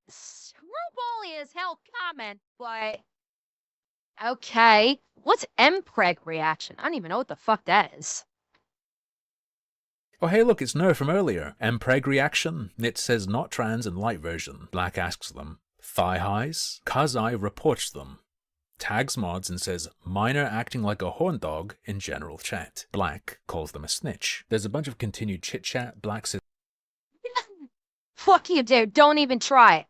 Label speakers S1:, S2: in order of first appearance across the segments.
S1: screwbally as hell comment, but okay. What's mpreg reaction? I don't even know what the fuck that is.
S2: Oh hey look, it's No from earlier. Mpreg reaction. Nit says not trans and light version. Black asks them. Thigh highs? Cuz I reports them. Tags mods and says minor acting like a horn dog in general chat. Black calls them a snitch. There's a bunch of continued chit chat. Black says
S1: Fuck you, dude. Don't even try it.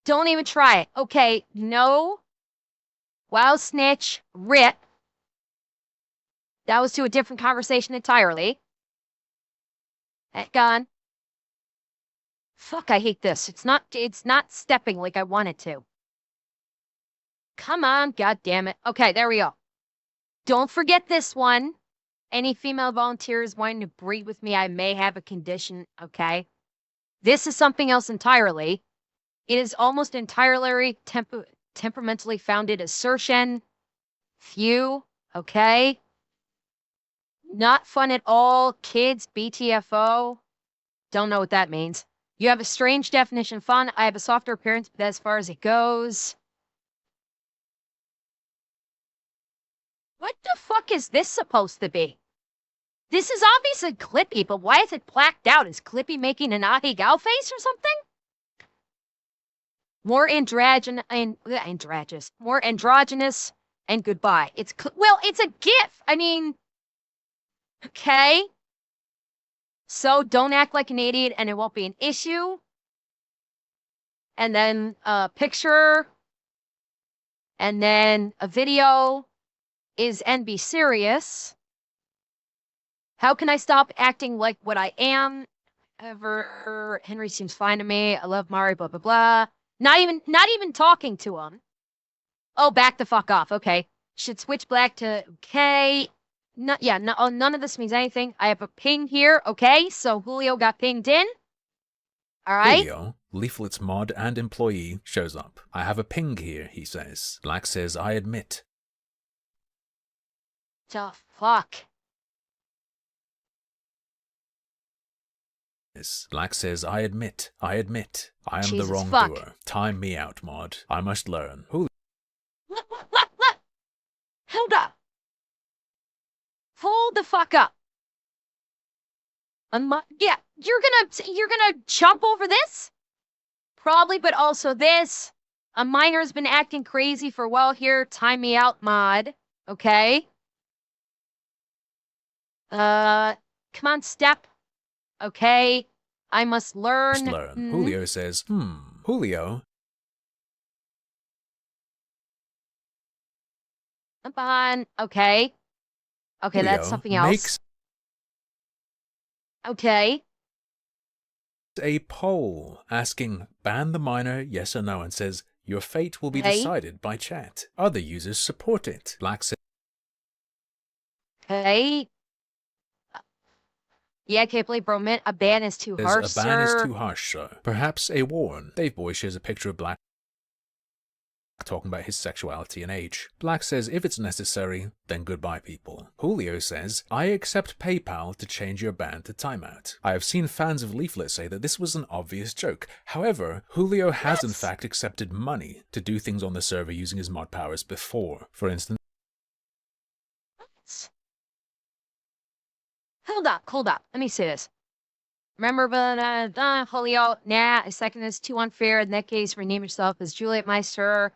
S1: Don't even try it. Okay, no. Wow, snitch. Rip. That was to a different conversation entirely. Gone. Fuck, I hate this. It's not stepping like I want it to. Come on, god damn it. Okay, there we go. Don't forget this one. Any female volunteers wanting to breed with me, I may have a condition, okay? This is something else entirely. It is almost entirely temperamentally founded assertion. Few, okay? Not fun at all. Kids, BTFO. Don't know what that means. You have a strange definition fun. I have a softer appearance, but as far as it goes. What the fuck is this supposed to be? This is obviously Clippy, but why is it blacked out? Is Clippy making an Ahi Gal face or something? More androgynous. More androgynous and goodbye. Well, it's a GIF. I mean, okay. So don't act like an idiot and it won't be an issue. And then a picture. And then a video. Is and be serious. How can I stop acting like what I am? Ever Henry seems fine to me. I love Mari, blah blah blah. Not even talking to him. Oh, back the fuck off. Okay. Should switch black to okay. None of this means anything. I have a ping here, okay? So Julio got pinged in. Alright.
S2: Julio, Leaflet's mod and employee, shows up. I have a ping here, he says. Black says, I admit.
S1: The fuck?
S2: Black says, I admit. I am
S1: Jesus
S2: the wrongdoer.
S1: fuck.
S2: Time me out, mod. I must learn. Julio.
S1: Hold up. Hold the fuck up. Yeah, you're gonna jump over this? Probably, but also this. A miner's been acting crazy for a while here. Time me out, mod. Okay? Come on, step. Okay. I must learn.
S2: Julio says, Julio.
S1: Come on. Okay. Okay,
S2: Julio
S1: that's something else.
S2: Makes
S1: okay.
S2: A poll asking, ban the miner, yes or no, and says, your fate will be decided by chat. Other users support it. Black says,
S1: okay. Yeah, I can't believe bro, a ban is too harsh,
S2: a ban is too harsh, sir. Perhaps a warn. Dave Boy shares a picture of Black talking about his sexuality and age. Black says if it's necessary, then goodbye people. Julio says, I accept PayPal to change your ban to timeout. I have seen fans of Leaflet say that this was an obvious joke. However, Julio has in fact accepted money to do things on the server using his mod powers before. For instance,
S1: Hold up. Let me see this. Remember, Julio, nah, I second this too unfair. In that case, rename yourself as Juliet Meister.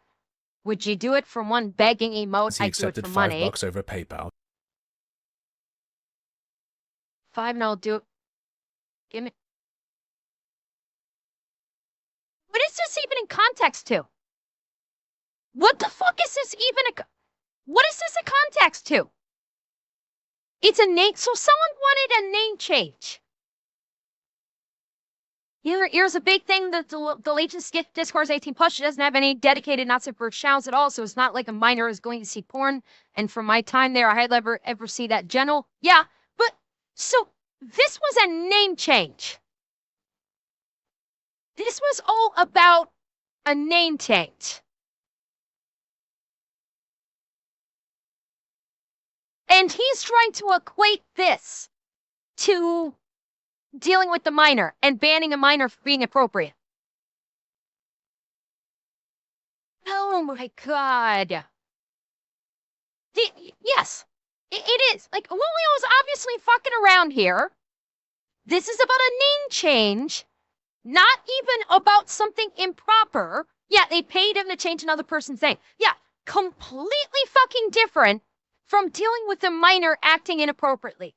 S1: Would you do it from one begging emote?
S2: he
S1: I do it
S2: accepted
S1: for money.
S2: $5 over PayPal.
S1: $5, no, do it. Give me. What is this even in context to? What the fuck is this even what is this a context to? It's a name, so someone wanted a name change. Here's a big thing that the latest Discourse 18 plus doesn't have any dedicated not safe for channels at all, so it's not like a minor is going to see porn. And from my time there, I hardly ever see that general. Yeah, but so this was a name change. This was all about a name change. And he's trying to equate this to dealing with the minor and banning a minor for being appropriate. Oh my god. Yes, it is. Like, Julio is obviously fucking around here. This is about a name change, not even about something improper. Yeah, they paid him to change another person's name. Yeah, completely fucking different from dealing with a minor acting inappropriately.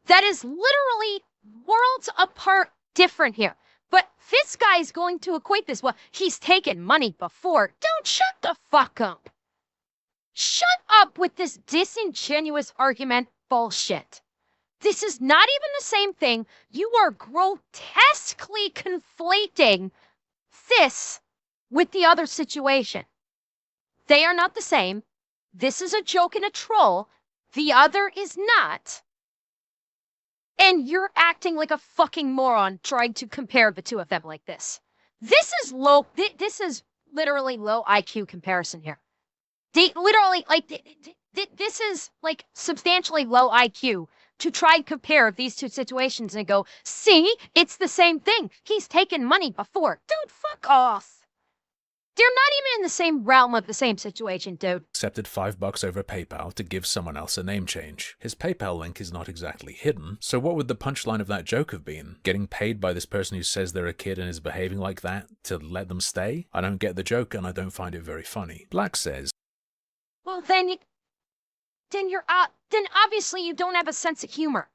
S1: That is literally worlds apart different here. But this guy's going to equate this. Well, he's taken money before. Don't shut the fuck up. Shut up with this disingenuous argument bullshit. This is not even the same thing. You are grotesquely conflating this with the other situation. They are not the same. This is a joke and a troll. The other is not. And you're acting like a fucking moron trying to compare the two of them like this. This is low. This is literally low IQ comparison here. This is like substantially low IQ to try and compare these two situations and go, see, it's the same thing. He's taken money before. Dude, fuck off. They're not even in the same realm of the same situation, dude.
S2: Accepted $5 over PayPal to give someone else a name change. His PayPal link is not exactly hidden, so what would the punchline of that joke have been? Getting paid by this person who says they're a kid and is behaving like that to let them stay? I don't get the joke and I don't find it very funny. Black says,
S1: well, then obviously you don't have a sense of humor,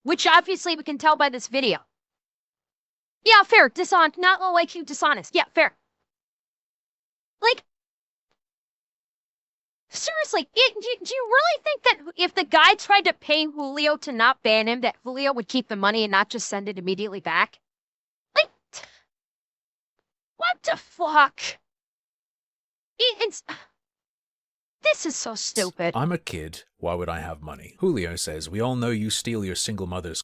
S1: which obviously we can tell by this video. Yeah, fair. Not low IQ, dishonest. Yeah, fair. Like, seriously, do you really think that if the guy tried to pay Julio to not ban him, that Julio would keep the money and not just send it immediately back? Like, what the fuck? This is so stupid.
S2: I'm a kid. Why would I have money? Julio says, we all know you steal your single mother's.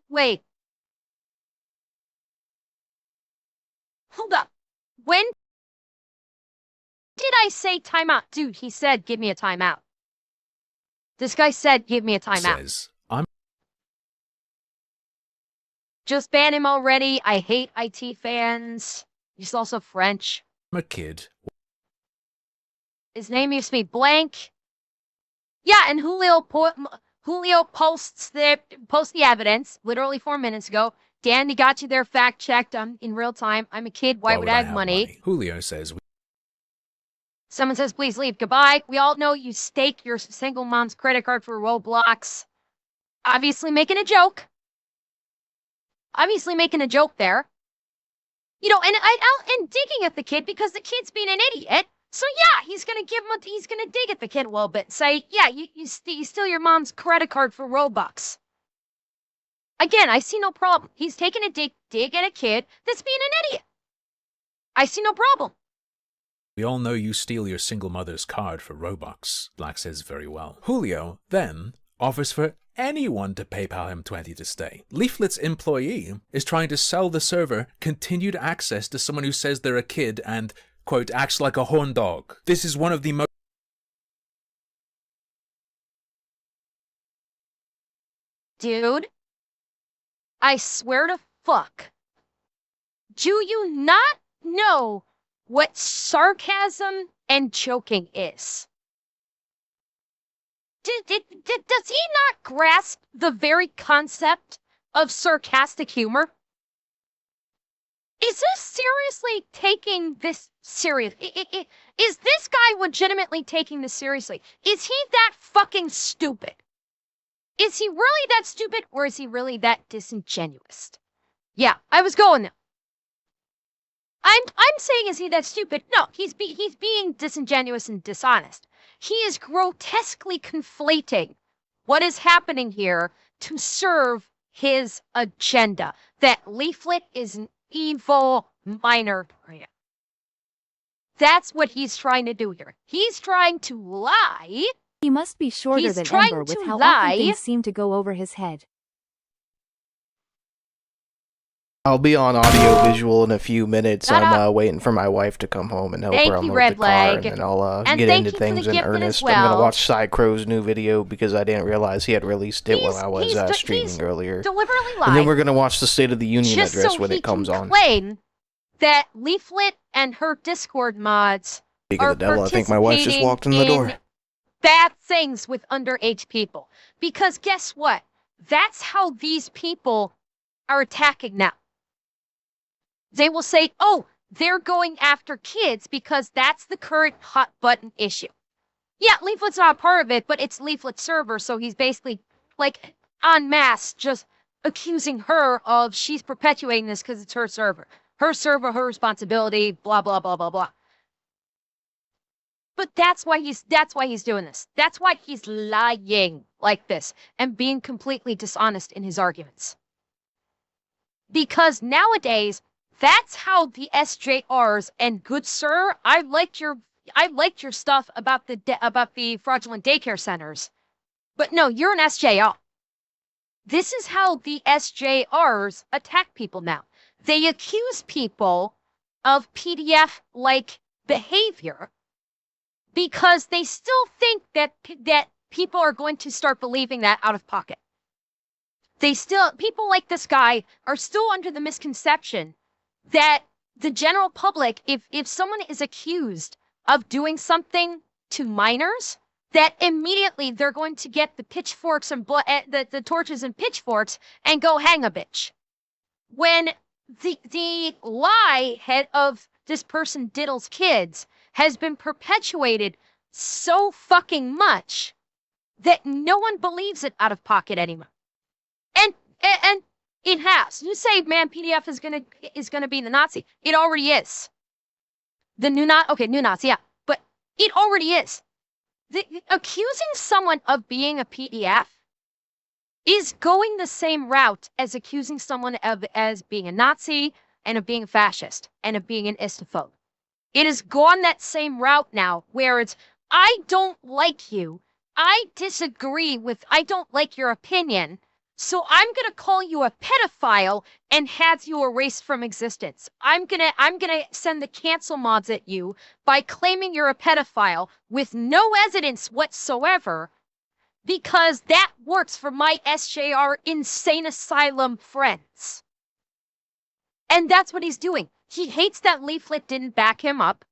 S1: Wait. Hold up. When did I say timeout? Dude, he said, give me a timeout. This guy said, give me a timeout.
S2: Says, I'm
S1: just ban him already. I hate IT fans. He's also French.
S2: a kid.
S1: His name used to be Blank. Yeah, and Julio posts the evidence literally 4 minutes ago. Danny got you there fact checked in real time. I'm a kid. Why would I have money?
S2: Julio says.
S1: Someone says, please leave. Goodbye. We all know you stake your single mom's credit card for Roblox. Obviously making a joke. Obviously making a joke there. You know, and digging at the kid because the kid's being an idiot. So yeah, he's gonna dig at the kid a little bit and say, yeah, you steal your mom's credit card for Robux. Again, I see no problem. He's taking a dig at a kid that's being an idiot. I see no problem.
S2: We all know you steal your single mother's card for Robux. Black says very well. Julio then offers for anyone to PayPal him 20 to stay. Leaflet's employee is trying to sell the server continued access to someone who says they're a kid and, quote, acts like a horn dog. This is one of the most...
S1: Dude, I swear to fuck. Do you not know what sarcasm and joking is? Does he not grasp the very concept of sarcastic humor? Is this seriously taking this serious? Is this guy legitimately taking this seriously? Is he that fucking stupid? Is he really that stupid, or is he really that disingenuous? Yeah, I was going there. I'm saying, is he that stupid? No, he's being disingenuous and dishonest. He is grotesquely conflating what is happening here to serve his agenda. That Leaflet is an evil minor. That's what he's trying to do here. He's trying to lie.
S3: He must be shorter
S1: He's
S3: than
S1: trying
S3: Ember with
S1: to
S3: how
S1: lie.
S3: often things seem to go over his head.
S4: I'll be on audio visual in a few minutes. I'm waiting for my wife to come home and help her unload the car, and then I'll get into things in earnest. I'm gonna watch Cycrow's new video because I didn't realize he had released it while I was streaming earlier.
S1: Deliberately lied.
S4: And then we're gonna watch the State of the Union address when it comes on.
S1: that Leaflet and her Discord mods
S4: Speaking of the devil, I think my wife just walked in the door.
S1: Bad things with underage people. Because guess what? That's how these people are attacking now. They will say, oh, they're going after kids because that's the current hot button issue. Yeah, Leaflet's not a part of it, but it's Leaflet's server, so he's basically, like, en masse just accusing her of she's perpetuating this because it's her server. Her server, her responsibility, blah, blah, blah, blah, blah. But that's why he's doing this. That's why he's lying like this and being completely dishonest in his arguments. Because nowadays, that's how the SJRs and good sir, I liked your stuff about the fraudulent daycare centers. But no, you're an SJR. This is how the SJRs attack people now. They accuse people of PDF-like behavior because they still think that people are going to start believing that out of pocket. People like this guy are still under the misconception that the general public, if someone is accused of doing something to minors, that immediately they're going to get the pitchforks and the torches and pitchforks and go hang a bitch. When the lie of this person diddles kids has been perpetuated so fucking much that no one believes it out of pocket anymore. And it has. You say, man, PDF is gonna be the Nazi. It already is. The new Nazi, yeah, but it already is. Accusing someone of being a PDF is going the same route as accusing someone as being a Nazi and of being a fascist and of being an Istophobe. It has gone that same route now, where it's, I don't like you, I don't like your opinion, so I'm gonna call you a pedophile and have you erased from existence. I'm gonna send the cancel mods at you by claiming you're a pedophile with no evidence whatsoever, because that works for my SJR insane asylum friends. And that's what he's doing. He hates that Leaflet didn't back him up.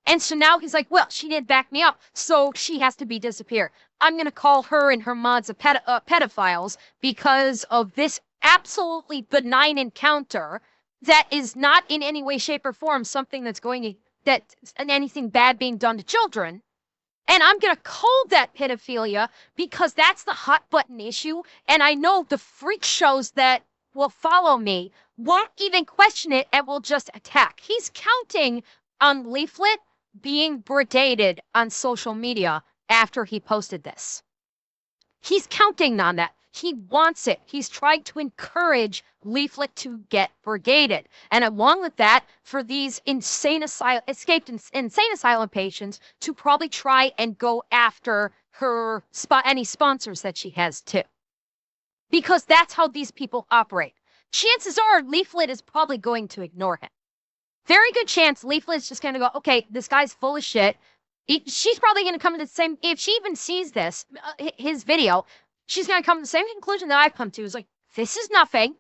S1: And so now he's like, well, she didn't back me up, so she has to be disappeared. I'm going to call her and her mods pedophiles because of this absolutely benign encounter that is not in any way, shape, or form something anything bad being done to children. And I'm going to call that pedophilia because that's the hot button issue. And I know the freak shows that will follow me won't even question it and will just attack. He's counting on Leaflet being brigaded on social media after he posted this. He's counting on that. He wants it. He's trying to encourage Leaflet to get brigaded. And along with that, for these escaped insane asylum patients to probably try and go after her any sponsors that she has too. Because that's how these people operate. Chances are Leaflet is probably going to ignore him. Very good chance Leaflet's just going to go, okay, this guy's full of shit. She's probably going to come to the same, if she even sees this, his video, she's going to come to the same conclusion that I've come to. Is like, this is nothing.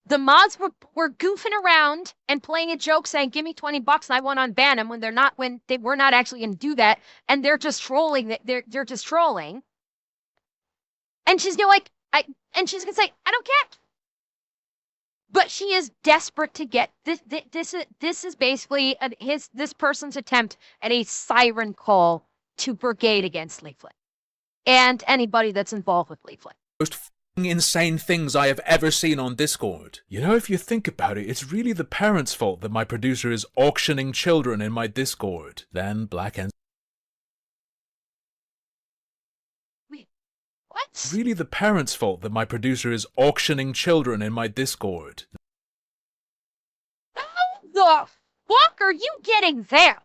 S1: The mods were goofing around and playing a joke saying, give me $20 and I want to unban them when they were not actually going to do that. And they're just trolling. They're just trolling. And she's going to she's going to say, I don't care. But she is desperate to get this. This is basically this person's attempt at a siren call to brigade against Leaflet and anybody that's involved with Leaflet.
S2: Most insane things I have ever seen on Discord. You know, if you think about it, it's really the parents' fault that my producer is auctioning children in my Discord. Then Black ends.
S1: What?
S2: It's really the parents' fault that my producer is auctioning children in my Discord.
S1: How the fuck are you getting there?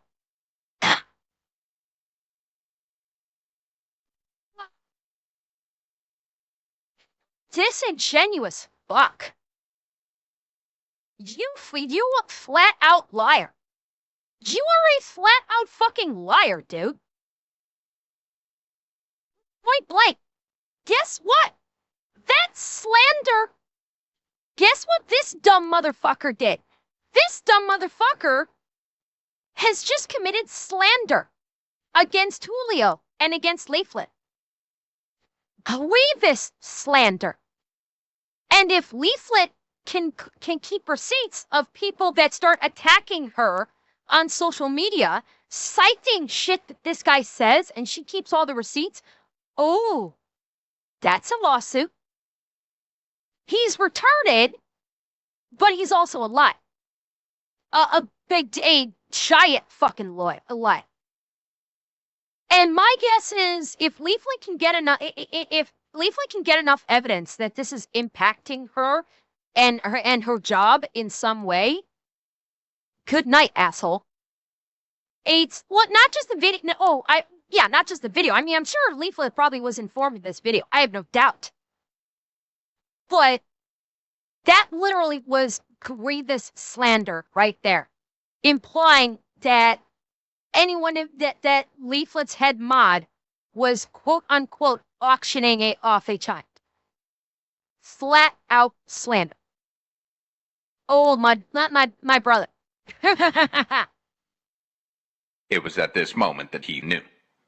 S1: Disingenuous fuck. You a flat out liar. You are a flat out fucking liar, dude. Point blank. Guess what? That's slander. Guess what this dumb motherfucker did? This dumb motherfucker has just committed slander against Julio and against Leaflet. Grievous slander. And if Leaflet can keep receipts of people that start attacking her on social media, citing shit that this guy says, and she keeps all the receipts, oh, that's a lawsuit. He's retarded, but he's also a lie. A giant fucking lie. And my guess is if Leaflet can get enough evidence that this is impacting her and her job in some way, good night, asshole. It's not just the video. No, not just the video. I mean, I'm sure Leaflet probably was informed of this video. I have no doubt. But that literally was grievous slander right there, implying that anyone that Leaflet's head mod was quote unquote auctioning off a child. Flat out slander. Oh, my brother.
S5: It was at this moment that he knew.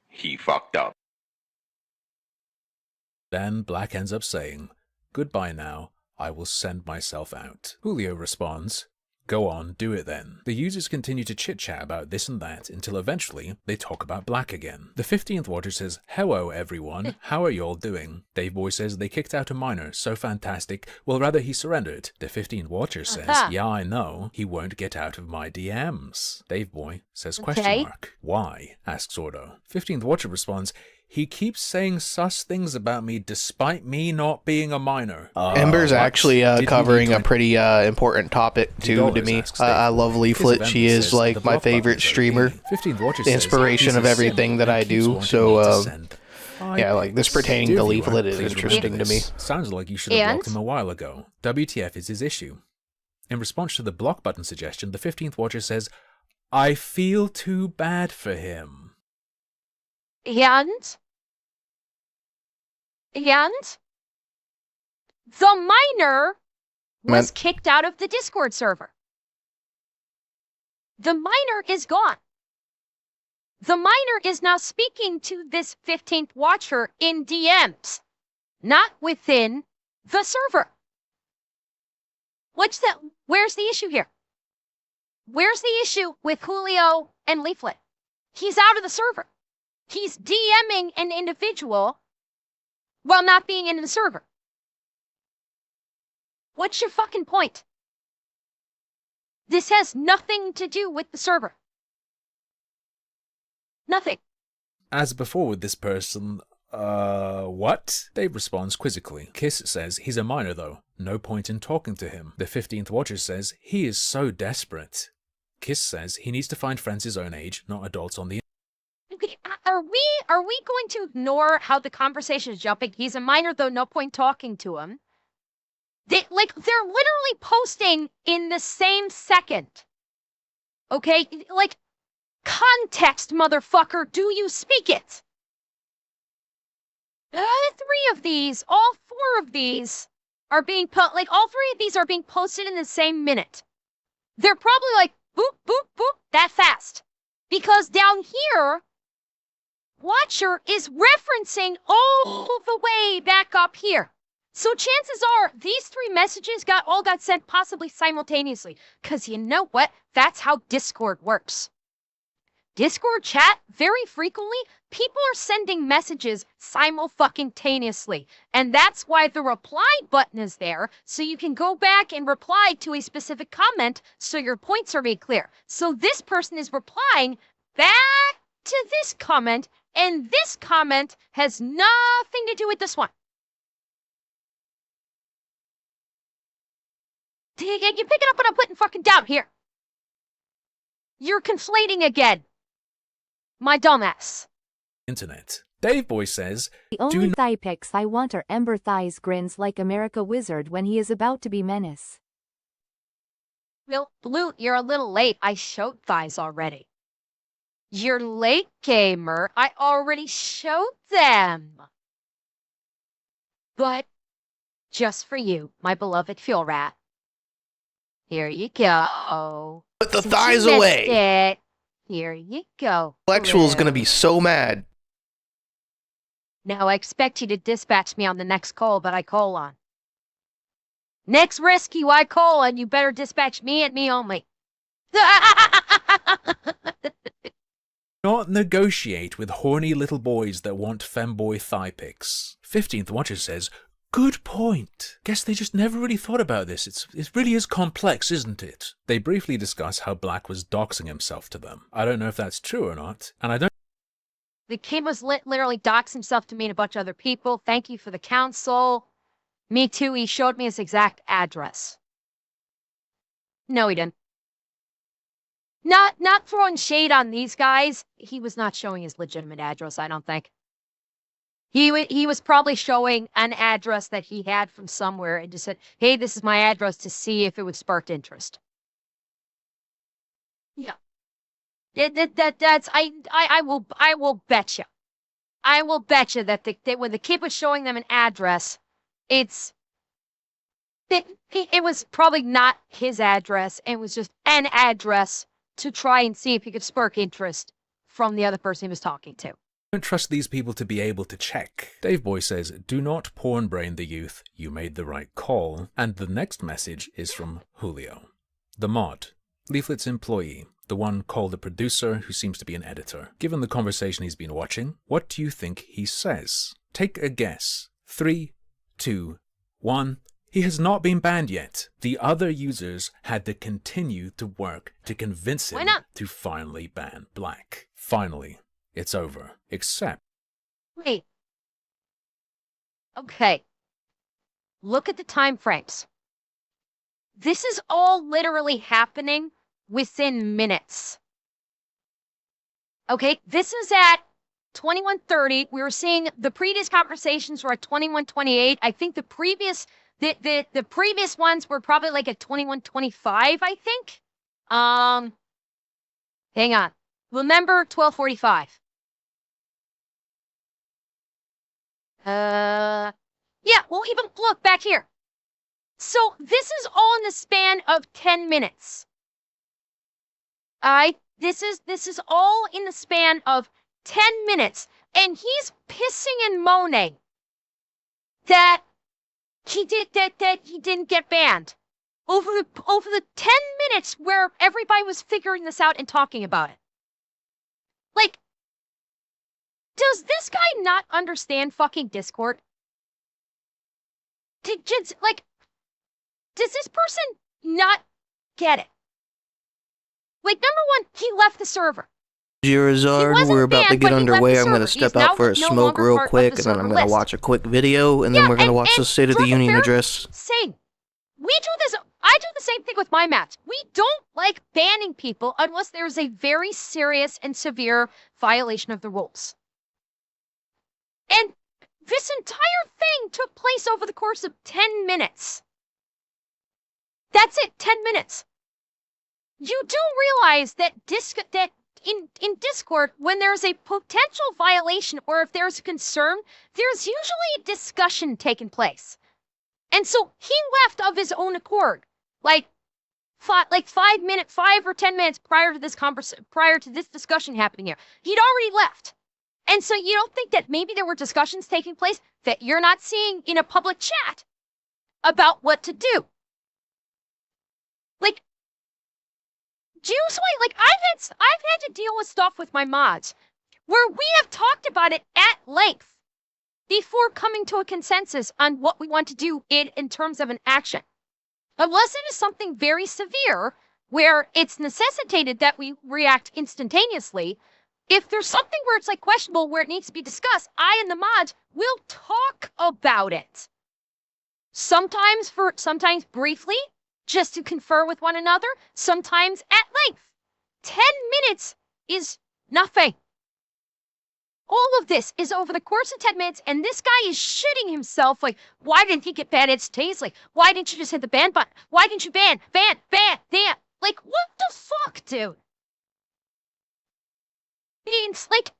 S5: He fucked up.
S2: Then Black ends up saying, "Goodbye now, I will send myself out." Julio responds, "Go on, do it then." The users continue to chit-chat about this and that until eventually they talk about Black again. The 15th Watcher says, "Hello everyone, how are y'all doing?" Dave Boy says they kicked out a miner, so fantastic, well rather he surrendered. The 15th Watcher says, "Yeah I know, he won't get out of my DMs." Dave Boy says question mark. "Why?" asks Ordo. 15th Watcher responds, "He keeps saying sus things about me despite me not being a miner."
S4: Ember's actually covering a pretty important topic too to me. I love Leaflet. She is like my favorite streamer. The inspiration of everything that I do. So yeah, like this pertaining to Leaflet is interesting to me.
S2: Sounds like you should have blocked him a while ago. WTF is his issue? In response to the block button suggestion, the 15th Watcher says, "I feel too bad for him."
S1: And the miner was kicked out of the Discord server. The miner is gone. The miner is now speaking to this 15th Watcher in DMs, not within the server. Where's the issue here? Where's the issue with Julio and Leaflet? He's out of the server. He's DMing an individual while not being in the server. What's your fucking point? This has nothing to do with the server. Nothing.
S2: As before with this person, what? Dave responds quizzically. Kiss says he's a minor though. No point in talking to him. The 15th Watcher says he is so desperate. Kiss says he needs to find friends his own age, not adults on the
S1: Are we going to ignore how the conversation is jumping? He's a minor, though, no point talking to him. They're literally posting in the same second. Okay? Like, context, motherfucker, do you speak it? All 3 of these are being all 3 of these are being posted in the same minute. They're probably like, boop, boop, boop, that fast. Because down here, Watcher is referencing all the way back up here. So chances are these 3 messages all got sent possibly simultaneously. Because you know what? That's how Discord works. Discord chat, very frequently, people are sending messages simultaneously. And that's why the reply button is there, so you can go back and reply to a specific comment so your points are made clear. So this person is replying back to this comment, and this comment has nothing to do with this one. You pick it up what I'm putting fucking down here. You're conflating again. My dumbass.
S2: Internet. Dave Boy says,
S3: "The only thigh pics I want are Ember thighs grins like America Wizard when he is about to be menace."
S1: Well, Blue, you're a little late. I showed thighs already. You're late, gamer. I already showed them. But just for you, my beloved Fuel Rat. Here you go.
S4: Put the thighs away.
S1: Here you go.
S4: Intellectual's gonna be so mad.
S1: Now I expect you to dispatch me on the next call, but I call on. Next rescue I call on, you better dispatch me and me only.
S2: Not negotiate with horny little boys that want femboy thigh pics. 15th Watcher says, good point. Guess they just never really thought about this. It really is complex, isn't it? They briefly discuss how Black was doxing himself to them. I don't know if that's true or not, and I don't.
S1: The kid was literally doxed himself to me and a bunch of other people. Thank you for the counsel. Me too, he showed me his exact address. No, he didn't. Not throwing shade on these guys. He was not showing his legitimate address, I don't think. He was probably showing an address that he had from somewhere and just said, hey, this is my address, to see if it would spark interest. Yeah. I will bet you. I will bet you that when the kid was showing them an address, it was probably not his address. It was just an address to try and see if he could spark interest from the other person he was talking to.
S2: Don't trust these people to be able to check. Dave Boy says, do not porn brain the youth, you made the right call. And the next message is from Julio, the mod, Leaflet's employee, the one called the producer who seems to be an editor. Given the conversation he's been watching, what do you think he says? Take a guess. 3, 2, 1. He has not been banned yet. The other users had to continue to work to convince him to finally ban Black. Finally, it's over. Except...
S1: Wait. Okay. Look at the time frames. This is all literally happening within minutes. Okay, this is at 21:30. We were seeing the previous conversations were at 21:28. I think the previous ones were probably like at 21:25, I think. Hang on. Remember 12:45. Yeah, well, even look back here. So this is all in the span of 10 minutes. This is all in the span of 10 minutes, and he's pissing and moaning that he didn't get banned over the 10 minutes where everybody was figuring this out and talking about it. Like, does this guy not understand fucking Discord? Does this person not get it? Like, number one, he left the server.
S4: Girazard, we're about to get underway. I'm going to step out for a smoke real quick, and then I'm going to watch a quick video, and then we're going to watch the State of the Union address.
S1: Same. I do the same thing with my match. We don't like banning people unless there's a very serious and severe violation of the rules. And this entire thing took place over the course of 10 minutes. That's it, 10 minutes. You do realize that in Discord, when there's a potential violation or if there's a concern, there's usually a discussion taking place. And so he left of his own accord, like 5 or 10 minutes prior to this discussion happening here. He'd already left. And so you don't think that maybe there were discussions taking place that you're not seeing in a public chat about what to do? Like, usually, like, I've had to deal with stuff with my mods where we have talked about it at length before coming to a consensus on what we want to do in terms of an action. Unless it is something very severe where it's necessitated that we react instantaneously, if there's something where it's like questionable, where it needs to be discussed, I and the mods will talk about it. Sometimes briefly, just to confer with one another, sometimes at length. 10 minutes is nothing. All of this is over the course of 10 minutes, and this guy is shitting himself like, why didn't he get banned instantly? Why didn't you just hit the ban button? Why didn't you ban? Like, what the fuck, dude? Means, like,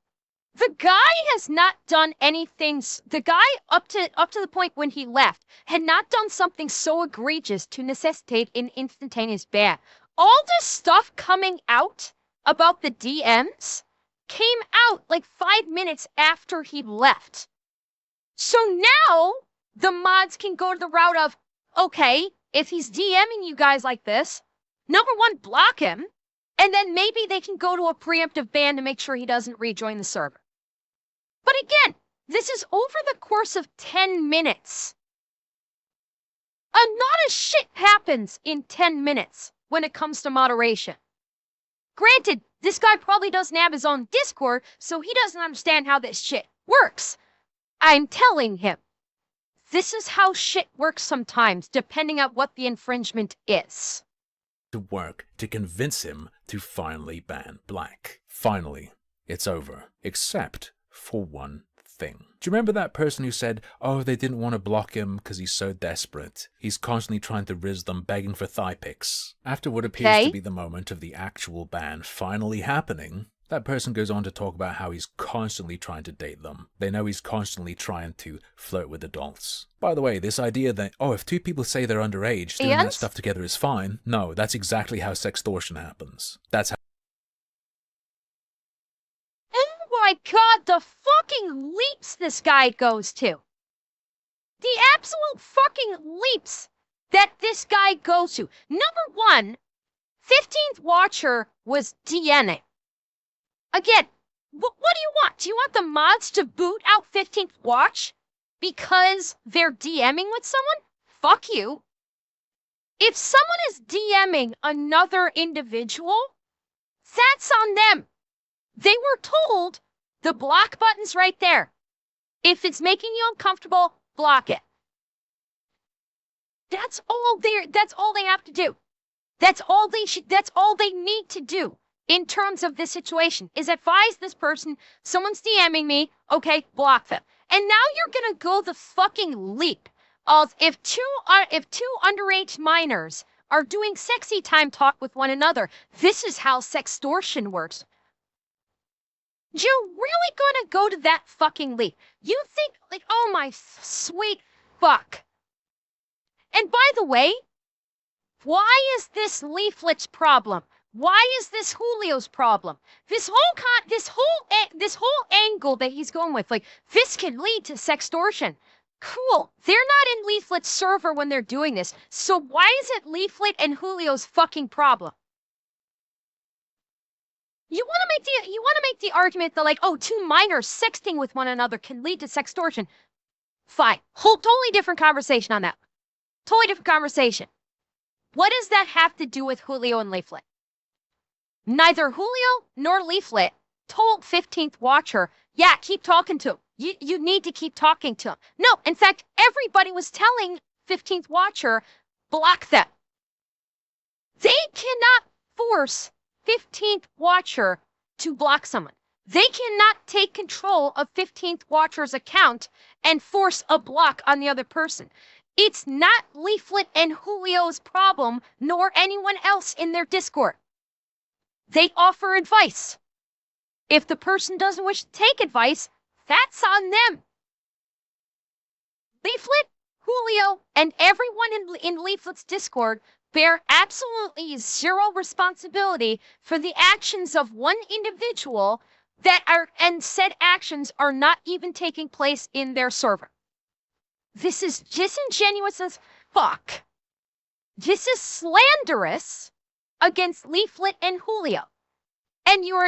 S1: The guy has not done anything. The guy up to the point when he left had not done something so egregious to necessitate an instantaneous ban. All this stuff coming out about the DMs came out like 5 minutes after he left. So now the mods can go to the route of, okay, if he's DMing you guys like this, number one, block him, and then maybe they can go to a preemptive ban to make sure he doesn't rejoin the server. But again, this is over the course of 10 minutes. A lot of shit happens in 10 minutes when it comes to moderation. Granted, this guy probably doesn't have his own Discord, so he doesn't understand how this shit works. I'm telling him. This is how shit works sometimes, depending on what the infringement is.
S2: To work to convince him to finally ban Black. Finally, it's over. Except for one thing. Do you remember that person who said, oh, they didn't want to block him because he's so desperate? He's constantly trying to riz them, begging for thigh pics. After what appears to be the moment of the actual ban finally happening, that person goes on to talk about how he's constantly trying to date them. They know he's constantly trying to flirt with adults. By the way, this idea that, oh, if two people say they're underage, doing that stuff together is fine. No, that's exactly how sextortion happens. That's how...
S1: Oh my god, the fucking leaps this guy goes to. The absolute fucking leaps that this guy goes to. Number one, 15th Watcher was DMing. Again, what do you want? Do you want the mods to boot out 15th Watch because they're DMing with someone? Fuck you. If someone is DMing another individual, that's on them. They were told the block button's right there. If it's making you uncomfortable, block it. That's all they have to do. That's all they need to do. In terms of this situation, is advise this person, someone's DMing me, okay, block them. And now you're gonna go the fucking leap of if two underage minors are doing sexy time talk with one another, this is how sextortion works. You're really gonna go to that fucking leap? You think, like, oh my sweet fuck. And by the way, why is this Leaflet's problem? Why is this Julio's problem? This whole angle that he's going with, like, this can lead to sextortion. Cool. They're not in Leaflet's server when they're doing this. So why is it Leaflet and Julio's fucking problem? You want to make the argument that, like, oh, two minors sexting with one another can lead to sextortion. Fine. Totally different conversation on that. Totally different conversation. What does that have to do with Julio and Leaflet? Neither Julio nor Leaflet told 15th Watcher, yeah, keep talking to him. You need to keep talking to him. No, in fact, everybody was telling 15th Watcher, block them. They cannot force 15th Watcher to block someone. They cannot take control of 15th Watcher's account and force a block on the other person. It's not Leaflet and Julio's problem, nor anyone else in their Discord. They offer advice. If the person doesn't wish to take advice, that's on them. Leaflet, Julio, and everyone in Leaflet's Discord bear absolutely zero responsibility for the actions of one individual and said actions are not even taking place in their server. This is disingenuous as fuck. This is slanderous against Leaflet and Julio. And you are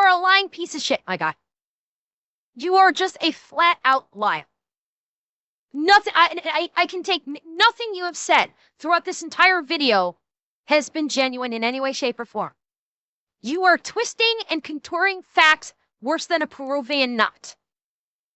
S1: a lying piece of shit, my guy. You are just a flat out liar. Nothing, I can take nothing you have said throughout this entire video has been genuine in any way, shape, or form. You are twisting and contouring facts worse than a Peruvian nut.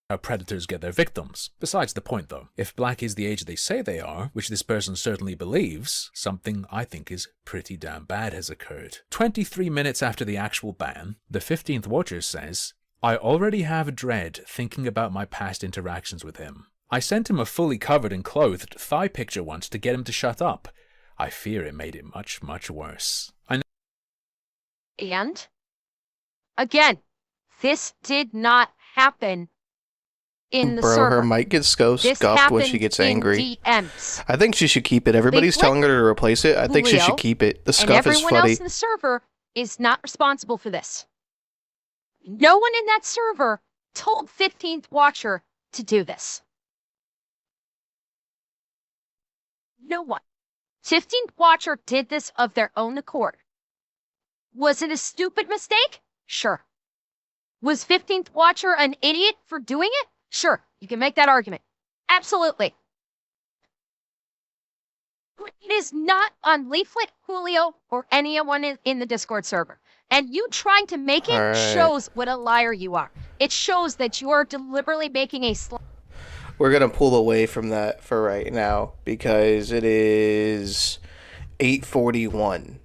S2: How predators get their victims. Besides the point though, if Black is the age they say they are, which this person certainly believes, something I think is pretty damn bad has occurred. 23 minutes after the actual ban, the 15th Watcher says, I already have dread thinking about my past interactions with him. I sent him a fully covered and clothed thigh picture once to get him to shut up. I fear it made it much, much worse.
S1: And? Again, this did not happen in the server.
S4: Her mic gets scuffed when she gets angry.
S1: DMs.
S4: I think she should keep it. Everybody's telling her to replace it. I think she should keep it. The scuff is funny.
S1: And everyone else in the server is not responsible for this. No one in that server told 15th Watcher to do this. No one. 15th Watcher did this of their own accord. Was it a stupid mistake? Sure. Was 15th Watcher an idiot for doing it? Sure, you can make that argument. Absolutely. It is not on Leaflet, Julio, or anyone in the Discord server. And you trying to make it shows what a liar you are. It shows that you are deliberately making a
S4: We're going to pull away from that for right now because it is 8:41.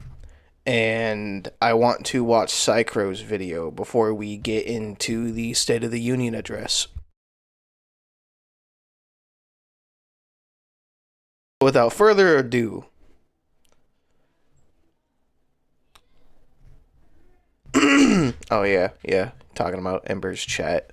S4: And I want to watch Psychro's video before we get into the State of the Union address. Without further ado, oh yeah, talking about Ember's chat.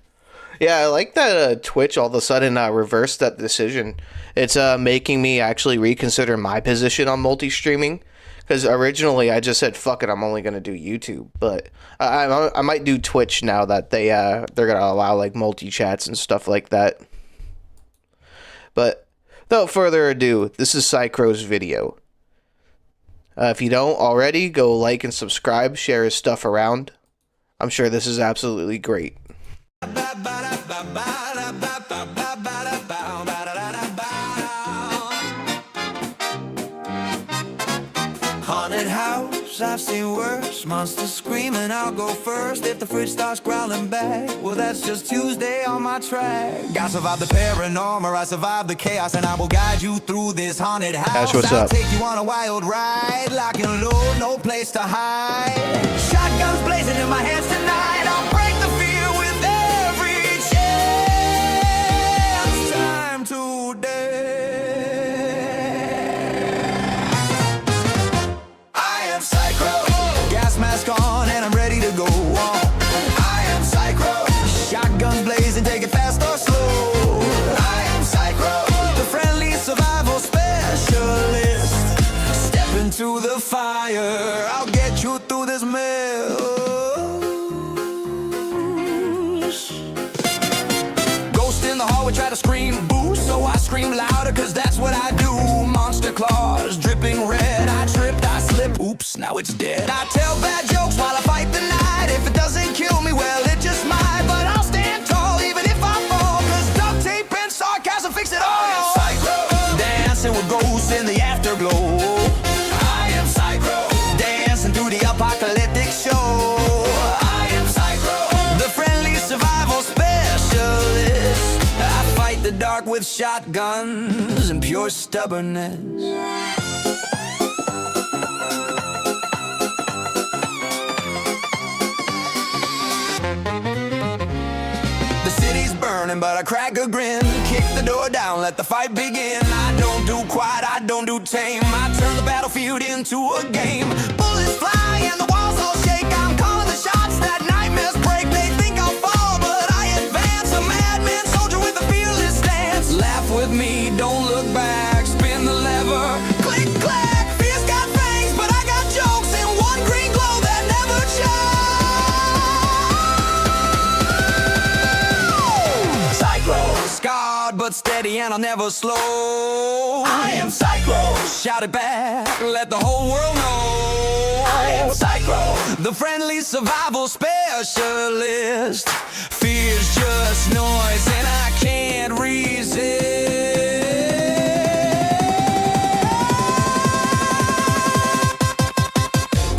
S4: Yeah, I like that Twitch all of a sudden reversed that decision. It's making me actually reconsider my position on multi-streaming. Because originally I just said, fuck it, I'm only going to do YouTube. But I might do Twitch now that they're going to allow like multi-chats and stuff like that. But without further ado, this is Psychro's video. If you don't already, go like and subscribe, share his stuff around. I'm sure this is absolutely great.
S6: Haunted house, I've seen worse. Monsters screaming, I'll go first. If the fridge starts growling back, well, that's just Tuesday on my track. I survived the paranormal, I survived the chaos, and I will guide you through this haunted house.
S4: That's what's
S6: I'll
S4: up.
S6: Take you on a wild ride, lock and load, no place to hide. Shotguns blazing in my hands tonight. I'll break the fear with every chance. Time to dance. Mask on and I'm ready to go on. I am Psychro. Shotguns blazing, take it fast or slow. I am Psychro, the friendly survival specialist. Step into the fire, I'll get you through this mess. Ghost in the hallway, try to scream boo, so I scream louder, cause that's what I do. Monster claws dripping red, I tripped, I slipped, oops, now it's dead. I tell bad jokes while I fight the night. If it doesn't kill me, well, it just might. But I'll stand tall even if I fall, cause duct tape and sarcasm fix it all. I am Psychro, dancing with ghosts in the afterglow. I am Psychro, dancing through the apocalyptic show. I am Psychro, the friendly survival specialist. I fight the dark with shotguns and pure stubbornness. But I crack a grin, kick the door down, let the fight begin. I don't do quiet, I don't do tame. I turn the battlefield into a game. Bullets fly and the walls all shake. I'm calling the shots that nightmares break. They think I'll fall, but I advance. A madman soldier with a fearless stance. Laugh with me, don't look back. Spin the lever, click, clack. Fear's got fangs, but I got jokes in one green glow that never shows. Scarred but steady and I'll never slow. I am Psychro. Shout it back, let the whole world know. I am Psychro, the friendly survival specialist. Fear's just noise and I can't resist.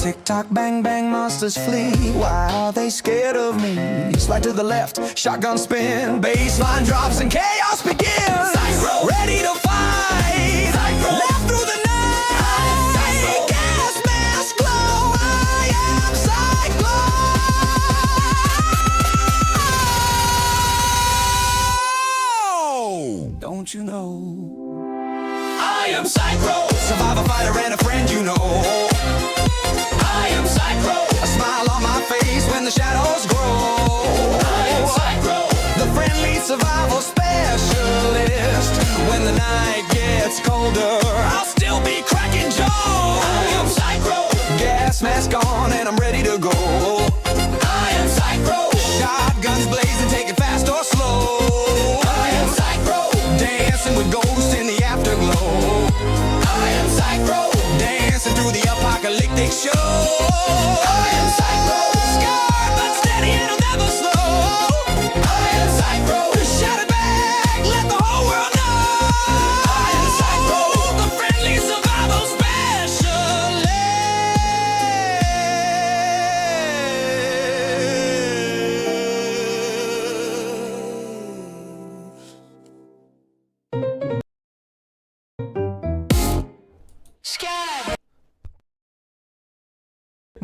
S6: Tick-tock, bang-bang, monsters flee. Why are they scared of me? Slide to the left, shotgun spin. Baseline drops and chaos begins. Psychro. Ready to fight. Psychro. Left through the night. Gas mask glow. I am Psychro. Don't you know? I am Psychro. Survivor, fighter, and a friend you know. I am Psychro. A smile on my face when the shadow galactic show. I am Psycho, scared but steady and I'll never slow. I am Psycho, shout it back, let the whole world know. I am Psycho, the friendly survival specialist.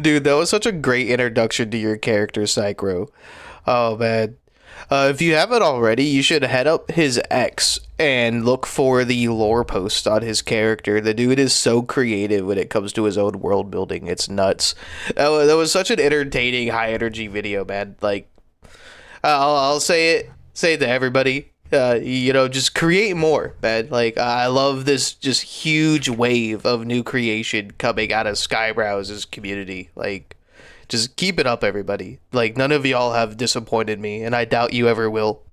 S4: Dude, that was such a great introduction to your character, Psycho. Oh, man. If you haven't already, you should head up his X and look for the lore post on his character. The dude is so creative when it comes to his own world building. It's nuts. That was such an entertaining, high energy video, man. Like, I'll say it to everybody. Just create more, man. Like, I love this just huge wave of new creation coming out of Skybrowse's community. Like, just keep it up, everybody. Like, none of y'all have disappointed me, and I doubt you ever will.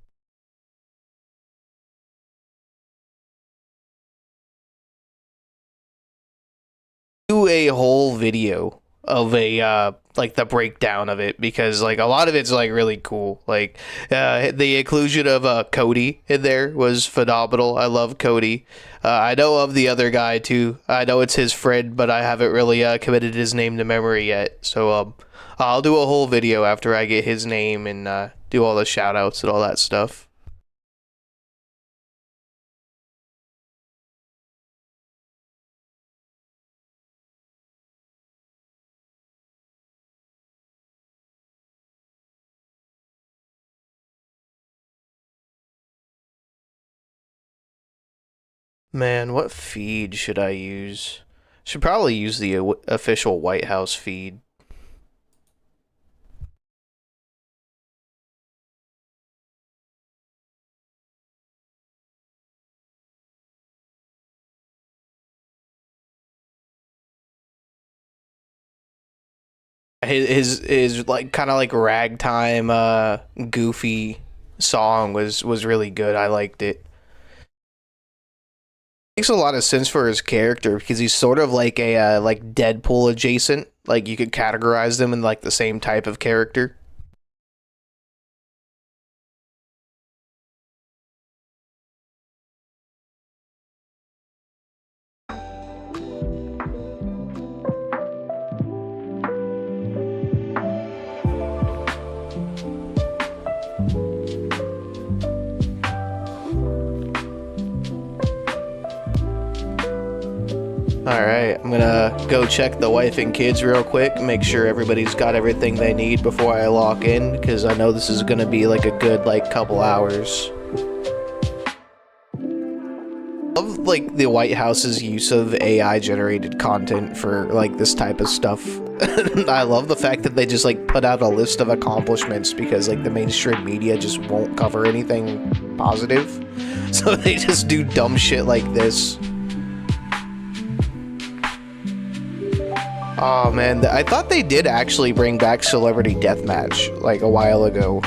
S4: Do a whole video of a like the breakdown of it, because like a lot of it's like really cool. Like the inclusion of Cody in there was phenomenal. I love Cody. I know of the other guy too. I know it's his friend, but I haven't really committed his name to memory yet. So I'll do a whole video after I get his name and do all the shout outs and all that stuff. Man, what feed should I use? Should probably use the official White House feed. His like kind of like ragtime goofy song was really good. I liked it. Makes a lot of sense for his character because he's sort of like a like Deadpool adjacent. Like you could categorize them in like the same type of character. Alright, I'm gonna go check the wife and kids real quick, make sure everybody's got everything they need before I lock in, because I know this is gonna be like a good like couple hours. I love like the White House's use of AI generated content for like this type of stuff. I love the fact that they just like put out a list of accomplishments because like the mainstream media just won't cover anything positive. So they just do dumb shit like this. Oh man, I thought they did actually bring back Celebrity Deathmatch like a while ago.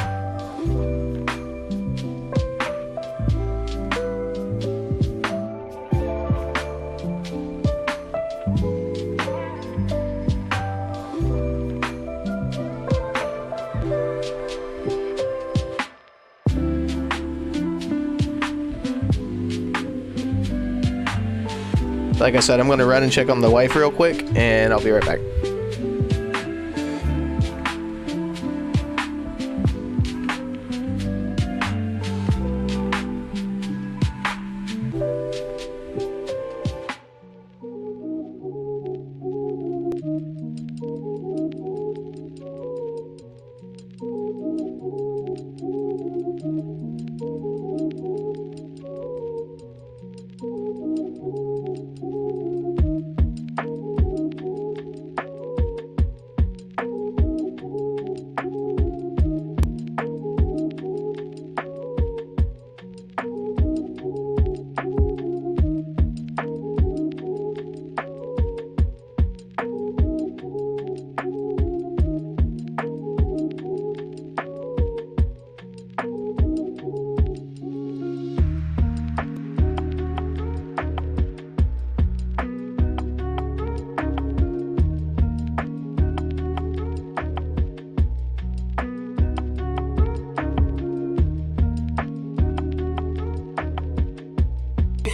S4: Like I said, I'm gonna run and check on the wife real quick, and I'll be right back.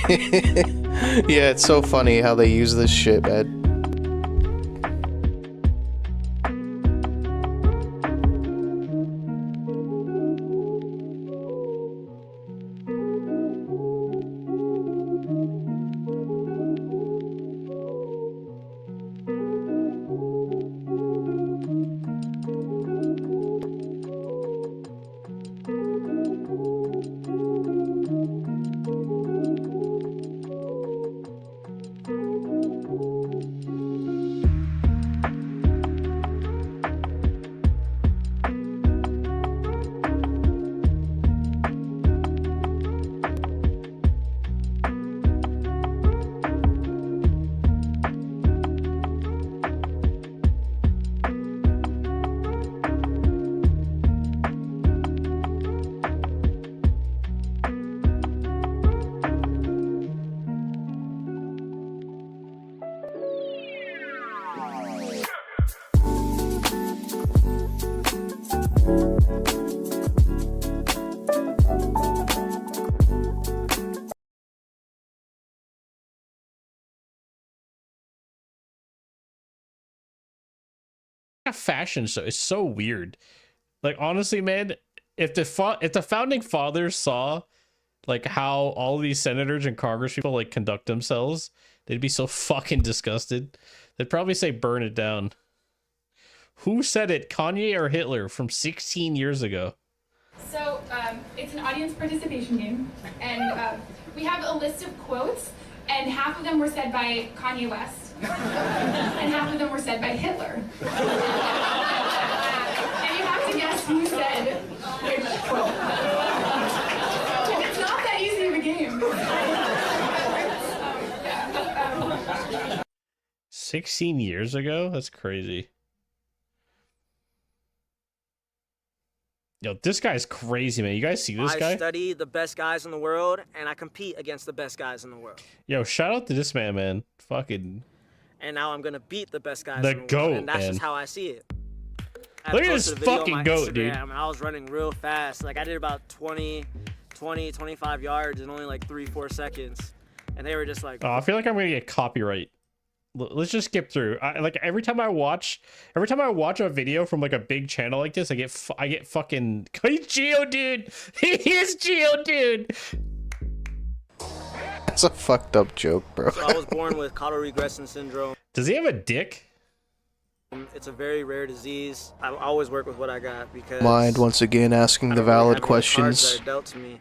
S4: Yeah, it's so funny how they use this shit, man.
S7: Fashion show is so weird. Like, honestly, man, if the founding fathers saw like how all these senators and congress people like conduct themselves, they'd be so fucking disgusted. They'd probably say burn it down. Who said it, Kanye or Hitler, from 16 years ago?
S8: So it's an audience participation game, and we have a list of quotes, and half of them were said by Kanye West and half of them were said by Hitler. And you have to guess who said which quote. And it's not that easy of a game.
S7: 16 years ago? That's crazy. Yo, this guy's crazy, man. You guys see this guy?
S9: I study the best guys in the world, and I compete against the best guys in the world.
S7: Yo, shout out to this man. Fucking...
S9: And now I'm gonna beat the best guys
S7: the
S9: in the
S7: goat,
S9: world, and that's
S7: man.
S9: just how I see it.
S7: Look at this fucking goat, dude.
S9: And I was running real fast. Like, I did about 25 yards in only like 3-4 seconds. And they were just like...
S7: Oh, I feel like I'm gonna get copyright. Let's just skip through. Like every time I watch a video from like a big channel like this, I get fucking... He's Geodude! He is Geodude!
S4: That's a fucked up joke, bro.
S9: So I was born with caudal regression syndrome.
S7: Does he have a dick?
S9: It's a very rare disease. I always work with what I got because...
S4: Mind once again asking the valid questions.
S9: Cards that are dealt to me.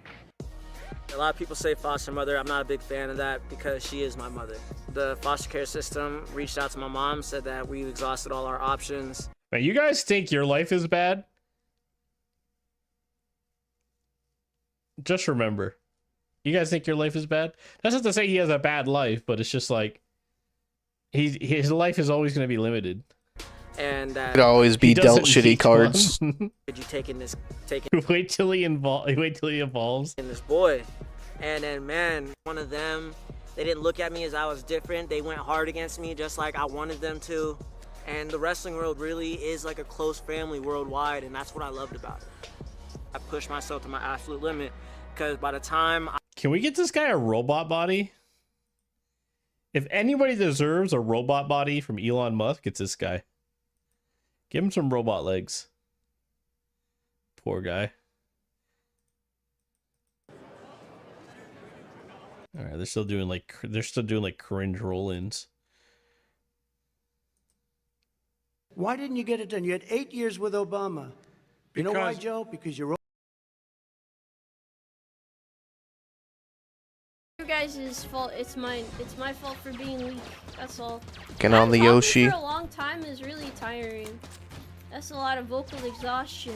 S9: A lot of people say foster mother. I'm not a big fan of that because she is my mother. The foster care system reached out to my mom, said that we've exhausted all our options.
S7: Man, you guys think your life is bad? Just remember. You guys think your life is bad? That's not to say he has a bad life, but it's just like his life is always going to be limited.
S9: And
S4: could always be dealt shitty cards.
S9: Did you taking
S7: wait till he evolves
S9: in this boy? And then, man, one of them, they didn't look at me as I was different. They went hard against me just like I wanted them to. And the wrestling world really is like a close family worldwide, and that's what I loved about it. I pushed myself to my absolute limit because by the time
S7: Can we get this guy a robot body? If anybody deserves a robot body from Elon Musk, it's this guy. Give him some robot legs. Poor guy. All right, they're still doing like cringe roll-ins.
S10: Why didn't you get it done? You had 8 years with Obama. You know why, Joe? Because you're...
S11: You guys' fault. It's my fault for being weak. That's all.
S4: Get on the Yoshi.
S11: For a long time is really tiring. That's a lot of vocal exhaustion.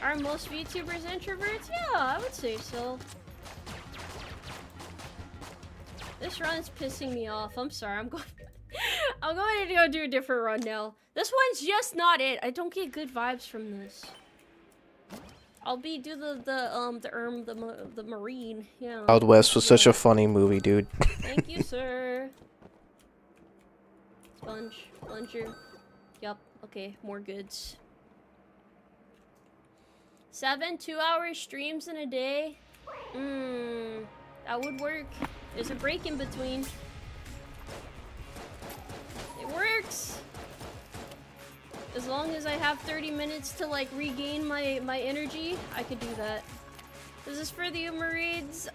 S11: Are most VTubers introverts? Yeah, I would say so. This run's pissing me off. I'm sorry. I'm going to go do a different run now. This one's just not it. I don't get good vibes from this. I'll do the Marine. Yeah.
S4: Wild West was such a funny movie, dude.
S11: Thank you, sir. Plunger. Yup. Okay, more goods. 7 2-hour streams in a day. That would work. There's a break in between. It works. As long as I have 30 minutes to like regain my energy, I could do that. This is for the Umarids.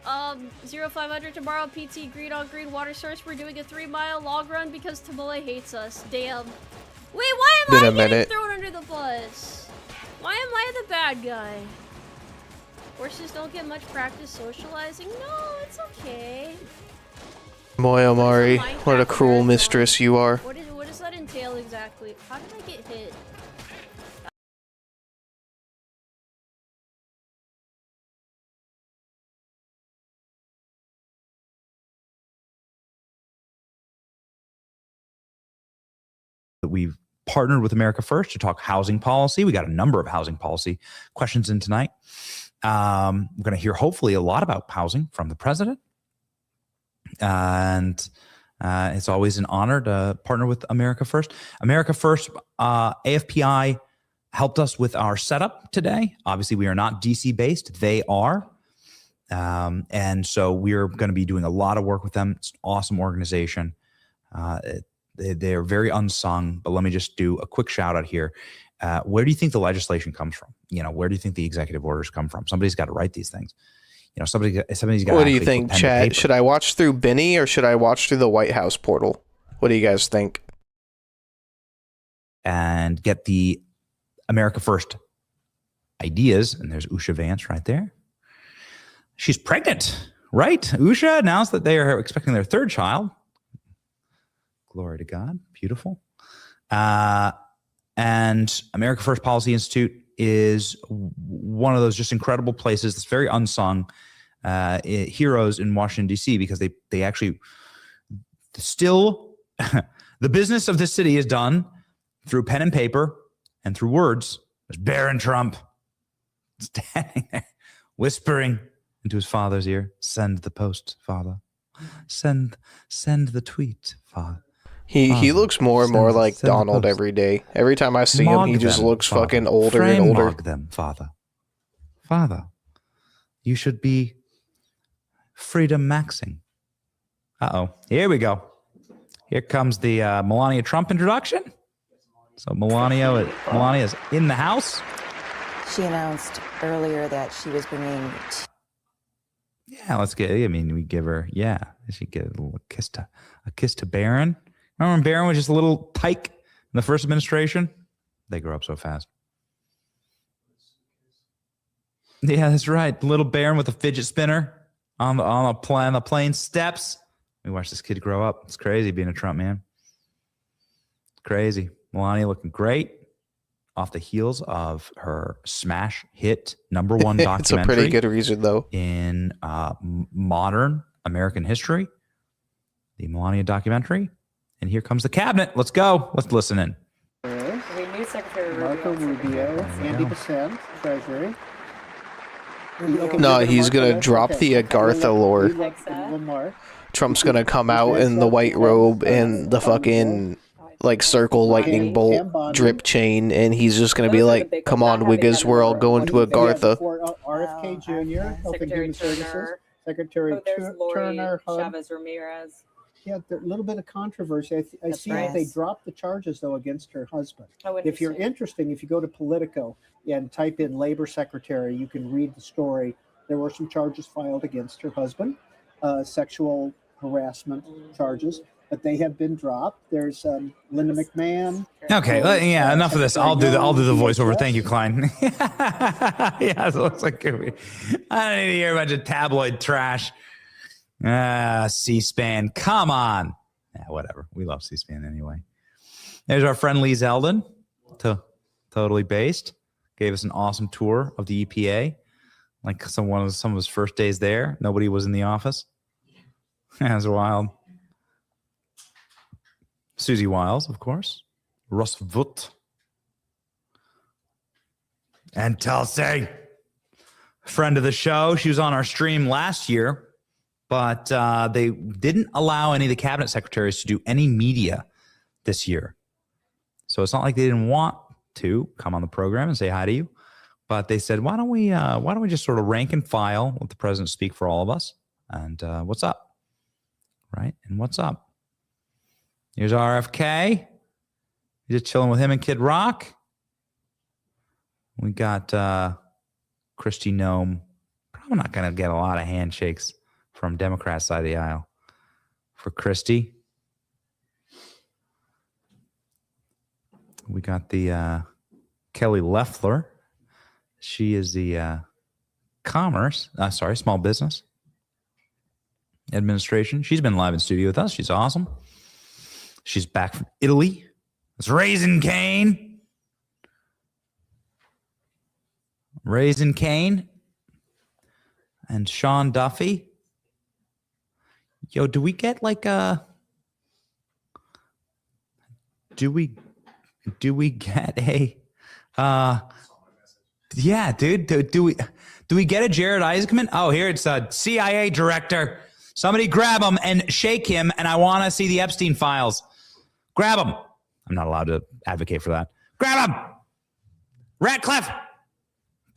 S11: 0500 tomorrow, PT, Green on Green Water Source. We're doing a 3-mile log run because Tamale hates us. Damn. Wait, why am I getting thrown under the bus? Why am I the bad guy? Horses don't get much practice socializing. No, it's okay.
S4: Boy, Omari, what a cruel mistress you are.
S11: What does that entail exactly? How did I get hit?
S12: We've partnered with America First to talk housing policy. We got a number of housing policy questions in tonight. We're going to hear hopefully a lot about housing from the president. And it's always an honor to partner with America First. America First, AFPI helped us with our setup today. Obviously, we are not DC based. They are. And so we're going to be doing a lot of work with them. It's an awesome organization. They're very unsung, but let me just do a quick shout out here. Where do you think the legislation comes from? You know, where do you think the executive orders come from? Somebody's got to write these things. You know, somebody's got to.
S4: What do you think, Chad? Should I watch through Benny or should I watch through the White House portal? What do you guys think?
S12: And get the America First ideas. And there's Usha Vance right there. She's pregnant, right? Usha announced that they are expecting their third child. Glory to God. Beautiful. And America First Policy Institute is one of those just incredible places that's very unsung heroes in Washington, D.C., because they actually still, the business of this city is done through pen and paper and through words. There's Barron Trump standing there whispering into his father's ear, "Send the post, father. Send the tweet, father."
S4: He looks more and more like Donald every day. Every time I see him, he just looks fucking older and older.
S12: Mog them, father. Father, you should be freedom maxing. Uh-oh. Here we go. Here comes the Melania Trump introduction. So Melania is in the house.
S13: She announced earlier that she was bringing...
S12: Yeah, we give her, she get a little kiss to Barron. Remember when Barron was just a little tyke in the first administration? They grow up so fast. Yeah, that's right. Little Barron with a fidget spinner on the plane steps. We watch this kid grow up. It's crazy being a Trump man. It's crazy. Melania looking great off the heels of her smash hit #1 documentary.
S4: It's a pretty good reason, though.
S12: In modern American history, the Melania documentary. And here comes the cabinet. Let's go. Let's listen in.
S14: We knew Secretary Marco Rubio, Andy Besant, Treasury.
S4: No, he's going to drop the Agartha lore. Trump's going to come out in the white robe and the fucking circle lightning bolt drip chain, and he's just going to be like, "Come on, Wiggas, we're all going to Agartha."
S14: RFK Jr., Health and Human Services, Secretary Turner,
S15: Chavez Ramirez.
S14: Yeah, a little bit of controversy. I see that they dropped the charges, though, against her husband. If you're interested, if you go to Politico and type in labor secretary, you can read the story. There were some charges filed against her husband, sexual harassment charges, but they have been dropped. There's Linda McMahon.
S12: Okay, enough of this. I'll do the voiceover. Thank you, Klein. Yeah, it looks like I don't need to hear a bunch of tabloid trash. C-SPAN, come on. Yeah, whatever. We love C-SPAN anyway. There's our friend Lee Zeldin, totally based. Gave us an awesome tour of the EPA. Like some of his first days there. Nobody was in the office. That was wild. Susie Wiles, of course. Russ Vought. And Tulsi. Friend of the show. She was on our stream last year. But they didn't allow any of the cabinet secretaries to do any media this year. So it's not like they didn't want to come on the program and say hi to you. But they said, why don't we just sort of rank and file, let the president speak for all of us, and what's up, right? And what's up? Here's RFK. You're just chilling with him and Kid Rock. We got Kristi Noem. Probably not going to get a lot of handshakes from Democrat side of the aisle for Kristi. We got the Kelly Loeffler. She is the small business administration. She's been live in studio with us. She's awesome. She's back from Italy. It's Raising Cane. Raising Cane. And Sean Duffy. Yo, do we get like a... Do we get a... Yeah, dude. Do we get a Jared Isaacman? Oh, here it's a CIA director. Somebody grab him and shake him, and I want to see the Epstein files. Grab him. I'm not allowed to advocate for that. Grab him. Ratcliffe.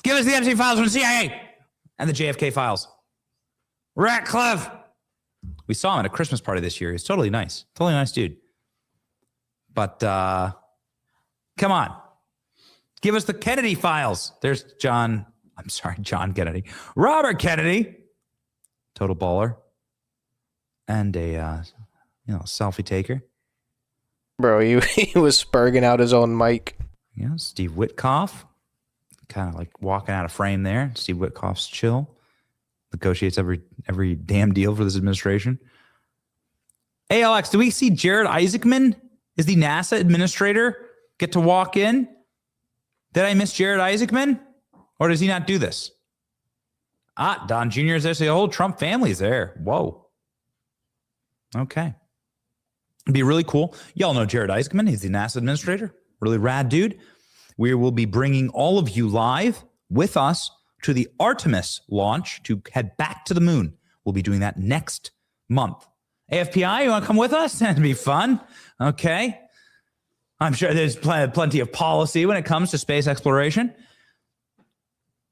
S12: Give us the Epstein files from the CIA and the JFK files. Ratcliffe. We saw him at a Christmas party this year. He's totally nice. Totally nice dude. But come on. Give us the Kennedy files. There's John Kennedy. Robert Kennedy. Total baller. And a selfie taker.
S4: Bro, he was spurging out his own mic.
S12: Yeah, Steve Witkoff. Kind of like walking out of frame there. Steve Witkoff's chill. Negotiates every damn deal for this administration. ALX, do we see Jared Isaacman? Is the NASA administrator get to walk in? Did I miss Jared Isaacman? Or does he not do this? Don Jr. is there. So the whole Trump family is there. Whoa. Okay. It'd be really cool. Y'all know Jared Isaacman. He's the NASA administrator. Really rad dude. We will be bringing all of you live with us to the Artemis launch to head back to the moon. We'll be doing that next month. AFPI, you want to come with us? That'd be fun. Okay. I'm sure there's plenty of policy when it comes to space exploration.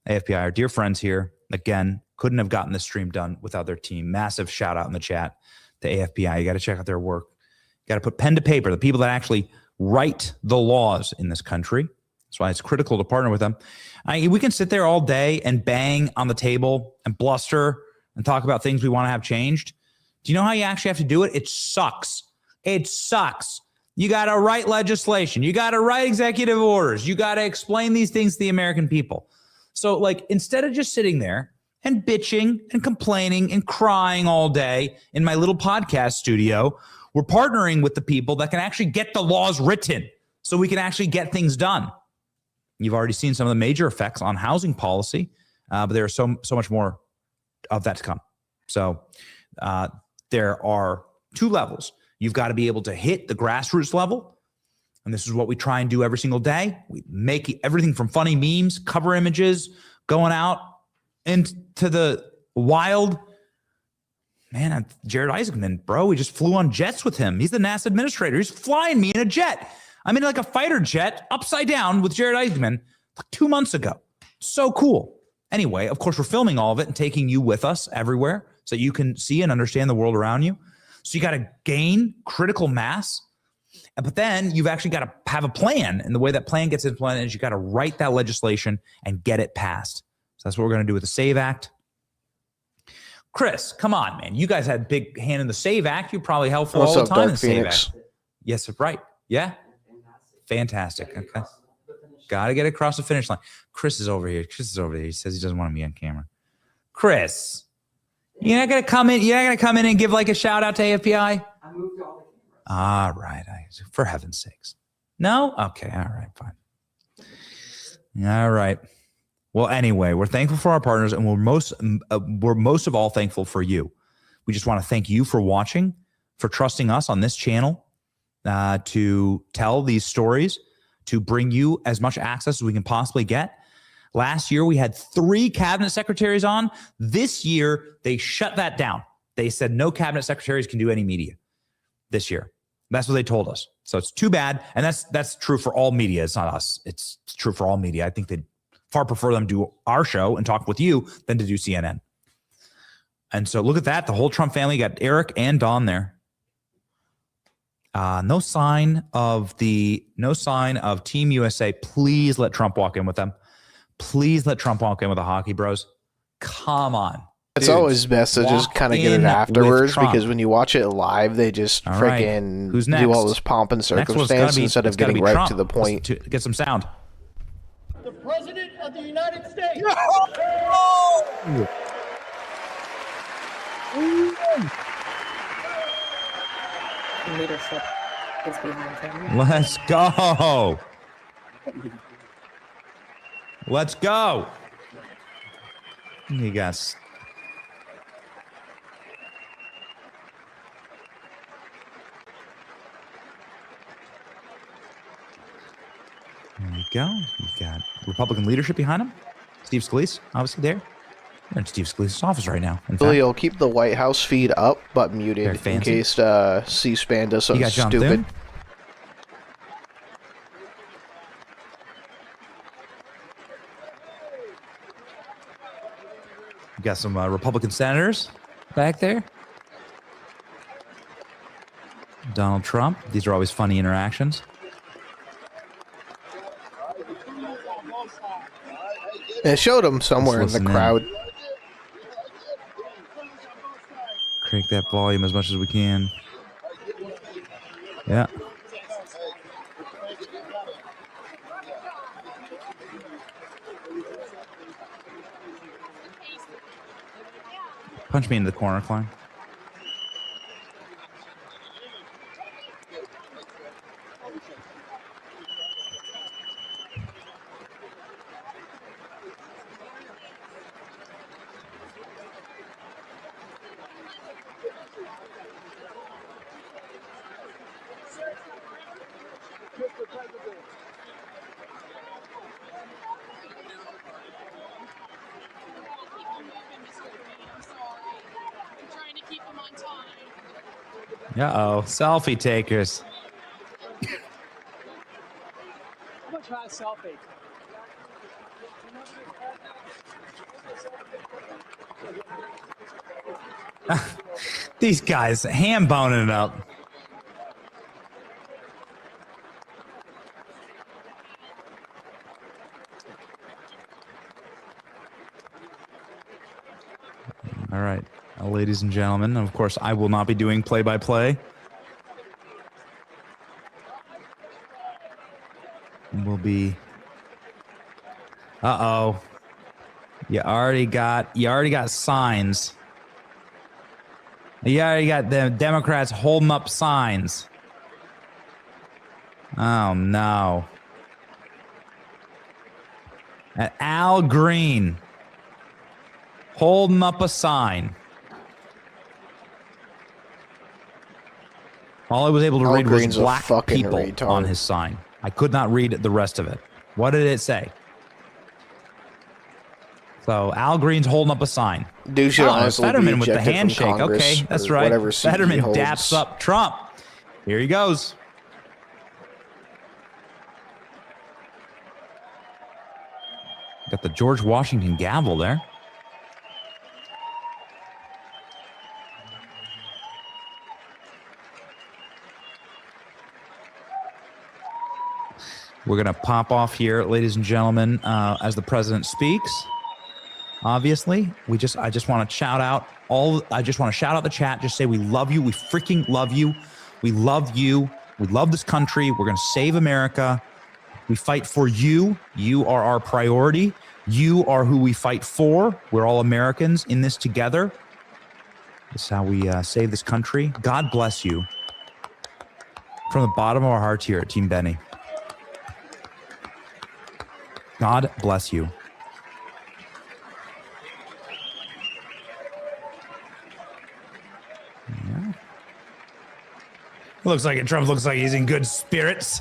S12: AFPI, our dear friends here, again, couldn't have gotten this stream done without their team. Massive shout out in the chat to AFPI. You got to check out their work. You got to put pen to paper, the people that actually write the laws in this country. That's why it's critical to partner with them. We can sit there all day and bang on the table and bluster and talk about things we want to have changed. Do you know how you actually have to do it? It sucks. It sucks. You got to write legislation. You got to write executive orders. You got to explain these things to the American people. So, like, instead of just sitting there and bitching and complaining and crying all day in my little podcast studio, we're partnering with the people that can actually get the laws written so we can actually get things done. You've already seen some of the major effects on housing policy, but there are so much more of that to come. So there are two levels. You've got to be able to hit the grassroots level, and this is what we try and do every single day. We make everything from funny memes, cover images, going out into the wild. Man, Jared Isaacman, bro, we just flew on jets with him. He's the NASA administrator. He's flying me in a jet. I'm in like a fighter jet upside down with Jared Isaacman like 2 months ago. So cool. Anyway, of course, we're filming all of it and taking you with us everywhere so you can see and understand the world around you. So you got to gain critical mass. But then you've actually got to have a plan. And the way that plan gets implemented is you got to write that legislation and get it passed. So that's what we're going to do with the SAVE Act. Chris, come on, man. You guys had a big hand in the SAVE Act. You're probably helpful all the time in the SAVE Act. Yes, right. Yeah. Fantastic. Okay. Got to get across the finish line. Chris is over here. He says he doesn't want to be on camera. Chris, you're not going to come in. You're not going to come in and give like a shout out to AFPI? I moved all the cameras. All right. For heaven's sakes. No? Okay. All right. Fine. All right. Well, anyway, we're thankful for our partners, and we're most of all thankful for you. We just want to thank you for watching, for trusting us on this channel to tell these stories, to bring you as much access as we can possibly get. Last year, we had 3 cabinet secretaries on. This year, they shut that down. They said no cabinet secretaries can do any media this year. That's what they told us. So it's too bad, and that's true for all media. It's not us. It's true for all media. I think they'd far prefer them do our show and talk with you than to do CNN. And so look at that. The whole Trump family got Eric and Dawn there. No sign of Team USA. Please let Trump walk in with them. Please let Trump walk in with the hockey bros. Come on.
S4: It's always best to just kind of get it afterwards, because when you watch it live, they just freaking do all this pomp and circumstance instead of getting right to the point.
S12: Get some sound.
S15: The President of the United States.
S13: Leadership is behind him.
S12: Let's go. Let's go. You guys. There you go. You've got Republican leadership behind him. Steve Scalise, obviously there. We're in Steve Scalise's office right now.
S4: You'll keep the White House feed up, but muted in case C-SPAN does something stupid.
S12: You got some Republican senators back there. Donald Trump. These are always funny interactions.
S4: It showed him somewhere in the crowd.
S12: Crank that volume as much as we can. Yeah. Punch me into the corner, Klein. Uh-oh, selfie takers.
S15: I'm gonna try a selfie.
S12: These guys ham boning it up. All right, ladies and gentlemen, of course, I will not be doing play-by-play. Will be. Uh-oh. You already got signs. You already got the Democrats holding up signs. Oh no. Al Green holding up a sign. All I was able to read was black people on his sign. I could not read the rest of it. What did it say? So Al Green's holding up a sign.
S4: Dude should honestly
S12: Fetterman
S4: be
S12: with the handshake.
S4: Congress,
S12: Okay, that's right. Fetterman daps up Trump. Here he goes. Got the George Washington gavel there. We're going to pop off here, ladies and gentlemen, as the president speaks. Obviously, I just want to shout out the chat. Just say we love you. We freaking love you. We love you. We love this country. We're going to save America. We fight for you. You are our priority. You are who we fight for. We're all Americans in this together. This is how we save this country. God bless you. From the bottom of our hearts here at Team Benny. God bless you. Yeah. Looks like it. Trump looks like he's in good spirits.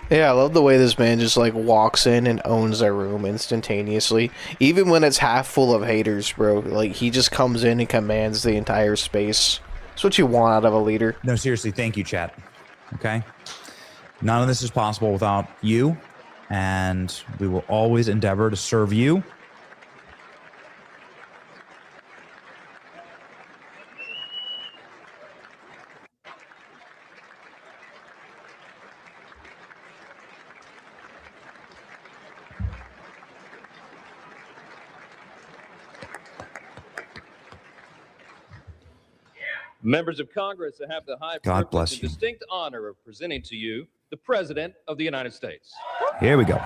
S4: Yeah, I love the way this man just like walks in and owns their room instantaneously. Even when it's half full of haters, bro. Like, he just comes in and commands the entire space. That's what you want out of a leader.
S12: No, seriously, thank you, chat. Okay? None of this is possible without you and we will always endeavor to serve you.
S16: Members of Congress, I have the high
S12: God bless
S16: privilege
S12: you.
S16: and distinct honor of presenting to you the President of the United States.
S12: Here we go.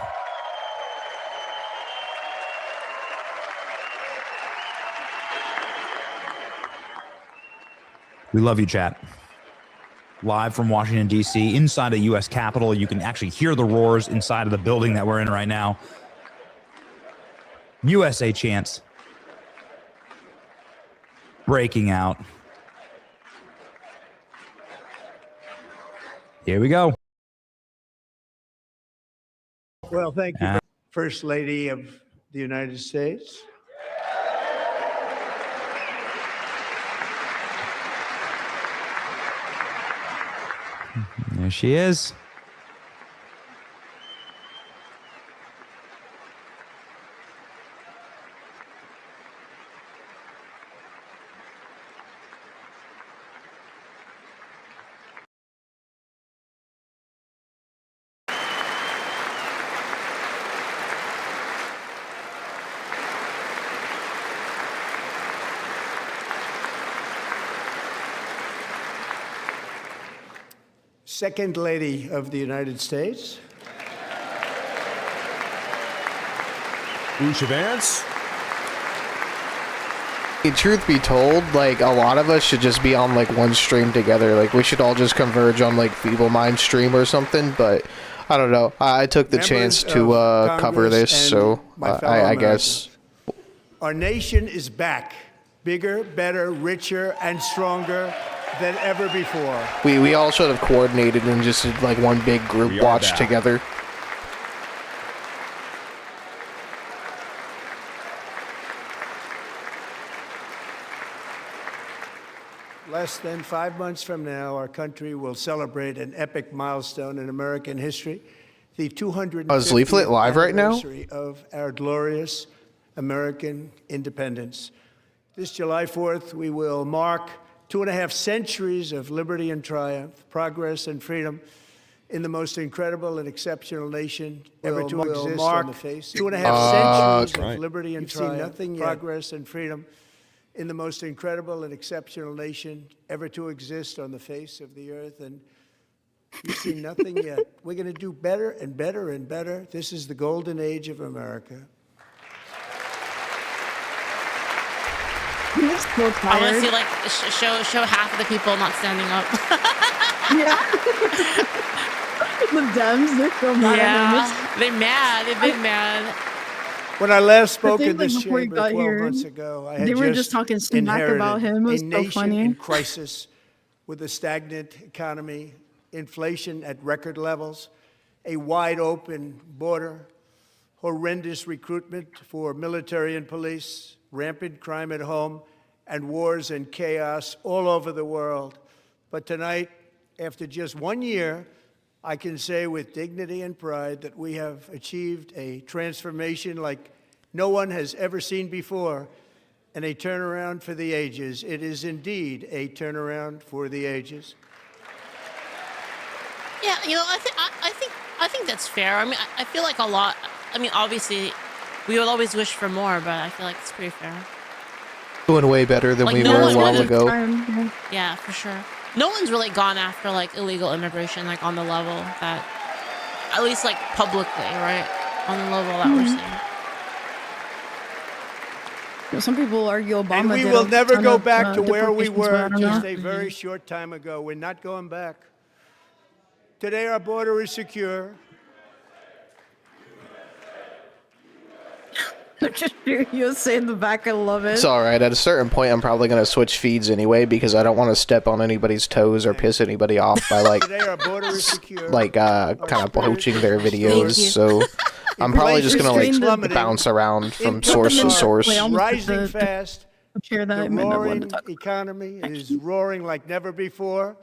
S12: We love you, chat. Live from Washington, D.C., inside the U.S. Capitol. You can actually hear the roars inside of the building that we're in right now. USA chants breaking out. Here we go.
S10: Well, thank you, First Lady of the United States.
S12: There she is.
S10: Second Lady of the United States.
S17: Bush Vance.
S4: Truth be told, like, a lot of us should just be on, like, one stream together. Like, we should all just converge on, like, Feeble Mind stream or something, but I don't know. I took the chance to cover this, so I guess.
S10: Our nation is back. Bigger, better, richer, and stronger than ever before.
S4: We all should have coordinated and just did, like, one big group watch together.
S10: Less than 5 months from now, our country will celebrate an epic milestone in American history, the 250th
S4: Is Leaflet live right now?
S10: anniversary of our glorious American independence. This July 4th, we will mark 2.5 centuries of liberty and triumph, progress and freedom in the most incredible and exceptional nation ever to exist on the face. 2.5 centuries of liberty and triumph, progress and freedom in the most incredible and exceptional nation ever to exist on the face of the earth. And you've seen nothing yet. We're going to do better and better and better. This is the golden age of America.
S18: I'm so tired.
S19: I want to see, like, show half of the people not standing up.
S18: Yeah. The Dems, they're so mad at him.
S19: They're mad. They've been mad.
S10: When I last spoke in
S18: like,
S10: this
S18: before you
S10: chamber
S18: got
S10: 12
S18: here,
S10: months ago, I had
S18: they were just talking smack about him. It was
S10: a
S18: so
S10: nation
S18: funny.
S10: in crisis with a stagnant economy, inflation at record levels, a wide open border, horrendous recruitment for military and police, rampant crime at home, and wars and chaos all over the world. But tonight, after just 1 year, I can say with dignity and pride that we have achieved a transformation like no one has ever seen before, and a turnaround for the ages. It is indeed a turnaround for the ages.
S19: Yeah, you know, I think that's fair. I mean, I feel like a lot. I mean, obviously, we would always wish for more, but I feel like it's pretty fair.
S4: Doing way better than
S19: Like,
S4: we
S19: no
S4: were
S19: one
S4: a while
S19: really-
S4: ago.
S19: Yeah, for sure. No one's really gone after, like, illegal immigration, like, on the level that, at least, like, publicly, right? On the level that we're seeing.
S18: Some people argue Obama
S10: And we
S18: did
S10: will
S18: a
S10: never
S18: ton
S10: go
S18: of,
S10: back to where we
S18: deportations, but I
S10: were
S18: don't
S10: just
S18: know.
S10: a very short time ago. We're not going back. Today, our border is secure.
S18: Just hear you say in the back, I love it.
S4: It's alright. At a certain point, I'm probably going to switch feeds anyway because I don't want to step on anybody's toes or piss anybody off by, like,
S10: Today, our border is secure.
S4: kind of poaching their videos. So I'm probably just going to, like, bounce around from source to source.
S10: Rising fast.
S18: Share that.
S10: The
S18: I might not want to
S10: roaring
S18: talk.
S10: economy is roaring like never before,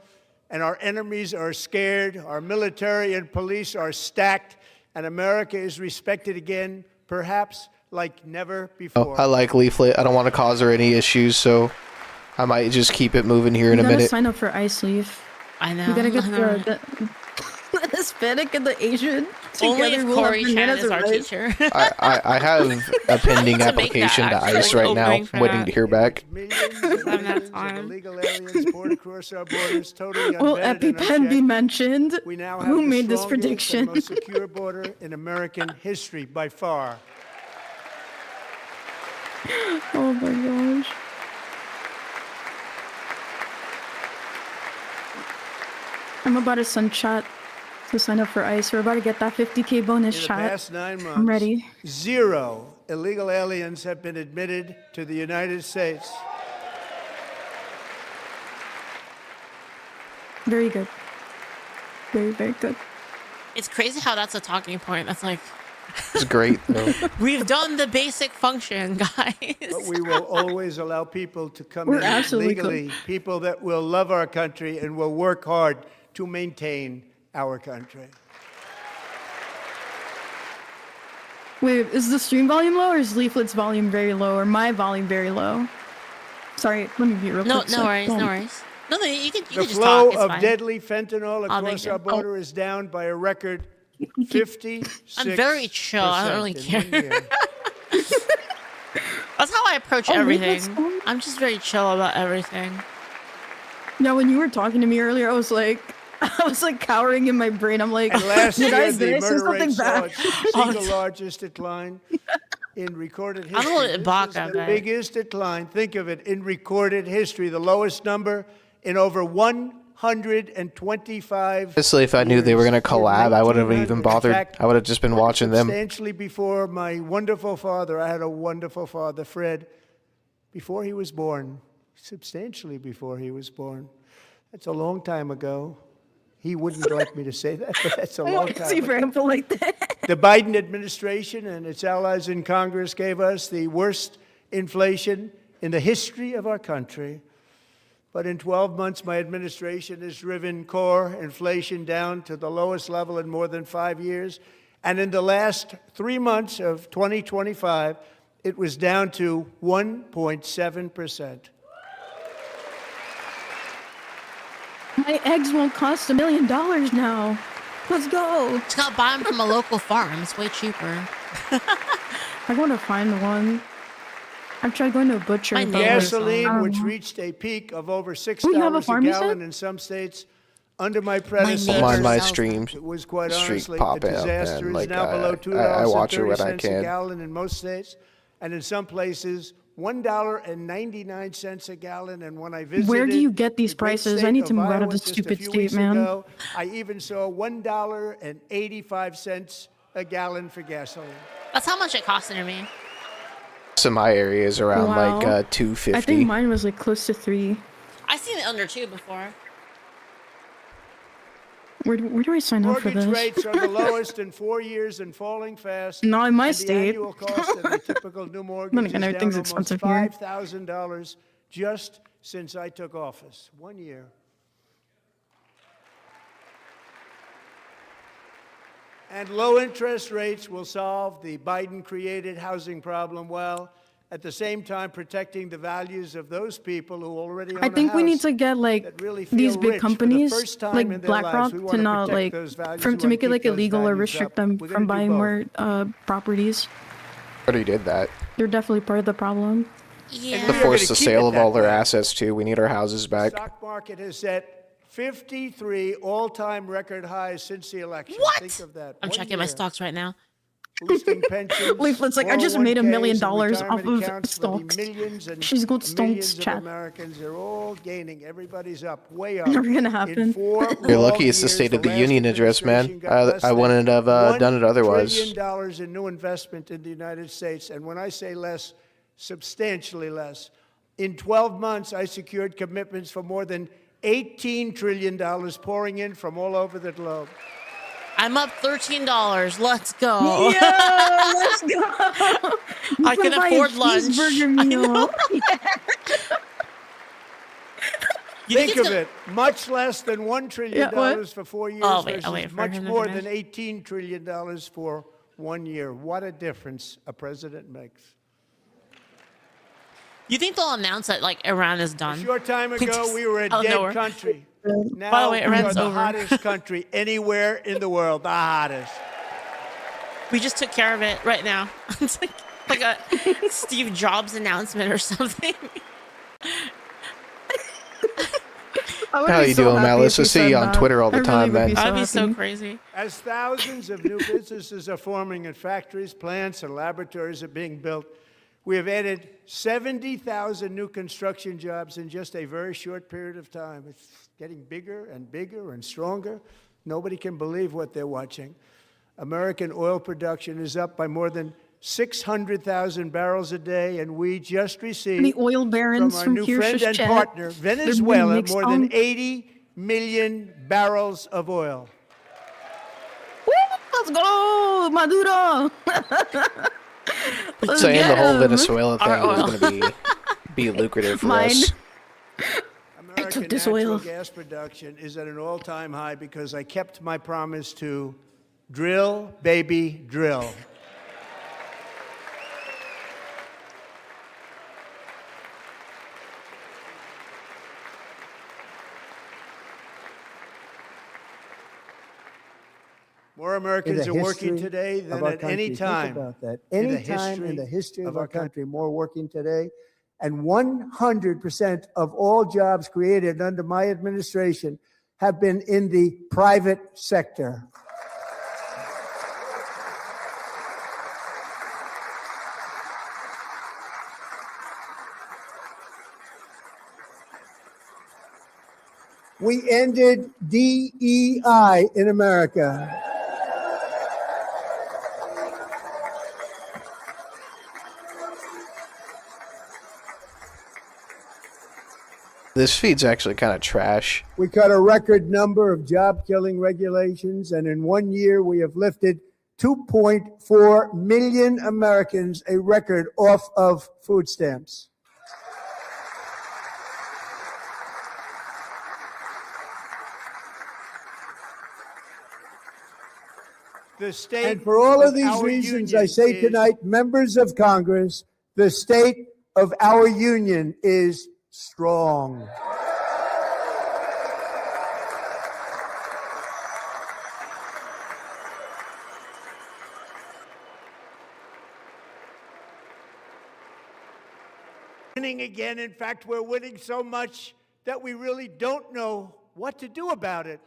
S10: and our enemies are scared. Our military and police are stacked, and America is respected again, perhaps like never before.
S4: I like Leaflet. I don't want to cause her any issues, so I might just keep it moving here in a minute.
S18: We gotta sign up for Ice Leaf.
S19: I know.
S18: We gotta get the Hispanic and the Asian together.
S19: Only if Corey Chan is our teacher.
S4: I have a pending application to ICE right now, waiting to hear back.
S10: Illegal aliens poured across our borders, totally
S18: Will
S10: unvetted and
S18: EpiPen
S10: unchecked.
S18: be mentioned?
S10: We now have
S18: Who
S10: the
S18: made this
S10: strongest
S18: prediction?
S10: and most secure border in American history by far.
S18: Oh my gosh. I'm about to send chat to sign up for ICE. We're about to get that 50K bonus
S10: In the
S18: chat.
S10: past 9 months,
S18: I'm ready.
S10: 0 illegal aliens have been admitted to the United States.
S18: Very good. Very, very good.
S19: It's crazy how that's a talking point. That's like,
S4: it's great, though.
S19: We've done the basic function, guys.
S10: But we will always allow people to come
S18: We're
S10: in
S18: absolutely
S10: legally, people that will love our country and will work hard to maintain our country.
S18: Wait, is the stream volume low or is Leaflet's volume very low or my volume very low? Sorry, let me be real quick.
S19: No worries, no worries. No, you can
S10: The
S19: just
S10: flow
S19: talk. It's
S10: of
S19: fine.
S10: deadly fentanyl across
S19: make
S10: our
S19: it.
S10: border is down by a record 56%.
S19: I'm very chill. I don't really care. That's how I approach everything. I'm just very chill about everything.
S18: Yeah, when you were talking to me earlier, I was like cowering in my brain. I'm like,
S10: And last
S18: did
S10: year,
S18: I
S10: the
S18: say
S10: murder
S18: something
S10: rate saw
S18: bad?
S10: its single largest decline in recorded history.
S19: I'm a little bit
S10: This
S19: back
S10: is
S19: at
S10: the
S19: that.
S10: biggest decline, think of it, in recorded history, the lowest number in over 125
S4: Honestly, if I knew they were going to collab, I wouldn't have even bothered.
S10: fact,
S4: I would have just been watching them.
S10: Substantially before my wonderful father, I had a wonderful father, Fred, before he was born, substantially before he was born. That's a long time ago. He wouldn't like me to say that, but that's a long time
S18: See
S10: ago.
S18: Rambo like that.
S10: The Biden administration and its allies in Congress gave us the worst inflation in the history of our country. But in 12 months, my administration has driven core inflation down to the lowest level in more than 5 years. And in the last 3 months of 2025, it was down to 1.7%.
S18: My eggs won't cost $1 million now. Let's go.
S19: Just gotta buy them from a local farm. It's way cheaper.
S18: I want to find one. I've tried going to a butcher. but
S10: Gasoline, which reached a peak of over $6
S18: Oh, you have a
S10: a
S18: farm, you
S10: gallon
S18: said?
S10: in some states, under my predecessor,
S4: On my streams,
S10: it was quite
S4: streak
S10: honestly a
S4: popping up,
S10: disaster.
S4: and
S10: It's
S4: like
S10: now below
S4: I watch it when I
S10: $2.30 a
S4: can.
S10: gallon in most states, and in some places $1.99 a gallon. And when I visited,
S18: Where do you get these
S10: the great
S18: prices?
S10: state
S18: I need to
S10: of
S18: move out
S10: Iowa
S18: of this
S10: just a
S18: stupid
S10: few
S18: state,
S10: weeks
S18: man.
S10: ago, I even saw $1.85 a gallon for gasoline.
S19: That's how much it cost near me.
S4: So my area is around
S18: Wow.
S4: like 250.
S18: I think mine was like close to 3.
S19: I've seen it under 2 before.
S18: Where do I sign up for
S10: Mortgage
S18: this?
S10: rates are the lowest in 4 years and falling fast.
S18: Not in my
S10: and
S18: state.
S10: The annual cost of a typical new mortgage
S18: Then
S10: is
S18: again,
S10: down
S18: everything's
S10: almost
S18: expensive here.
S10: $5,000 just since I took office. 1 year. And low interest rates will solve the Biden-created housing problem well, at the same time protecting the values of those people who already own
S18: I think
S10: a
S18: we need
S10: house
S18: to get like
S10: that really feel
S18: these big
S10: rich for the
S18: companies
S10: first time
S18: like
S10: in their lives.
S18: BlackRock
S10: We
S18: to
S10: wanna
S18: not
S10: protect
S18: like
S10: those values.
S18: to
S10: We wanna
S18: make it
S10: keep
S18: like
S10: those
S18: illegal or
S10: values
S18: restrict
S10: up.
S18: them
S10: We're
S18: from
S10: gonna do
S18: buying
S10: both.
S18: more properties.
S4: Already did that.
S18: They're definitely part of the problem.
S19: Yeah.
S4: To force the
S10: keep
S4: sale
S10: it
S4: of
S10: that
S4: all their
S10: way.
S4: assets too. We need our houses back.
S10: Stock market has set 53 all-time record highs since the election.
S19: What?
S10: Think of that.
S19: I'm
S10: 1
S19: checking my
S10: year.
S19: stocks right now.
S10: Boosting pensions,
S18: Leaflet's like, I just made $1 million
S10: 401ks, and
S18: off of
S10: retirement accounts for the
S18: stocks.
S10: millions and
S18: She's got stonks,
S10: millions of
S18: chat.
S10: Americans. They're all gaining. Everybody's up, way up.
S18: Never gonna
S10: In
S18: happen.
S10: 4
S4: You're
S10: long
S4: lucky it's the
S10: years,
S4: State of the
S10: last
S4: Union address, man.
S10: administration got less
S4: I
S10: than
S4: wouldn't have done it otherwise.
S10: $1 trillion in new investment in the United States. And when I say less, substantially less. In 12 months, I secured commitments for more than $18 trillion pouring in from all over the globe.
S19: I'm up $13. Let's go.
S18: Yeah, let's go.
S19: I can afford lunch.
S18: Cheeseburger meal.
S10: Think of it, much less than $1 trillion for 4 years versus much more than $18 trillion for 1 year. What a difference a president makes.
S19: You think they'll announce that like Iran is done?
S10: A short time ago, we were a dead country. Now
S19: By the way,
S10: we are
S19: Iran's
S10: the
S19: over.
S10: hottest country anywhere in the world. The hottest.
S19: We just took care of it right now. It's like a Steve Jobs announcement or something.
S4: How you doing, Alice? I see you on Twitter all the time, man.
S19: That'd be so crazy.
S10: As thousands of new businesses are forming in factories, plants, and laboratories are being built, we have added 70,000 new construction jobs in just a very short period of time. It's getting bigger and bigger and stronger. Nobody can believe what they're watching. American oil production is up by more than 600,000 barrels a day, and we just received
S18: the oil barons
S10: from our new friend and partner, Venezuela, more than 80 million barrels of oil.
S18: Woo, let's go, Maduro!
S4: Saying the whole Venezuela thing was going to be lucrative for us.
S10: American natural gas production is at an all-time high because I kept my promise to drill, baby, drill. More Americans are working today than at any time.
S17: Think about that. Any time in the history of our country, more working today. And 100% of all jobs created under my administration have been in the private sector. We ended DEI in America.
S4: This feed's actually kind of trash.
S17: We cut a record number of job-killing regulations, and in 1 year, we have lifted 2.4 million Americans, a record, off of food stamps.
S10: The state
S17: and for all of these reasons, I say tonight, members of Congress, the state of our union is strong.
S10: Winning again. In fact, we're winning so much that we really don't know what to do about it.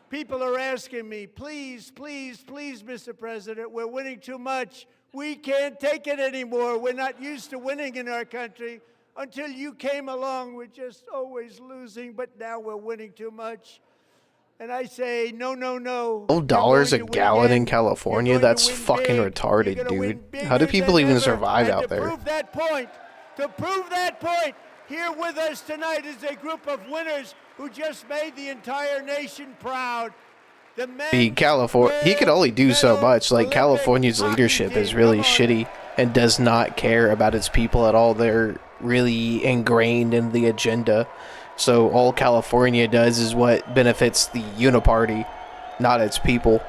S10: People are asking me, please, please, please, Mr. President, we're winning too much. We can't take it anymore. We're not used to winning in our country. Until you came along, we're just always losing, but now we're winning too much. And I say, no, no, no.
S4: $12 a gallon in California? That's fucking retarded, dude. How do people even survive out there?
S10: To prove that point, here with us tonight is a group of winners who just made the entire nation proud.
S4: He could only do so much. Like, California's leadership is really shitty and does not care about its people at all. They're really ingrained in the agenda. So all California does is what benefits the Uniparty, not its people.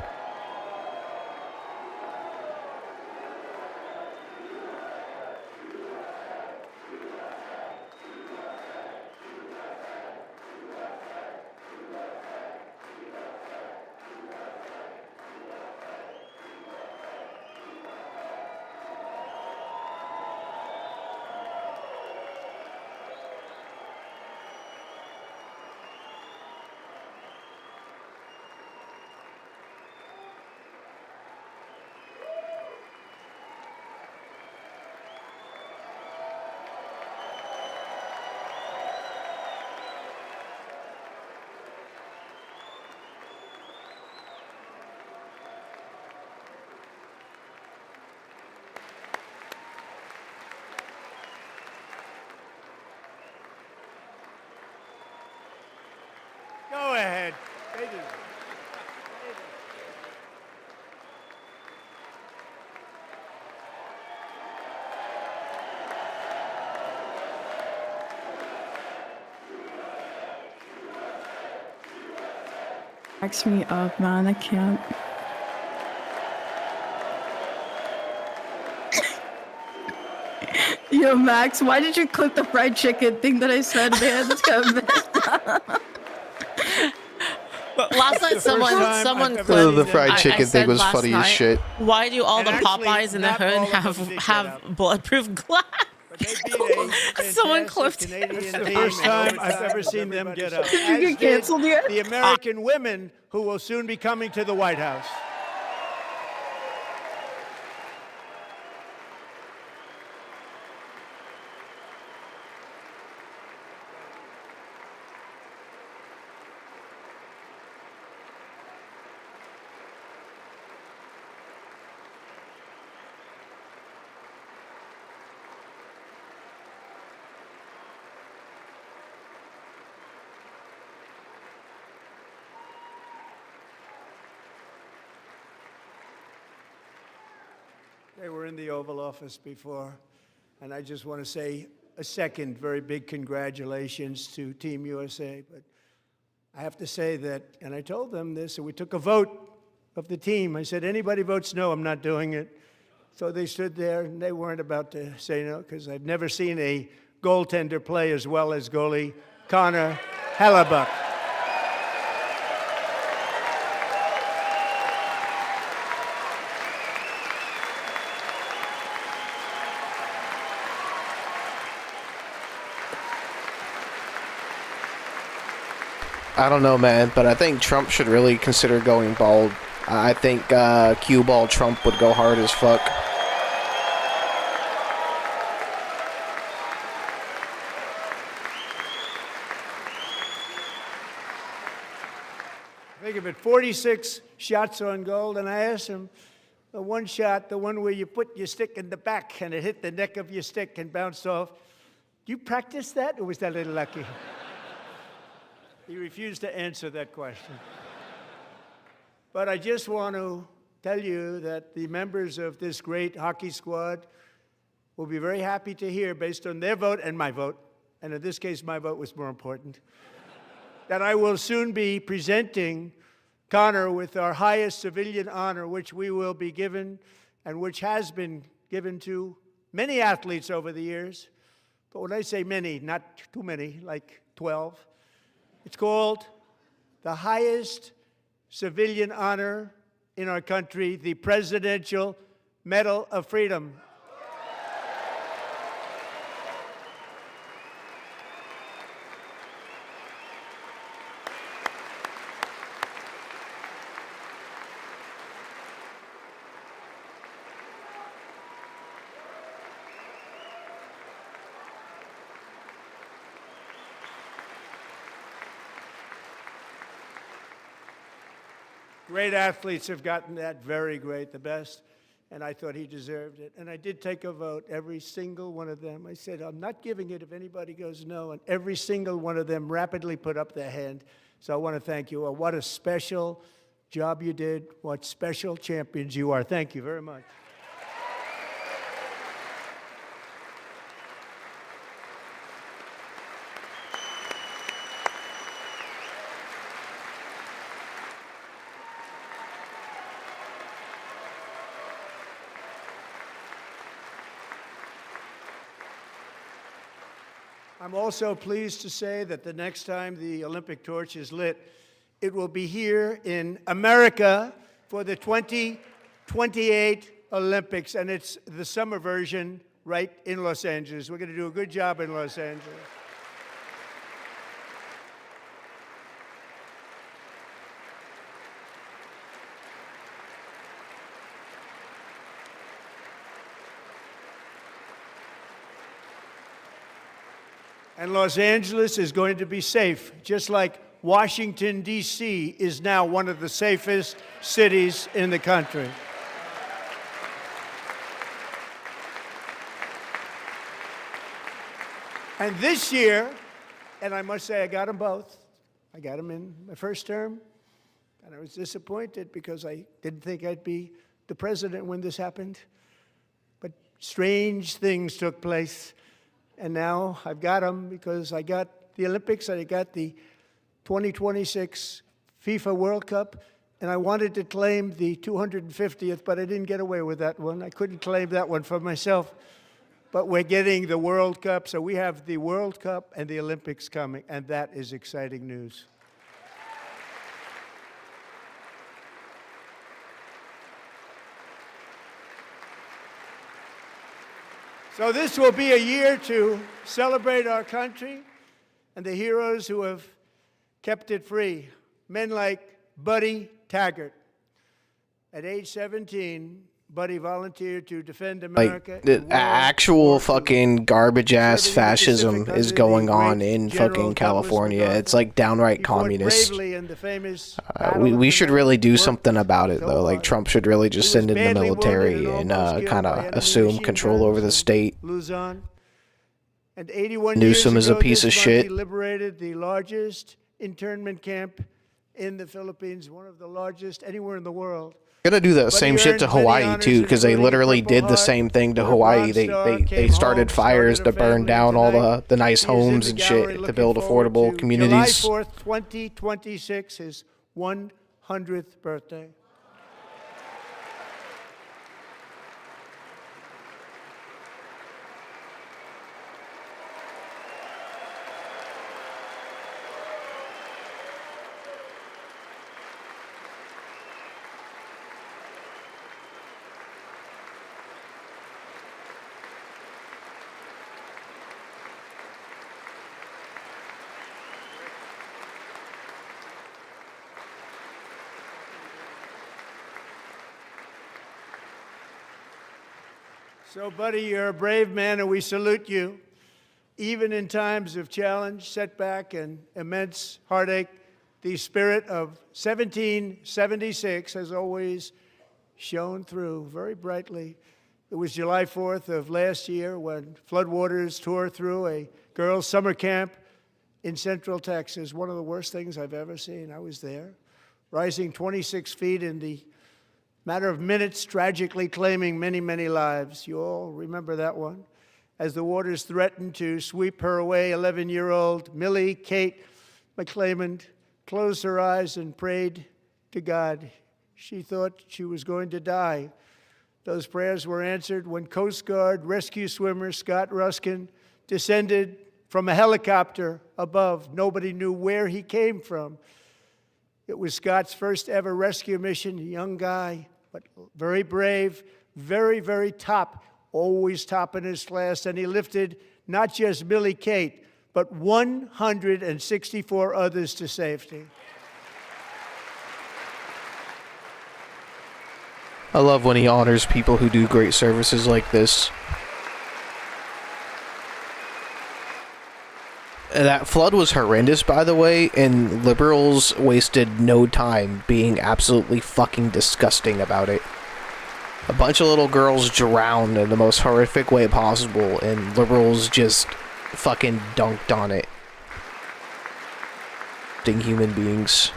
S10: Go ahead.
S18: Cracks me up, man. I can't. Yo, Max, why did you clip the fried chicken thing that I said, man? It's kind of messed up.
S19: Last night, someone
S4: clipped the fried chicken thing was funny as shit.
S19: Why do all the Popeyes in the hood have bulletproof glass? Someone clipped it.
S10: It's the first time I've ever seen them get up.
S18: Did you get canceled yet?
S10: The American women who will soon be coming to the White House. They were in the Oval Office before, and I just want to say a second very big congratulations to Team USA. But I have to say that, and I told them this, and we took a vote of the team. I said, anybody votes no, I'm not doing it. So they stood there, and they weren't about to say no, because I've never seen a goaltender play as well as goalie Connor Hellebuck.
S4: I don't know, man, but I think Trump should really consider going bald. I think cue ball Trump would go hard as fuck.
S10: Think of it, 46 shots on goal, and I asked him, the one shot, the one where you put your stick in the back and it hit the neck of your stick and bounced off, do you practice that, or was that a little lucky? He refused to answer that question. But I just want to tell you that the members of this great hockey squad will be very happy to hear, based on their vote and my vote, and in this case my vote was more important, that I will soon be presenting Connor with our highest civilian honor, which we will be given and which has been given to many athletes over the years. But when I say many, not too many, like 12, it's called the highest civilian honor in our country, the Presidential Medal of Freedom. Great athletes have gotten that, very great, the best, and I thought he deserved it. And I did take a vote, every single one of them. I said, I'm not giving it if anybody goes no, and every single one of them rapidly put up their hand. So I want to thank you. What a special job you did. What special champions you are. Thank you very much. I'm also pleased to say that the next time the Olympic torch is lit, it will be here in America for the 2028 Olympics, and it's the summer version right in Los Angeles. We're going to do a good job in Los Angeles. And Los Angeles is going to be safe, just like Washington, D.C. is now one of the safest cities in the country. And this year, and I must say I got them both. I got them in my first term, and I was disappointed because I didn't think I'd be the president when this happened. But strange things took place. And now I've got them because I got the Olympics and I got the 2026 FIFA World Cup, and I wanted to claim the 250th, but I didn't get away with that one. I couldn't claim that one for myself. But we're getting the World Cup, so we have the World Cup and the Olympics coming, and that is exciting news. So this will be a year to celebrate our country and the heroes who have kept it free. Men like Buddy Taggart. At age 17, Buddy volunteered to defend America.
S4: Like, the actual fucking garbage-ass fascism is going on in fucking California. It's like downright communist. We should really do something about it, though. Like, Trump should really just send in the military and kind of assume control over the state.
S10: And 81
S4: Newsom is a piece of shit.
S10: He liberated the largest internment camp in the Philippines, one of the largest anywhere in the world.
S4: Gonna do that same shit to Hawaii too, because they literally did the same thing to Hawaii. They started fires to burn down all the nice homes and shit to build affordable communities.
S10: July 4th, 2026, his 100th birthday. So, Buddy, you're a brave man, and we salute you. Even in times of challenge, setback, and immense heartache, the spirit of 1776 has always shone through very brightly. It was July 4th of last year when floodwaters tore through a girls' summer camp in Central Texas, one of the worst things I've ever seen. I was there, rising 26 feet in the matter of minutes, tragically claiming many, many lives. You all remember that one. As the waters threatened to sweep her away, 11-year-old Millie Kate McClelland closed her eyes and prayed to God. She thought she was going to die. Those prayers were answered when Coast Guard rescue swimmer Scott Ruskin descended from a helicopter above. Nobody knew where he came from. It was Scott's first ever rescue mission, a young guy, but very brave, very, very top, always top in his class. And he lifted not just Millie Kate, but 164 others to safety.
S4: I love when he honors people who do great services like this. That flood was horrendous, by the way, and liberals wasted no time being absolutely fucking disgusting about it. A bunch of little girls drowned in the most horrific way possible, and liberals just fucking dunked on it. Human beings.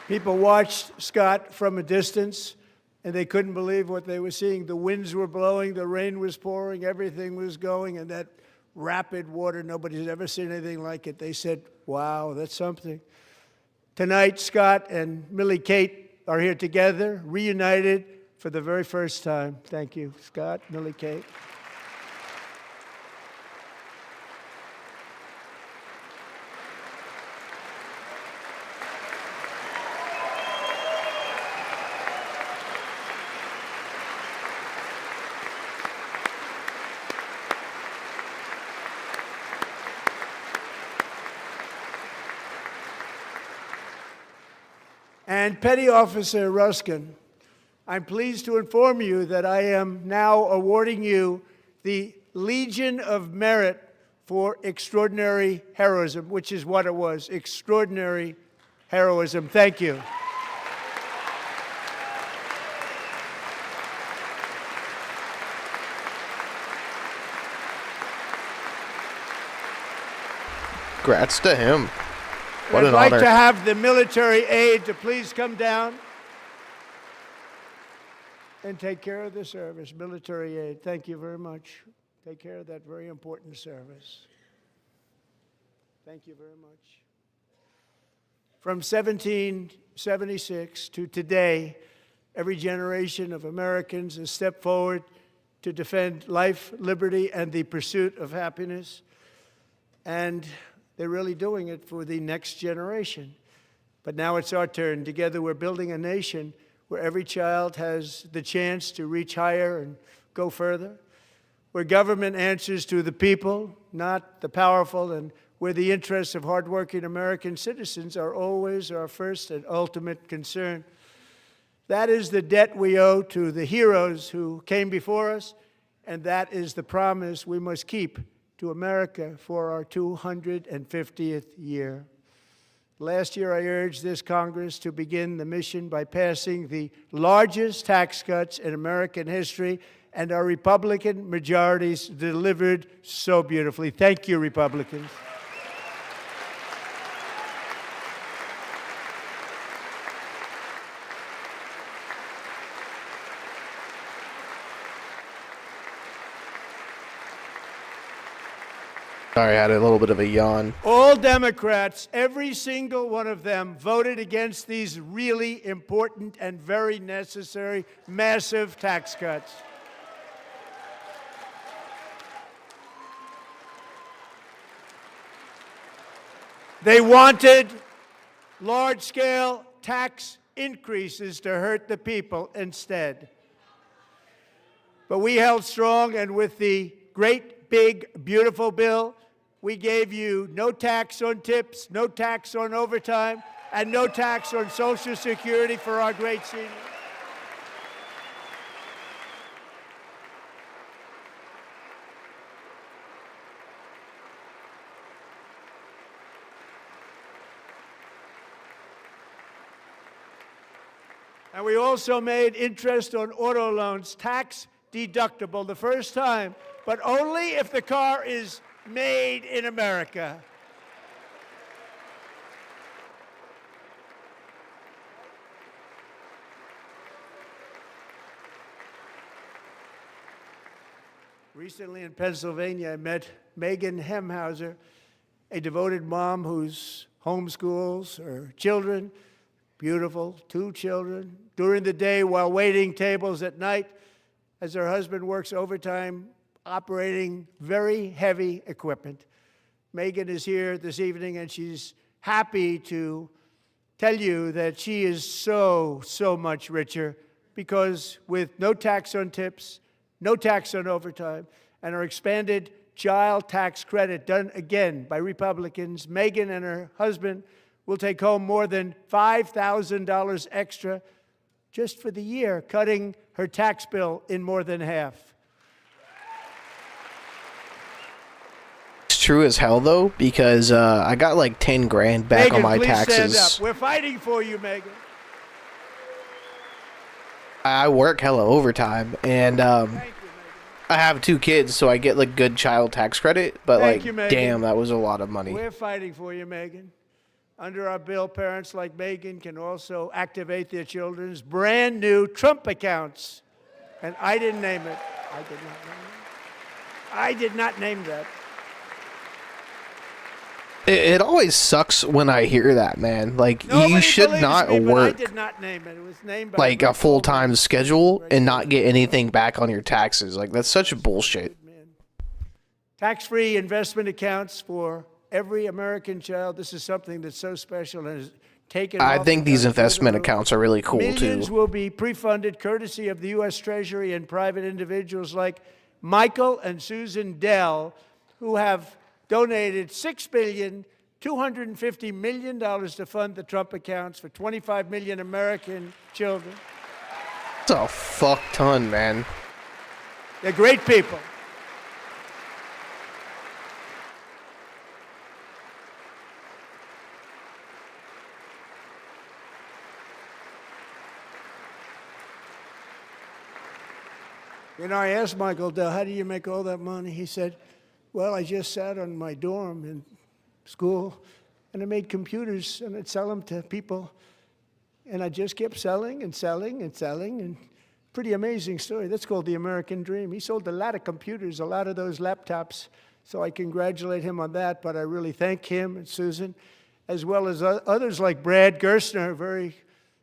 S10: People watched Scott from a distance, and they couldn't believe what they were seeing. The winds were blowing, the rain was pouring, everything was going, and that rapid water, nobody's ever seen anything like it. They said, wow, that's something. Tonight, Scott and Millie Kate are here together, reunited for the very first time. Thank you, Scott, Millie Kate. And Petty Officer Ruskin, I'm pleased to inform you that I am now awarding you the Legion of Merit for extraordinary heroism, which is what it was, extraordinary heroism. Thank you.
S4: Congrats to him. What an
S10: honor. I'd like to have the military aide to please come down and take care of the service. Military aide, thank you very much. Take care of that very important service. Thank you very much. From 1776 to today, every generation of Americans has stepped forward to defend life, liberty, and the pursuit of happiness. And they're really doing it for the next generation. But now it's our turn. Together, we're building a nation where every child has the chance to reach higher and go further, where government answers to the people, not the powerful, and where the interests of hardworking American citizens are always our first and ultimate concern. That is the debt we owe to the heroes who came before us, and that is the promise we must keep to America for our 250th year. Last year, I urged this Congress to begin the mission by passing the largest tax cuts in American history, and our Republican majorities delivered so beautifully. Thank you, Republicans.
S4: Sorry, I had a little bit of a yawn.
S10: All Democrats, every single one of them, voted against these really important and very necessary massive tax cuts. They wanted large-scale tax increases to hurt the people instead. But we held strong, and with the great, big, beautiful bill, we gave you no tax on tips, no tax on overtime, and no tax on Social Security for our great seniors. And we also made interest on auto loans tax deductible the first time, but only if the car is made in America. Recently in Pennsylvania, I met Megan Hemhauser, a devoted mom who's homeschools her children, beautiful, 2 children, during the day while waiting tables at night as her husband works overtime operating very heavy equipment. Megan is here this evening, and she's happy to tell you that she is so much richer because with no tax on tips, no tax on overtime, and our expanded child tax credit done again by Republicans, Megan and her husband will take home more than $5,000 extra just for the year, cutting her tax bill in more than half.
S4: It's true as hell though, because I got like 10 grand back
S10: Megan,
S4: on my
S10: please
S4: taxes.
S10: Stand up. We're fighting for you, Megan.
S4: I work hella overtime, and I have 2 kids, so I get like good child tax credit. But
S10: Thank
S4: like,
S10: you, Megan.
S4: damn, that was a lot of money.
S10: We're fighting for you, Megan. Under our bill, parents like Megan can also activate their children's brand new Trump accounts. And I didn't name it. I did not name it. I did not name that.
S4: It always sucks when I hear that, man. Like, you should not work
S10: I did not name it. It was named by
S4: like a full-time schedule and not get anything back on your taxes. Like, that's such bullshit.
S10: Tax-free investment accounts for every American child. This is something that's so special and has taken
S4: I
S10: off
S4: think these
S10: the
S4: investment
S10: road.
S4: accounts are really cool
S10: Millions
S4: too.
S10: will be pre-funded courtesy of the U.S. Treasury and private individuals like Michael and Susan Dell, who have donated $6.25 billion to fund the Trump accounts for 25 million American children.
S4: That's a fuck ton, man.
S10: They're great people. You know, I asked Michael Dell, how do you make all that money? He said, well, I just sat on my dorm in school, and I made computers, and I'd sell them to people. And I just kept selling and selling and selling, and pretty amazing story. That's called the American dream. He sold a lot of computers, a lot of those laptops, so I congratulate him on that, but I really thank him and Susan. as well as others like Brad Gerstner, a very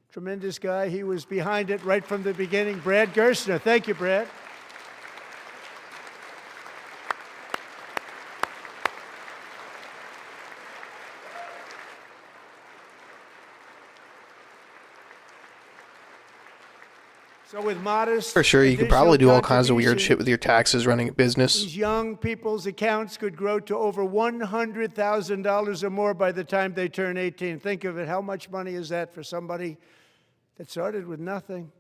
S10: tremendous guy. He was behind it right from the beginning. Brad Gerstner. Thank you, Brad. So with modest,
S4: for sure, you could probably do all kinds of weird shit with your taxes running a business.
S10: These young people's accounts could grow to over $100,000 or more by the time they turn 18. Think of it. How much money is that for somebody that started with nothing?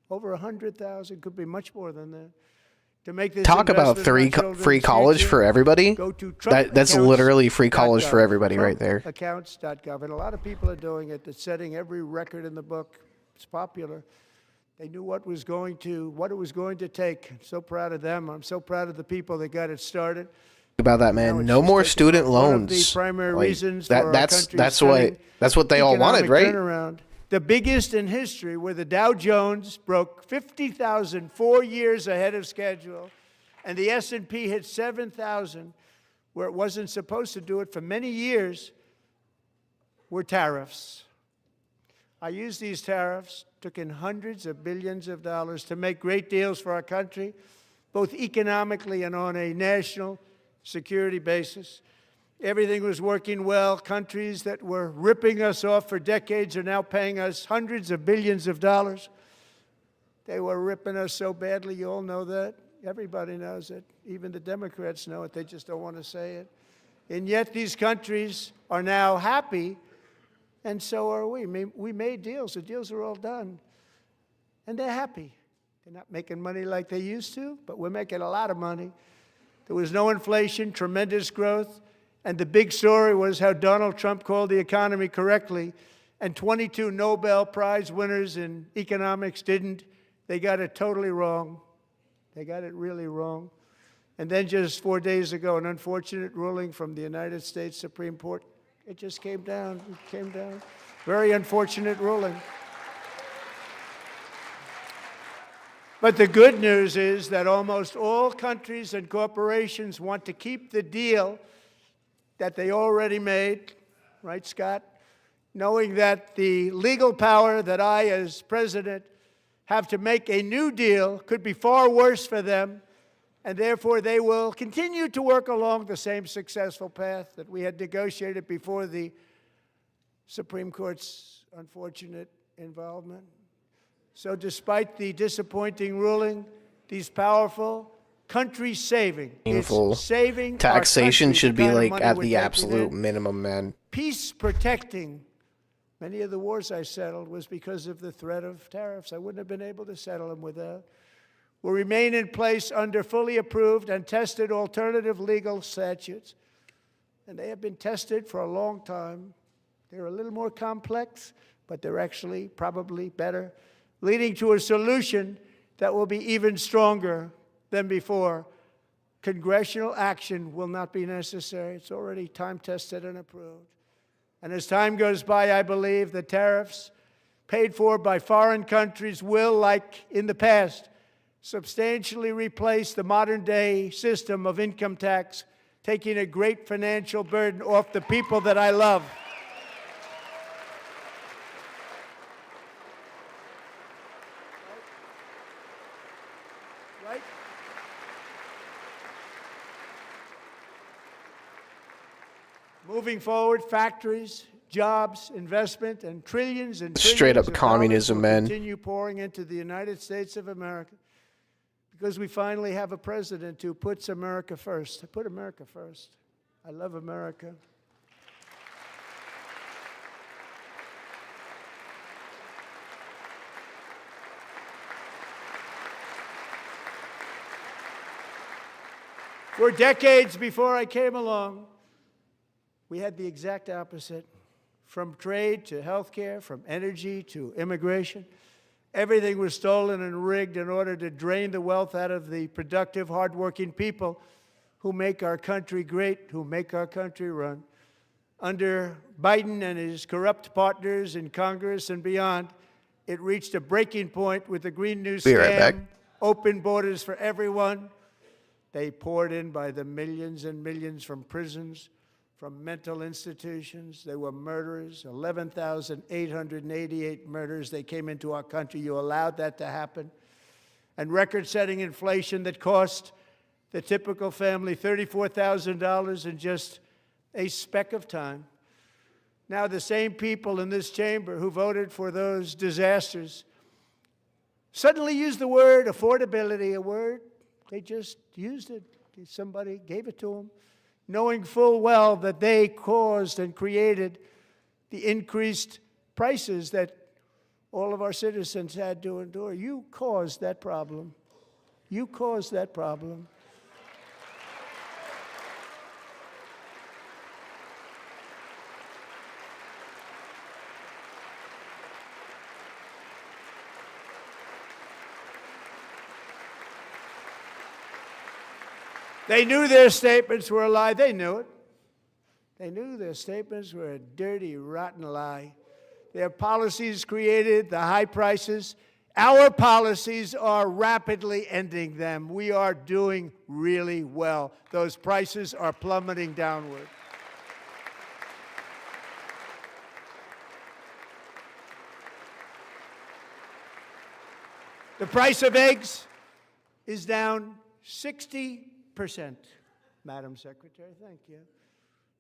S10: Over 100,000, could be much more than that. To make this
S4: talk about free college for everybody. That's literally free college for everybody right there.
S10: Accounts.gov, and a lot of people are doing it. It's setting every record in the book. It's popular. They knew what it was going to take. I'm so proud of them. I'm so proud of the people that got it started.
S4: About that, man. No more student loans.
S10: The primary reasons
S4: that's what they all wanted, right?
S10: Turnaround. The biggest in history, where the Dow Jones broke 50,000 4 years ahead of schedule, and the S&P hit 7,000, where it wasn't supposed to do it for many years, were tariffs. I used these tariffs, took in hundreds of billions of dollars to make great deals for our country, both economically and on a national security basis. Everything was working well. Countries that were ripping us off for decades are now paying us hundreds of billions of dollars. They were ripping us so badly, you all know that. Everybody knows it. Even the Democrats know it. They just don't want to say it. And yet these countries are now happy, and so are we. We made deals. The deals are all done. And they're happy. They're not making money like they used to, but we're making a lot of money. There was no inflation, tremendous growth. And the big story was how Donald Trump called the economy correctly, and 22 Nobel Prize winners in economics didn't. They got it totally wrong. They got it really wrong. And then just 4 days ago, an unfortunate ruling from the United States Supreme Court. It just came down. It came down. Very unfortunate ruling. But the good news is that almost all countries and corporations want to keep the deal that they already made, right, Scott? Knowing that the legal power that I, as president, have to make a new deal could be far worse for them, and therefore they will continue to work along the same successful path that we had negotiated before the Supreme Court's unfortunate involvement. So despite the disappointing ruling, these powerful countries saving. Saving
S4: taxation should be like at the absolute minimum, man.
S10: Peace protecting. Many of the wars I settled was because of the threat of tariffs. I wouldn't have been able to settle them without. Will remain in place under fully approved and tested alternative legal statutes. And they have been tested for a long time. They're a little more complex, but they're actually probably better, leading to a solution that will be even stronger than before. Congressional action will not be necessary. It's already time-tested and approved. And as time goes by, I believe the tariffs paid for by foreign countries will, like in the past, substantially replace the modern-day system of income tax, taking a great financial burden off the people that I love. Right? Moving forward, factories, jobs, investment, and trillions and trillions
S4: straight up
S10: of
S4: communism,
S10: dollars will
S4: man.
S10: Continue pouring into the United States of America because we finally have a president who puts America first. I put America first. I love America. For decades before I came along, we had the exact opposite. From trade to healthcare, from energy to immigration, everything was stolen and rigged in order to drain the wealth out of the productive, hardworking people who make our country great, who make our country run. Under Biden and his corrupt partners in Congress and beyond, it reached a breaking point with the Green New
S4: Be right back.
S10: Scam, open borders for everyone. They poured in by the millions and millions from prisons, from mental institutions. They were murderers, 11,888 murders. They came into our country. You allowed that to happen. And record-setting inflation that cost the typical family $34,000 in just a speck of time. Now the same people in this chamber who voted for those disasters suddenly used the word affordability, a word, they just used it. Somebody gave it to them, knowing full well that they caused and created the increased prices that all of our citizens had to endure. You caused that problem. You caused that problem. They knew their statements were a lie. They knew it. They knew their statements were a dirty, rotten lie. Their policies created the high prices. Our policies are rapidly ending them. We are doing really well. Those prices are plummeting downward. The price of eggs is down 60%, Madam Secretary, thank you.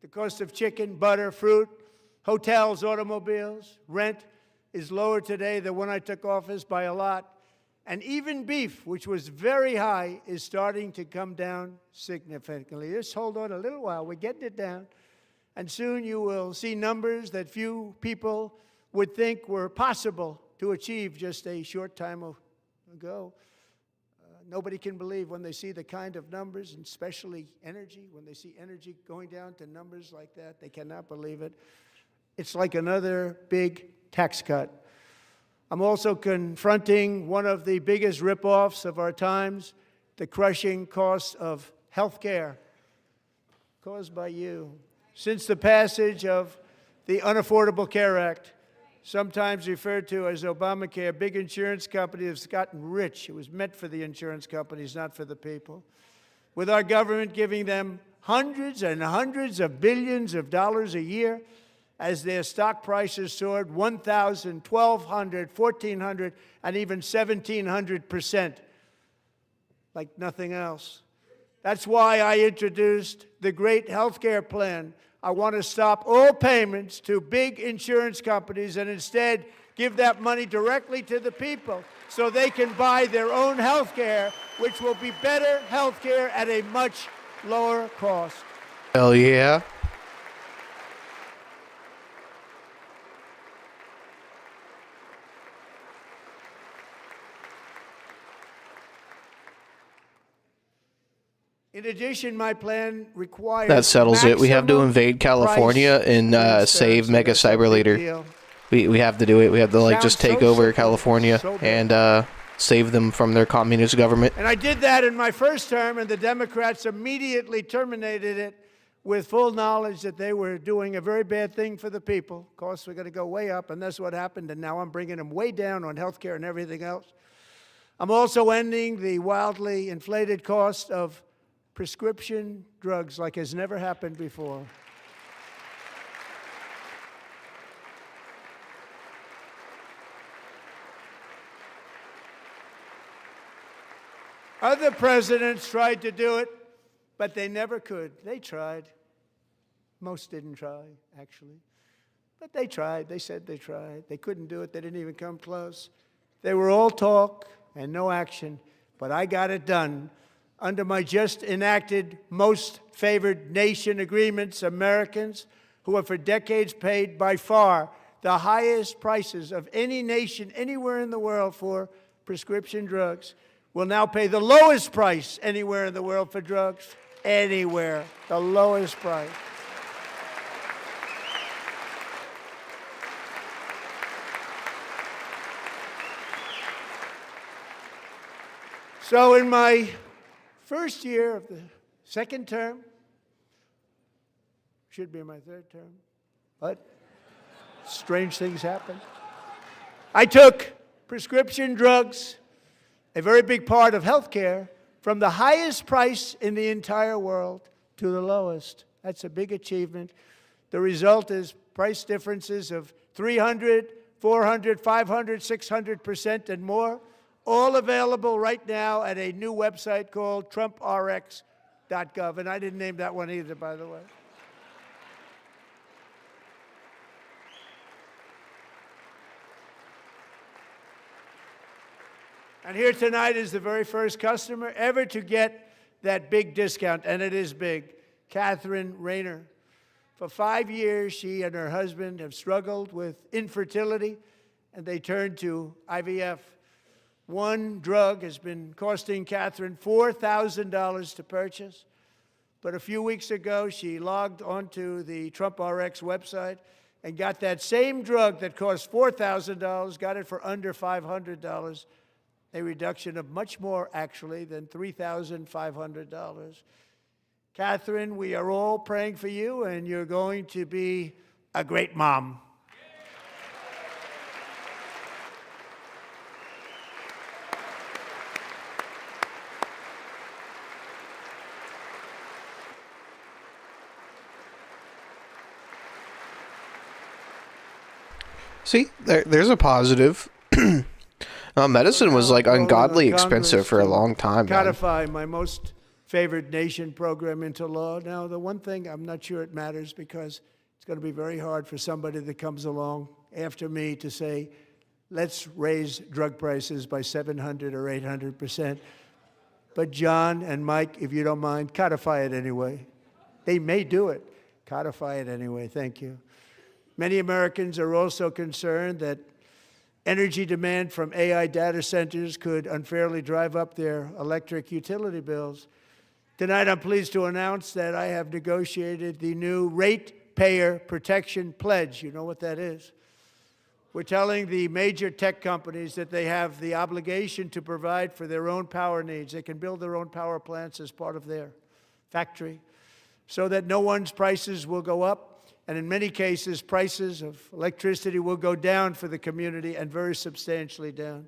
S10: The cost of chicken, butter, fruit, hotels, automobiles, rent is lower today than when I took office by a lot. And even beef, which was very high, is starting to come down significantly. Just hold on a little while. We're getting it down. And soon you will see numbers that few people would think were possible to achieve just a short time ago. Nobody can believe when they see the kind of numbers, and especially energy, when they see energy going down to numbers like that, they cannot believe it. It's like another big tax cut. I'm also confronting one of the biggest ripoffs of our times, the crushing cost of health care caused by you. Since the passage of the Unaffordable Care Act, sometimes referred to as Obamacare, big insurance companies have gotten rich. It was meant for the insurance companies, not for the people. With our government giving them hundreds and hundreds of billions of dollars a year as their stock prices soared 1,000, 1,200, 1,400, and even 1,700%, like nothing else. That's why I introduced the great health care plan. I want to stop all payments to big insurance companies and instead give that money directly to the people so they can buy their own health care, which will be better health care at a much lower cost.
S4: Hell yeah.
S10: In addition, my plan requires
S4: that settles it. We have to invade California and save Mega Cyber Leader. We have to do it. We have to like just take over California and save them from their communist government.
S10: And I did that in my first term, and the Democrats immediately terminated it with full knowledge that they were doing a very bad thing for the people. Of course, we're going to go way up, and that's what happened. And now I'm bringing them way down on health care and everything else. I'm also ending the wildly inflated cost of prescription drugs like has never happened before. Other presidents tried to do it, but they never could. They tried. Most didn't try, actually. But they tried. They said they tried. They couldn't do it. They didn't even come close. They were all talk and no action, but I got it done. Under my just enacted most favored nation agreements, Americans who have for decades paid by far the highest prices of any nation anywhere in the world for prescription drugs will now pay the lowest price anywhere in the world for drugs. Anywhere, the lowest price. So in my first year of the second term, should be my third term, but strange things happen. I took prescription drugs, a very big part of health care, from the highest price in the entire world to the lowest. That's a big achievement. The result is price differences of 300, 400, 500, 600% and more, all available right now at a new website called TrumpRx.gov. And I didn't name that one either, by the way. And here tonight is the very first customer ever to get that big discount, and it is big, Catherine Rayner. For 5 years, she and her husband have struggled with infertility, and they turned to IVF. One drug has been costing Catherine $4,000 to purchase, but a few weeks ago, she logged onto the TrumpRx website and got that same drug that cost $4,000, got it for under $500. A reduction of much more, actually, than $3,500. Catherine, we are all praying for you, and you're going to be a great mom.
S4: See, there's a positive. Medicine was like ungodly expensive for a long time.
S10: Codify my most favored nation program into law. Now, the one thing, I'm not sure it matters because it's going to be very hard for somebody that comes along after me to say, let's raise drug prices by 700 or 800%. But John and Mike, if you don't mind, codify it anyway. They may do it. Codify it anyway. Thank you. Many Americans are also concerned that energy demand from AI data centers could unfairly drive up their electric utility bills. Tonight, I'm pleased to announce that I have negotiated the new Ratepayer Protection Pledge. You know what that is? We're telling the major tech companies that they have the obligation to provide for their own power needs. They can build their own power plants as part of their factory so that no one's prices will go up. And in many cases, prices of electricity will go down for the community and very substantially down.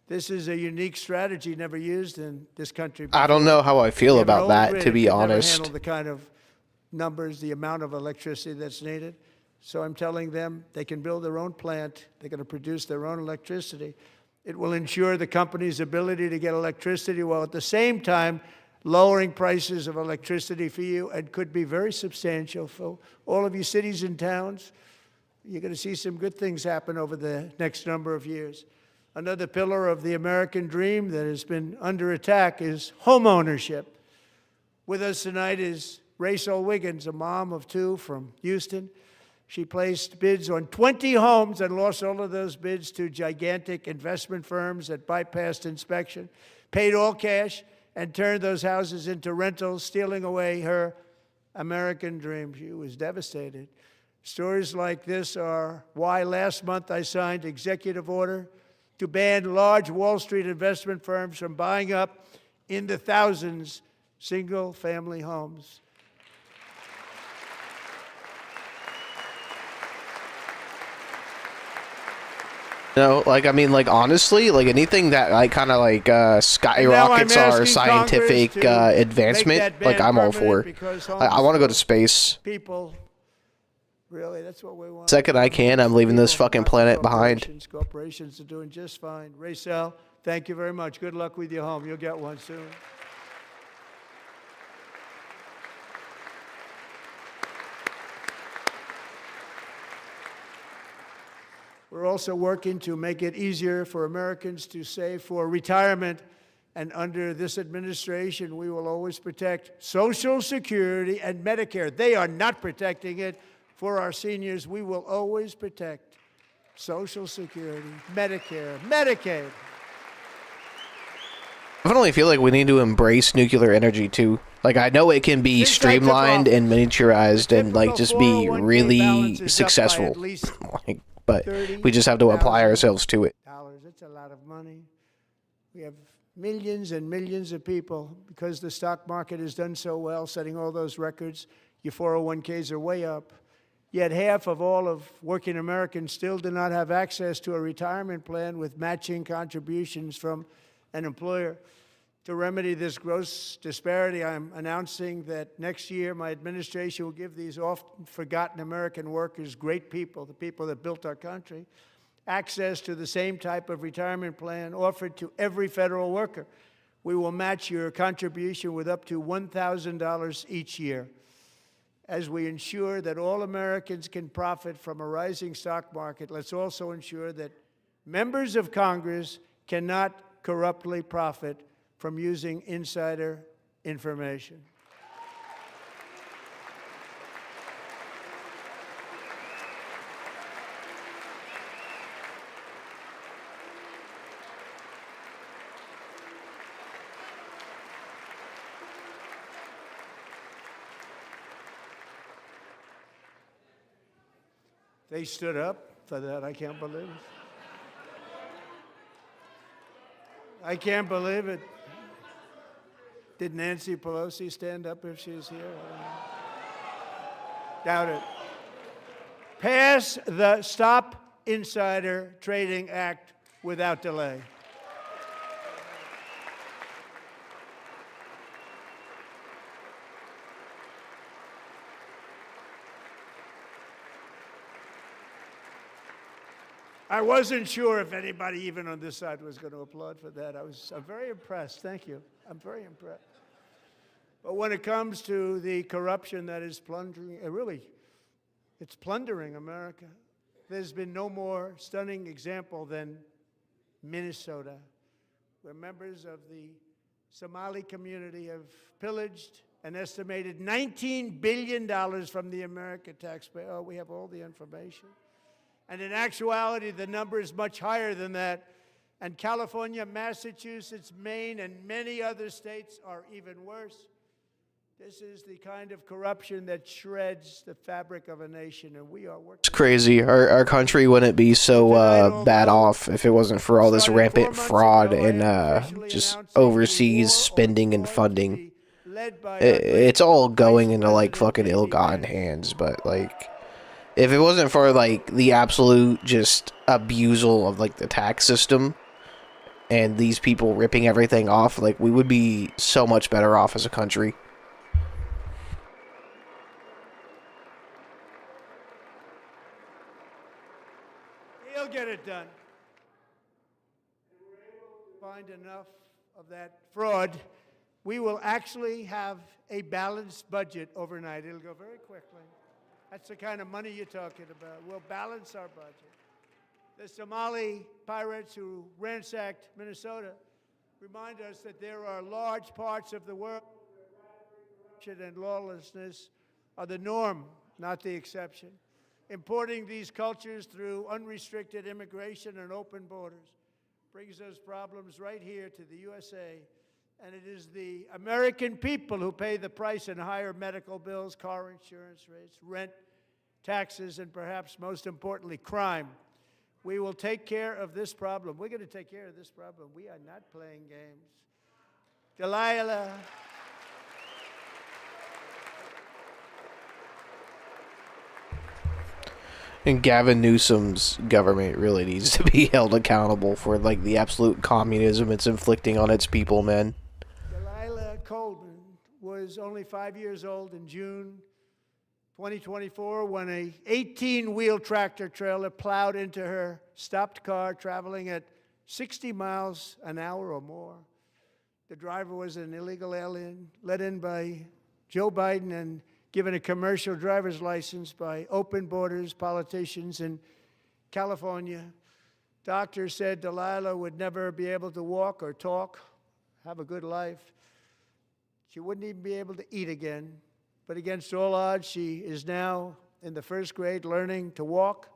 S10: This is a unique strategy never used in this country before.
S4: I don't know how I feel about that, to be honest.
S10: Never handle the kind of numbers, the amount of electricity that's needed. So I'm telling them they can build their own plant. They're going to produce their own electricity. It will ensure the company's ability to get electricity while at the same time lowering prices of electricity for you, and could be very substantial for all of you cities and towns. You're going to see some good things happen over the next number of years. Another pillar of the American dream that has been under attack is home ownership. With us tonight is Rachel Wiggins, a mom of two from Houston. She placed bids on 20 homes and lost all of those bids to gigantic investment firms that bypassed inspection, paid all cash, and turned those houses into rentals, stealing away her American dream. She was devastated. Stories like this are why last month I signed executive order to ban large Wall Street investment firms from buying up in the thousands single-family homes.
S4: No, like, I mean, like, honestly, like, anything that, like, kind of, like, skyrockets our scientific advancement, like, I'm all for. I want to go to space.
S10: People, really, that's what we want.
S4: Second I can, I'm leaving this fucking planet behind.
S10: Corporations are doing just fine. Rachel, thank you very much. Good luck with your home. You'll get one soon. We're also working to make it easier for Americans to save for retirement. And under this administration, we will always protect Social Security and Medicare. They are not protecting it for our seniors. We will always protect Social Security, Medicare, Medicaid.
S4: I definitely feel like we need to embrace nuclear energy too. Like, I know it can be streamlined and miniaturized and, like, just be really successful. Like, but we just have to apply ourselves to it.
S10: It's a lot of money. We have millions and millions of people, because the stock market has done so well, setting all those records. Your 401ks are way up. Yet half of all of working Americans still do not have access to a retirement plan with matching contributions from an employer. To remedy this gross disparity, I'm announcing that next year my administration will give these often forgotten American workers, great people, the people that built our country, access to the same type of retirement plan offered to every federal worker. We will match your contribution with up to $1,000 each year. As we ensure that all Americans can profit from a rising stock market, let's also ensure that members of Congress cannot corruptly profit from using insider information. They stood up for that. I can't believe it. I can't believe it. Did Nancy Pelosi stand up if she's here? Doubt it. Pass the Stop Insider Trading Act without delay. I wasn't sure if anybody, even on this side, was going to applaud for that. I'm very impressed. Thank you. I'm very impressed. But when it comes to the corruption that is plundering, it's plundering America. There's been no more stunning example than Minnesota, where members of the Somali community have pillaged an estimated $19 billion from the American taxpayer. Oh, we have all the information. And in actuality, the number is much higher than that. And California, Massachusetts, Maine, and many other states are even worse. This is the kind of corruption that shreds the fabric of a nation, and we are working.
S4: It's crazy. Our country wouldn't be so bad off if it wasn't for all this rampant fraud and just overseas spending and funding. It's all going into like fucking ill-gotten hands, but like, if it wasn't for like the absolute just abusal of like the tax system and these people ripping everything off, like we would be so much better off as a country.
S10: He'll get it done. If we're able to find enough of that fraud, we will actually have a balanced budget overnight. It'll go very quickly. That's the kind of money you're talking about. We'll balance our budget. The Somali pirates who ransacked Minnesota remind us that there are large parts of the world where corruption and lawlessness are the norm, not the exception. Importing these cultures through unrestricted immigration and open borders brings those problems right here to the USA. And it is the American people who pay the price in higher medical bills, car insurance rates, rent, taxes, and perhaps most importantly, crime. We will take care of this problem. We're going to take care of this problem. We are not playing games. Delilah.
S4: And Gavin Newsom's government really needs to be held accountable for like the absolute communism it's inflicting on its people, man.
S10: Coleman was only 5 years old in June 2024 when a 18-wheel tractor trailer plowed into her stopped car traveling at 60 miles an hour or more. The driver was an illegal alien let in by Joe Biden and given a commercial driver's license by open borders politicians in California. Doctors said Delilah would never be able to walk or talk, have a good life. She wouldn't even be able to eat again. But against all odds, she is now in the first grade learning to walk.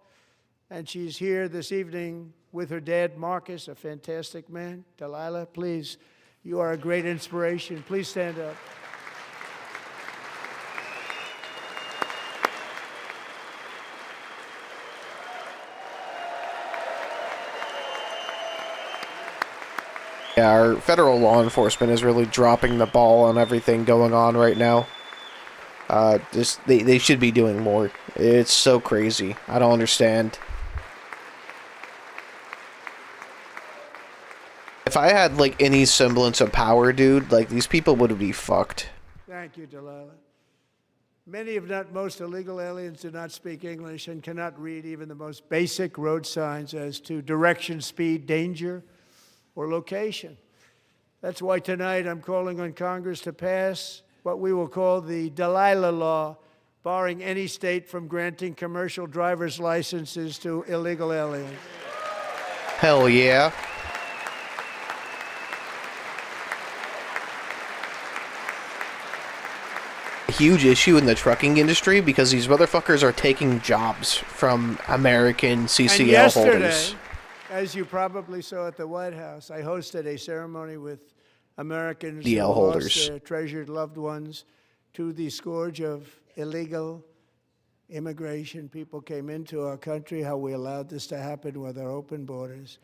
S10: And she's here this evening with her dad, Marcus, a fantastic man. Delilah, please, you are a great inspiration. Please stand up.
S4: Yeah, our federal law enforcement is really dropping the ball on everything going on right now. They should be doing more. It's so crazy. I don't understand. if I had, like, any semblance of power, dude, like, these people would be fucked.
S10: Thank you, Delilah. Many, if not most, illegal aliens do not speak English and cannot read even the most basic road signs as to direction, speed, danger, or location. That's why tonight I'm calling on Congress to pass what we will call the Delilah Law, barring any state from granting commercial driver's licenses to illegal aliens.
S4: Hell yeah. Huge issue in the trucking industry because these motherfuckers are taking jobs from American CCL holders.
S10: As you probably saw at the White House, I hosted a ceremony with Americans
S4: DL
S10: who
S4: holders.
S10: lost their treasured loved ones to the scourge of illegal immigration. People came into our country, how we allowed this to happen with our open borders.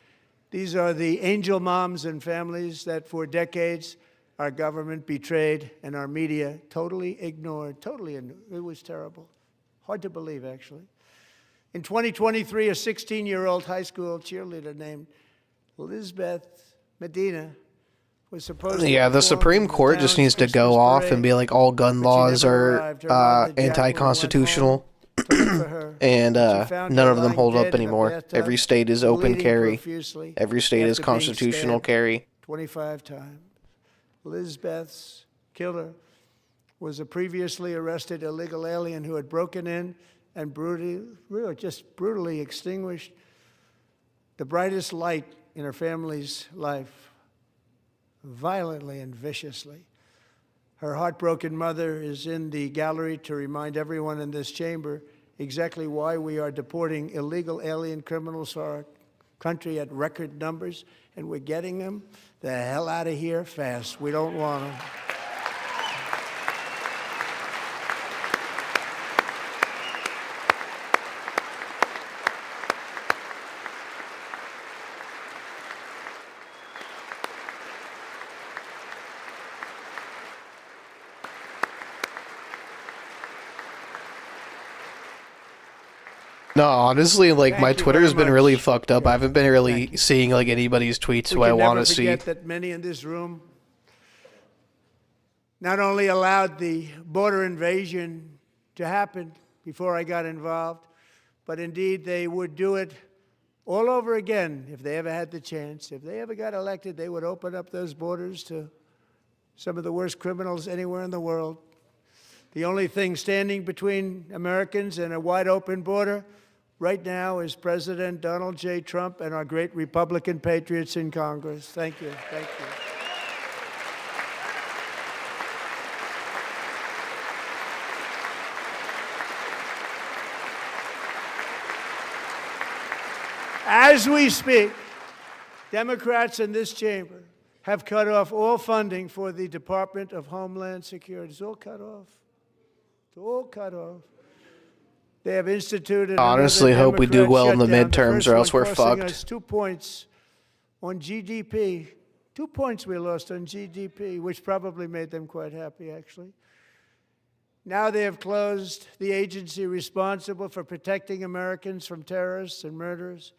S10: These are the angel moms and families that for decades our government betrayed and our media totally ignored. It was terrible. Hard to believe, actually. In 2023, a 16-year-old high school cheerleader named Elizabeth Medina was supposed to...
S4: Yeah, the Supreme Court just needs to go off and be like, all gun laws are anti-constitutional. And none of them hold up anymore. Every state is open carry. Every state is constitutional carry.
S10: 25 times. Elizabeth's killer was a previously arrested illegal alien who had broken in and brutally extinguished the brightest light in her family's life, violently and viciously. Her heartbroken mother is in the gallery to remind everyone in this chamber exactly why we are deporting illegal alien criminals to our country at record numbers, and we're getting them the hell out of here fast. We don't want them.
S4: No, honestly, like, my Twitter has been really fucked up. I haven't been really seeing, like, anybody's tweets who I want to see.
S10: We can never forget that many in this room not only allowed the border invasion to happen before I got involved, but indeed they would do it all over again if they ever had the chance. If they ever got elected, they would open up those borders to some of the worst criminals anywhere in the world. The only thing standing between Americans and a wide open border right now is President Donald J. Trump and our great Republican patriots in Congress. Thank you. Thank you. As we speak, Democrats in this chamber have cut off all funding for the Department of Homeland Security. It's all cut off. It's all cut off. They have instituted.
S4: Honestly, hope we do well in the midterms, or else we're fucked.
S10: Us 2 points on GDP. 2 points we lost on GDP, which probably made them quite happy, actually. Now they have closed the agency responsible for protecting Americans from terrorists and murderers.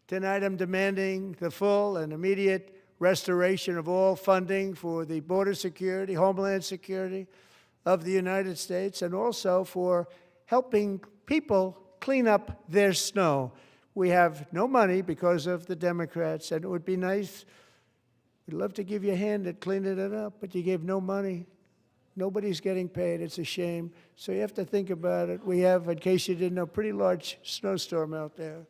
S10: Tonight I'm demanding the full and immediate restoration of all funding for the border security, homeland security of the United States, and also for helping people clean up their snow. We have no money because of the Democrats, and it would be nice. We'd love to give you a hand at cleaning it up, but you gave no money. Nobody's getting paid. It's a shame. So you have to think about it. We have, in case you didn't know, a pretty large snowstorm out there.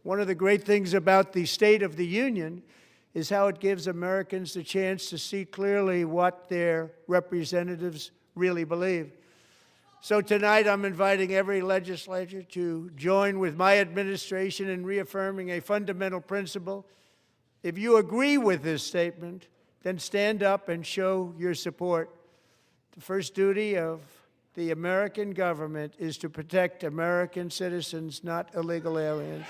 S10: One of the great things about the State of the Union is how it gives Americans the chance to see clearly what their representatives really believe. So tonight I'm inviting every legislature to join with my administration in reaffirming a fundamental principle. If you agree with this statement, then stand up and show your support. The first duty of the American government is to protect American citizens, not illegal aliens.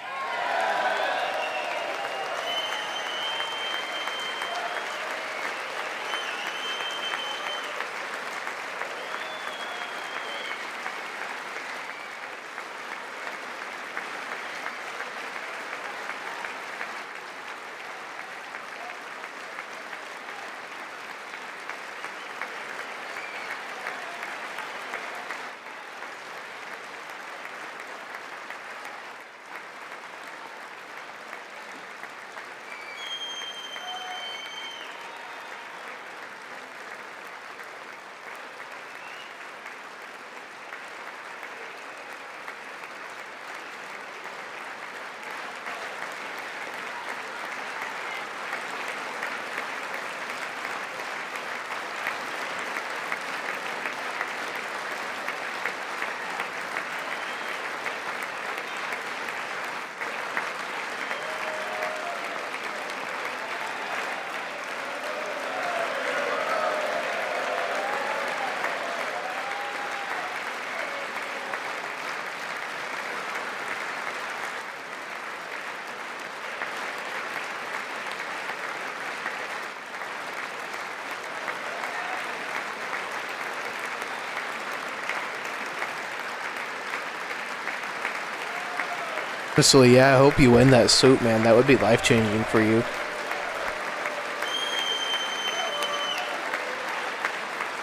S4: Honestly, yeah, I hope you win that suit, man. That would be life-changing for you.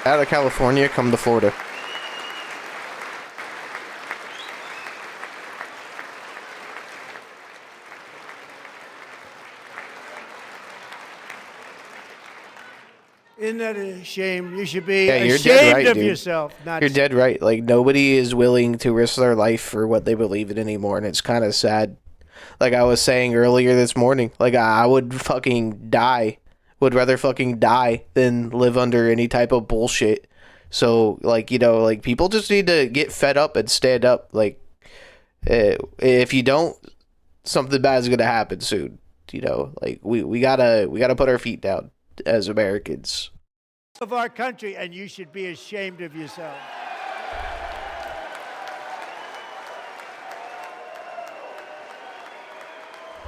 S4: Out of California, come to Florida.
S10: Isn't that a shame? You should be
S4: you're
S10: ashamed
S4: dead right,
S10: of
S4: dude.
S10: yourself.
S4: You're dead right. Like, nobody is willing to risk their life for what they believe in anymore, and it's kind of sad. Like I was saying earlier this morning, like I would fucking die. Would rather fucking die than live under any type of bullshit. So, like, you know, like, people just need to get fed up and stand up. Like, if you don't, something bad is gonna happen soon. You know, like, we gotta put our feet down as Americans.
S10: Of our country, and you should be ashamed of yourself.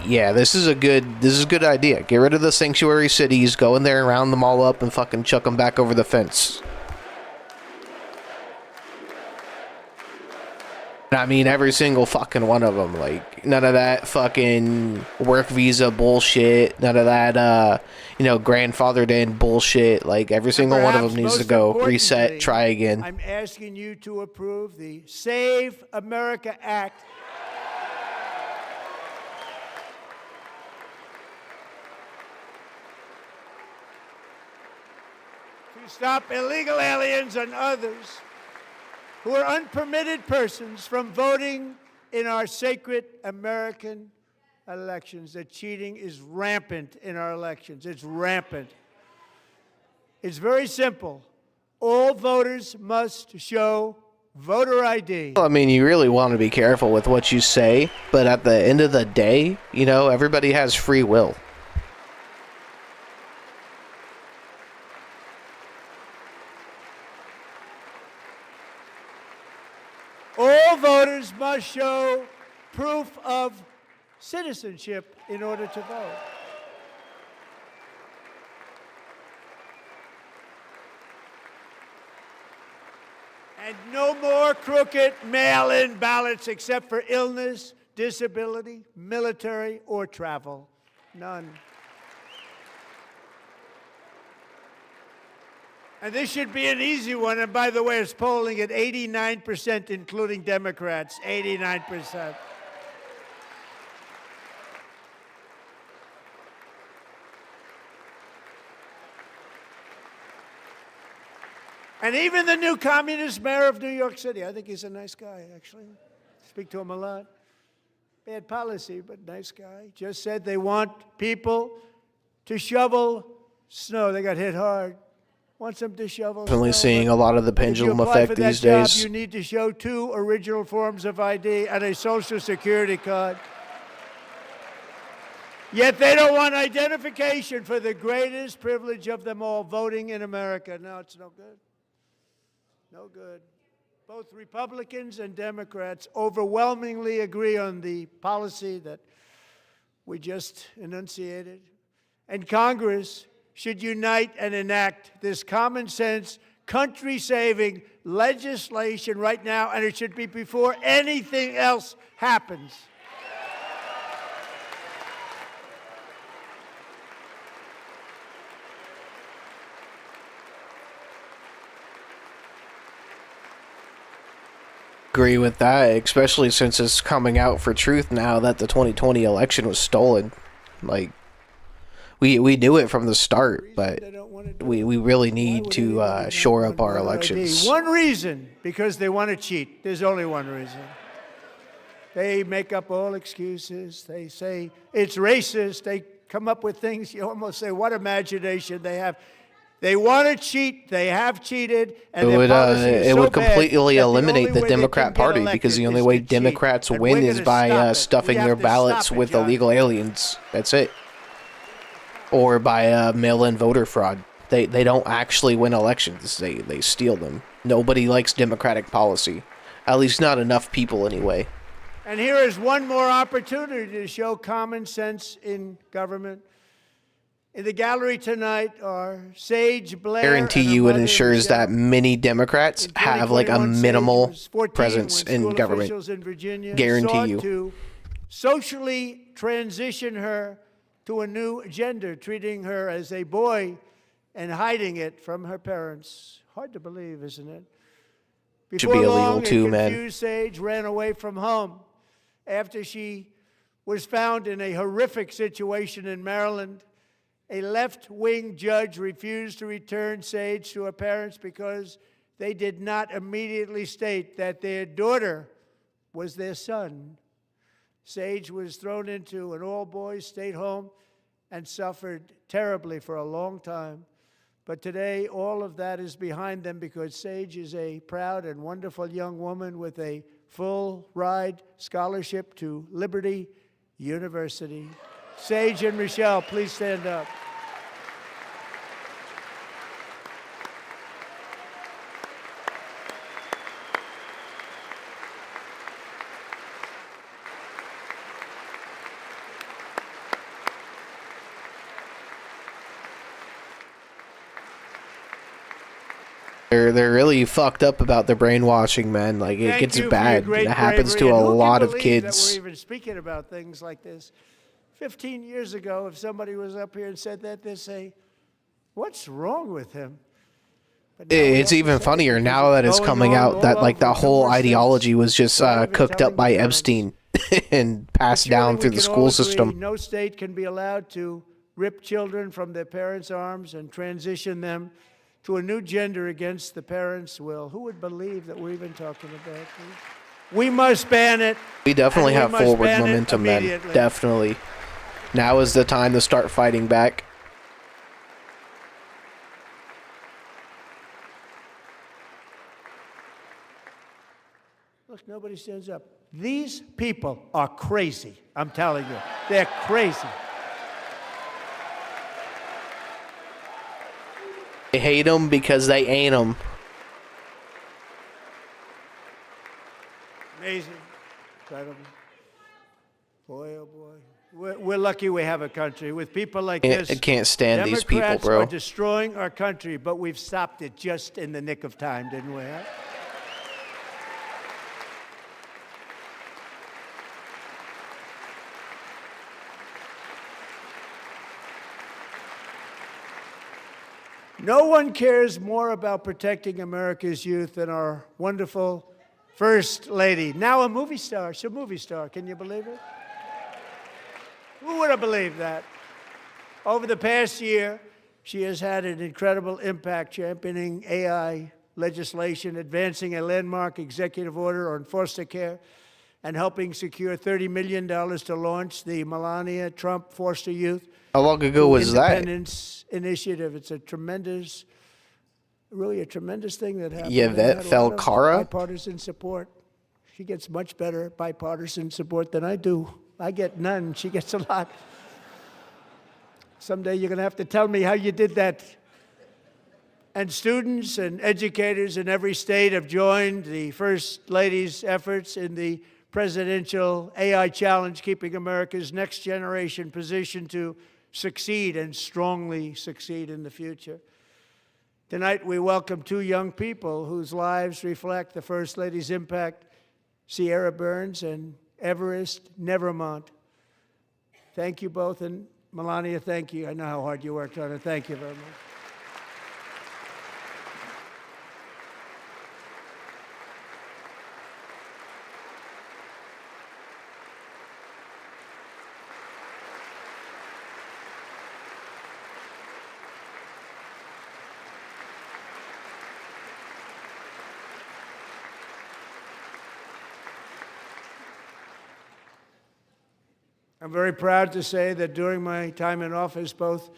S4: Yeah, this is a good idea. Get rid of the sanctuary cities, go in there and round them all up and fucking chuck them back over the fence. I mean, every single fucking one of them. Like, none of that fucking work visa bullshit. None of that, you know, grandfathered in bullshit. Like, every single one of them needs to go. Reset, try again.
S10: I'm asking you to approve the Save America Act. To stop illegal aliens and others who are unpermitted persons from voting in our sacred American elections. That cheating is rampant in our elections. It's rampant. It's very simple. All voters must show voter ID.
S4: Well, I mean, you really want to be careful with what you say, but at the end of the day, you know, everybody has free will.
S10: All voters must show proof of citizenship in order to vote. And no more crooked mail-in ballots except for illness, disability, military, or travel. None. And this should be an easy one. And by the way, it's polling at 89%, including Democrats. 89%. And even the new communist mayor of New York City, I think he's a nice guy, actually. Speak to him a lot. Bad policy, but nice guy. Just said they want people to shovel snow. They got hit hard. Wants them to shovel
S4: Definitely
S10: snow.
S4: seeing a lot of the pendulum effect these days.
S10: You need to show 2 original forms of ID and a Social Security card. Yet they don't want identification for the greatest privilege of them all, voting in America. No, it's no good. No good. Both Republicans and Democrats overwhelmingly agree on the policy that we just enunciated. And Congress should unite and enact this common sense, country-saving legislation right now, and it should be before anything else happens.
S4: Agree with that, especially since it's coming out for truth now that the 2020 election was stolen. Like, we knew it from the start, but we really need to shore up our elections.
S10: One reason, because they want to cheat. There's only one reason. They make up all excuses. They say it's racist. They come up with things you almost say, what imagination they have. They want to cheat. They have cheated. And
S4: it would completely eliminate the Democrat Party, because the only way Democrats win is by stuffing their ballots with illegal aliens. That's it. Or by mail-in voter fraud. They don't actually win elections. They steal them. Nobody likes Democratic policy. At least not enough people anyway.
S10: And here is one more opportunity to show common sense in government. In the gallery tonight are Sage Blair.
S4: Guarantee you it ensures that many Democrats have like a minimal presence in government. Guarantee you.
S10: To socially transition her to a new gender, treating her as a boy and hiding it from her parents. Hard to believe, isn't it?
S4: Should be illegal too, man.
S10: Confused Sage ran away from home after she was found in a horrific situation in Maryland. A left-wing judge refused to return Sage to her parents because they did not immediately state that their daughter was their son. Sage was thrown into an all-boys state home and suffered terribly for a long time. But today, all of that is behind them because Sage is a proud and wonderful young woman with a full-ride scholarship to Liberty University. Sage and Michelle, please stand up.
S4: They're really fucked up about the brainwashing, man. Like, it gets bad. It happens to a lot of kids.
S10: That we're even speaking about things like this. 15 years ago, if somebody was up here and said that, they'd say, "What's wrong with him?"
S4: It's even funnier now that it's coming out that like the whole ideology was just cooked up by Epstein and passed down through the school system.
S10: No state can be allowed to rip children from their parents' arms and transition them to a new gender against the parents' will. Who would believe that we're even talking about this? We must ban it.
S4: We definitely have forward momentum, man. Definitely. Now is the time to start fighting back.
S10: Look, nobody stands up. These people are crazy. I'm telling you. They're crazy.
S4: They hate them because they ain't them.
S10: Amazing. Incredible. Boy, oh boy. We're lucky we have a country with people like this.
S4: I can't stand these people, bro.
S10: Democrats are destroying our country, but we've stopped it just in the nick of time, didn't we? Huh? No one cares more about protecting America's youth than our wonderful First Lady, now a movie star. She's a movie star. Can you believe it? Who would have believed that? Over the past year, she has had an incredible impact championing AI legislation, advancing a landmark executive order on foster care, and helping secure $30 million to launch the Melania Trump Foster Youth
S4: How long ago was that?
S10: Independence Initiative. It's a tremendous, really a tremendous thing that happened.
S4: Yvette Felcara?
S10: Bipartisan support. She gets much better bipartisan support than I do. I get none. She gets a lot. Someday you're going to have to tell me how you did that. And students and educators in every state have joined the First Lady's efforts in the presidential AI challenge, keeping America's next generation positioned to succeed and strongly succeed in the future. Tonight, we welcome two young people whose lives reflect the First Lady's impact, Sierra Burns and Everest Nevermont. Thank you both, and Melania, thank you. I know how hard you worked on it. Thank you very much. I'm very proud to say that during my time in office, both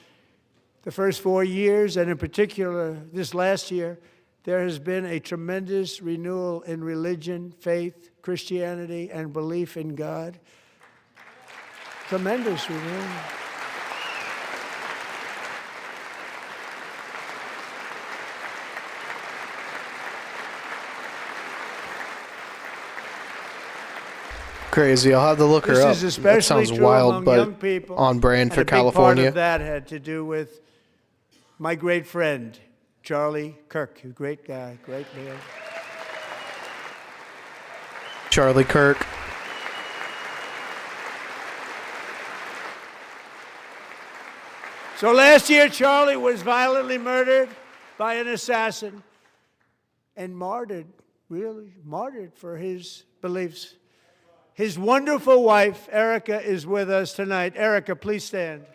S10: the first 4 years and in particular this last year, there has been a tremendous renewal in religion, faith, Christianity, and belief in God. Tremendous renewal.
S4: Crazy. I'll have to look her up. That sounds wild, but on brand for California.
S10: Part of that had to do with my great friend, Charlie Kirk. A great guy, great man.
S4: Charlie Kirk.
S10: So last year, Charlie was violently murdered by an assassin and martyred, really martyred for his beliefs. His wonderful wife, Erica, is with us tonight. Erica, please stand.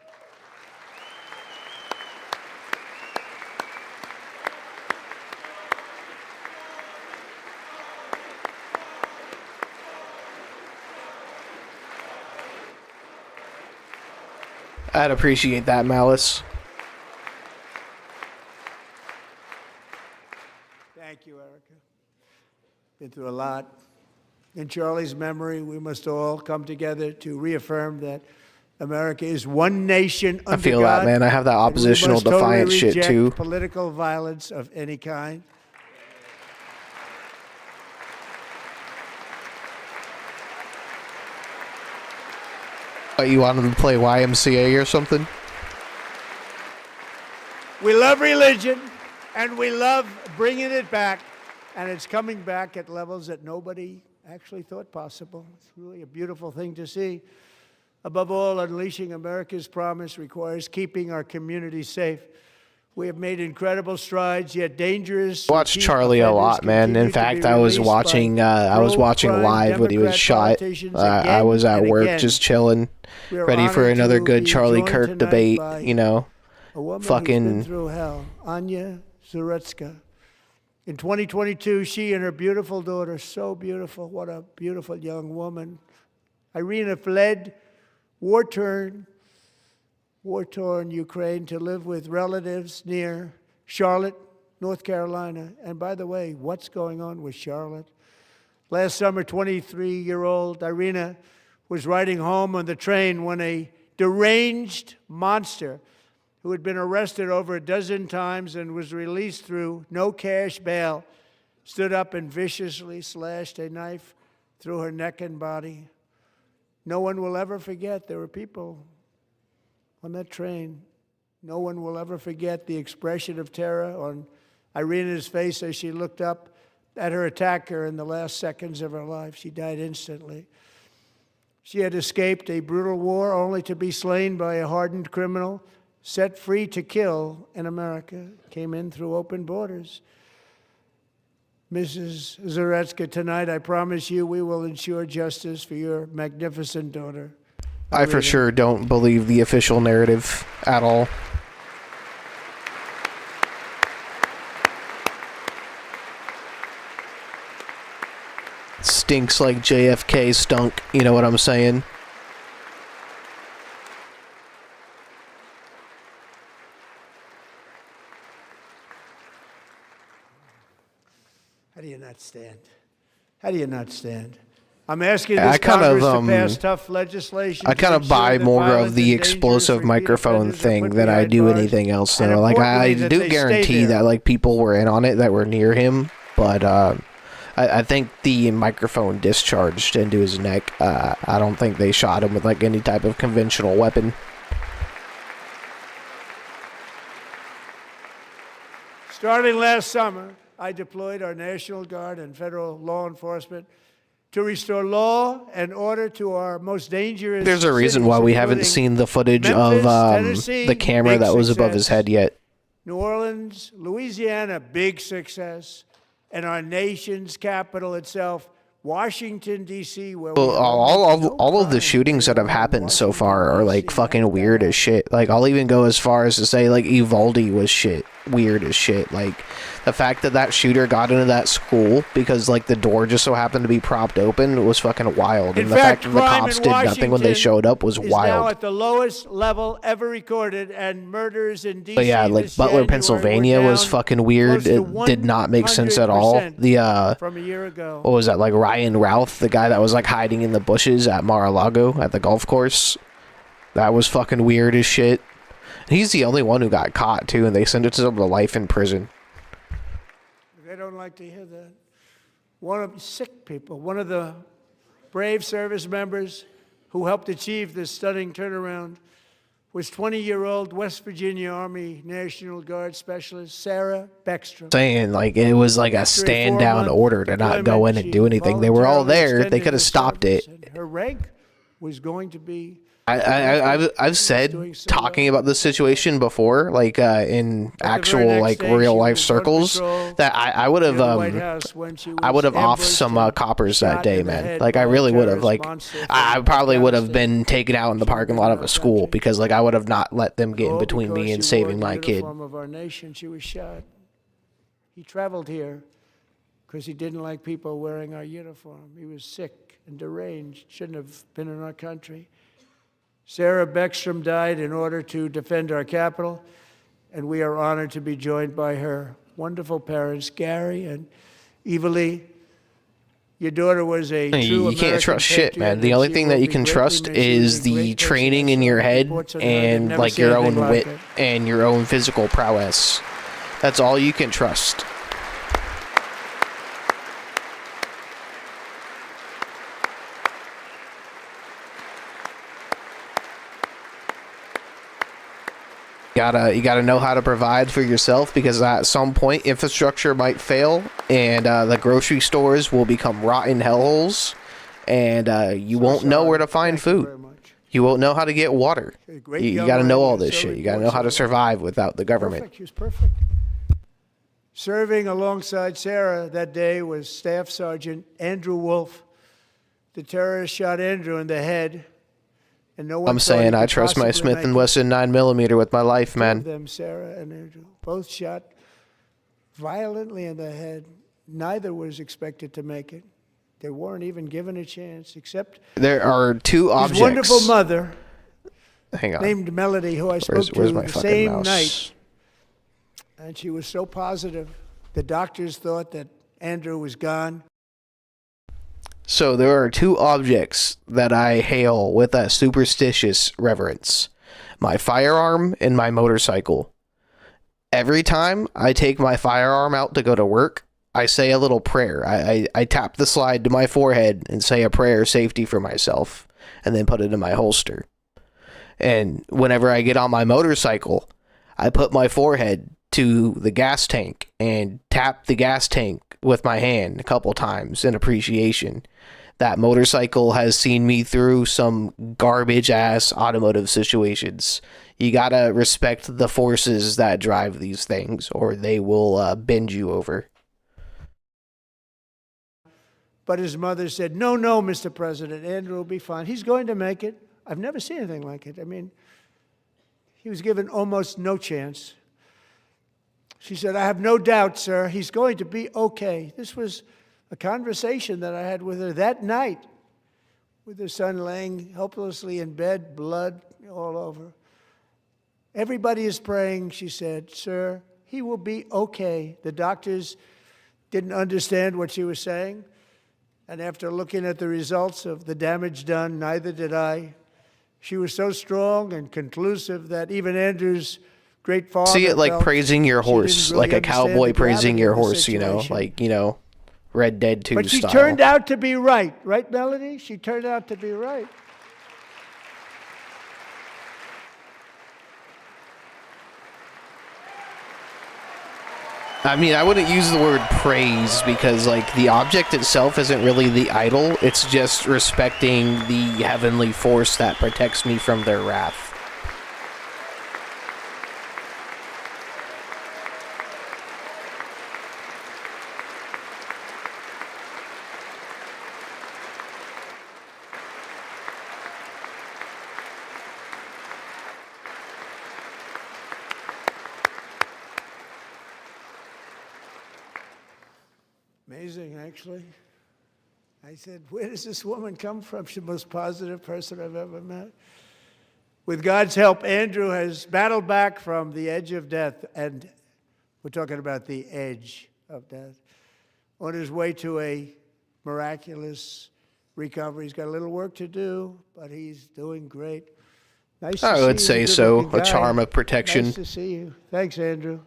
S4: I'd appreciate that, Malice.
S10: Thank you, Erica. Been through a lot. In Charlie's memory, we must all come together to reaffirm that America is one nation under
S4: I feel
S10: God,
S4: that, man. I have that oppositional
S10: and we must
S4: defiance
S10: totally
S4: shit
S10: reject
S4: too.
S10: Political violence of any kind.
S4: You wanted to play YMCA or something?
S10: We love religion, and we love bringing it back, and it's coming back at levels that nobody actually thought possible. It's really a beautiful thing to see. Above all, unleashing America's promise requires keeping our communities safe. We have made incredible strides, yet dangerous.
S4: I watched Charlie a lot, man. In fact, I was watching live when he was shot. I was at work just chilling, ready for another good Charlie Kirk debate, you know. Fucking
S10: through hell, Anya Zarutska. In 2022, she and her beautiful daughter, so beautiful, what a beautiful young woman. Irina fled war-torn Ukraine to live with relatives near Charlotte, North Carolina. And by the way, what's going on with Charlotte? Last summer, 23-year-old Irina was riding home on the train when a deranged monster who had been arrested over a dozen times and was released through no cash bail stood up and viciously slashed a knife through her neck and body. No one will ever forget there were people on that train. No one will ever forget the expression of terror on Irina's face as she looked up at her attacker in the last seconds of her life. She died instantly. She had escaped a brutal war only to be slain by a hardened criminal, set free to kill in America, came in through open borders. Mrs. Zarutska, tonight I promise you we will ensure justice for your magnificent daughter.
S4: I for sure don't believe the official narrative at all. Stinks like JFK stunk, you know what I'm saying?
S10: How do you not stand? How do you not stand? I'm asking this Congress to pass tough legislation.
S4: I kind of buy more of the explosive microphone thing than I do anything else, though. Like, I do guarantee that, like, people were in on it that were near him, but I think the microphone discharged into his neck. I don't think they shot him with, like, any type of conventional weapon.
S10: Starting last summer, I deployed our National Guard and federal law enforcement to restore law and order to our most dangerous.
S4: There's a reason why we haven't seen the footage of the camera that was above his head yet.
S10: New Orleans, Louisiana, big success, and our nation's capital itself, Washington, D.C., where
S4: all of the shootings that have happened so far are, like, fucking weird as shit. Like, I'll even go as far as to say, like, Uvalde was weird as shit. Like, the fact that that shooter got into that school because, like, the door just so happened to be propped open was fucking wild. And the fact that the cops did nothing when they showed up was wild.
S10: Now at the lowest level ever recorded, and murders in D.C.
S4: But yeah, like, Butler, Pennsylvania was fucking weird. It did not make sense at all. The
S10: from a year ago.
S4: What was that, like, Ryan Routh, the guy that was, like, hiding in the bushes at Mar-a-Lago at the golf course? That was fucking weird as shit. He's the only one who got caught, too, and they sentenced him to life in prison.
S10: They don't like to hear that. One of the brave service members who helped achieve this stunning turnaround was 20-year-old West Virginia Army National Guard Specialist Sarah Beckstrom.
S4: Saying, like, it was like a stand-down order to not go in and do anything. They were all there. They could have stopped it.
S10: Her rank was going to be.
S4: I've said talking about this situation before, like in actual like real life circles, that I would have offed some coppers that day, man. Like I really would have. Like I probably would have been taken out in the parking lot of a school because like I would have not let them get in between me and saving my kid.
S10: Of our nation, she was shot. He traveled here because he didn't like people wearing our uniform. He was sick and deranged. Shouldn't have been in our country. Sarah Beckstrom died in order to defend our capital, and we are honored to be joined by her wonderful parents, Gary and Evalie. Your daughter was a true
S4: You can't trust shit, man. The only thing that you can trust is the training in your head and like your own wit and your own physical prowess. That's all you can trust. You gotta know how to provide for yourself, because at some point infrastructure might fail and the grocery stores will become rotten hellholes, and you won't know where to find food. You won't know how to get water. You gotta know all this shit. You gotta know how to survive without the government.
S10: She was perfect. Serving alongside Sarah that day was Staff Sergeant Andrew Wolf. The terrorist shot Andrew in the head.
S4: I'm saying I trust my Smith & Wesson 9mm with my life, man.
S10: Them, Sarah and Andrew, both shot violently in the head. Neither was expected to make it. They weren't even given a chance, except
S4: there are two objects.
S10: His wonderful mother,
S4: hang on,
S10: named Melody, who I spoke to the same night, and she was so positive. The doctors thought that Andrew was gone.
S4: So there are two objects that I hail with a superstitious reverence: my firearm and my motorcycle. Every time I take my firearm out to go to work, I say a little prayer. I tap the slide to my forehead and say a prayer of safety for myself, and then put it in my holster. And whenever I get on my motorcycle, I put my forehead to the gas tank and tap the gas tank with my hand a couple times in appreciation. That motorcycle has seen me through some garbage-ass automotive situations. You gotta respect the forces that drive these things, or they will bend you over.
S10: But his mother said, no, Mr. President, Andrew will be fine. He's going to make it. I've never seen anything like it. I mean, he was given almost no chance. She said, I have no doubt, sir, he's going to be okay. This was a conversation that I had with her that night, with her son laying helplessly in bed, blood all over. Everybody is praying, she said, sir, he will be okay. The doctors didn't understand what she was saying, and after looking at the results of the damage done, neither did I. She was so strong and conclusive that even Andrew's great father
S4: see it like
S10: felt
S4: praising your horse,
S10: really
S4: like a cowboy praising your horse,
S10: situation.
S4: like, Red Dead 2
S10: But she
S4: style.
S10: turned out to be right. Right, Melody? She turned out to be right.
S4: I mean, I wouldn't use the word praise, because, like, the object itself isn't really the idol. It's just respecting the heavenly force that protects me from their wrath.
S10: Amazing, actually. I said, where does this woman come from? She's the most positive person I've ever met. With God's help, Andrew has battled back from the edge of death, and we're talking about the edge of death, on his way to a miraculous recovery. He's got a little work to do, but he's doing great. Nice to see you.
S4: I would say so, a charm of protection.
S10: Nice to see you. Thanks, Andrew.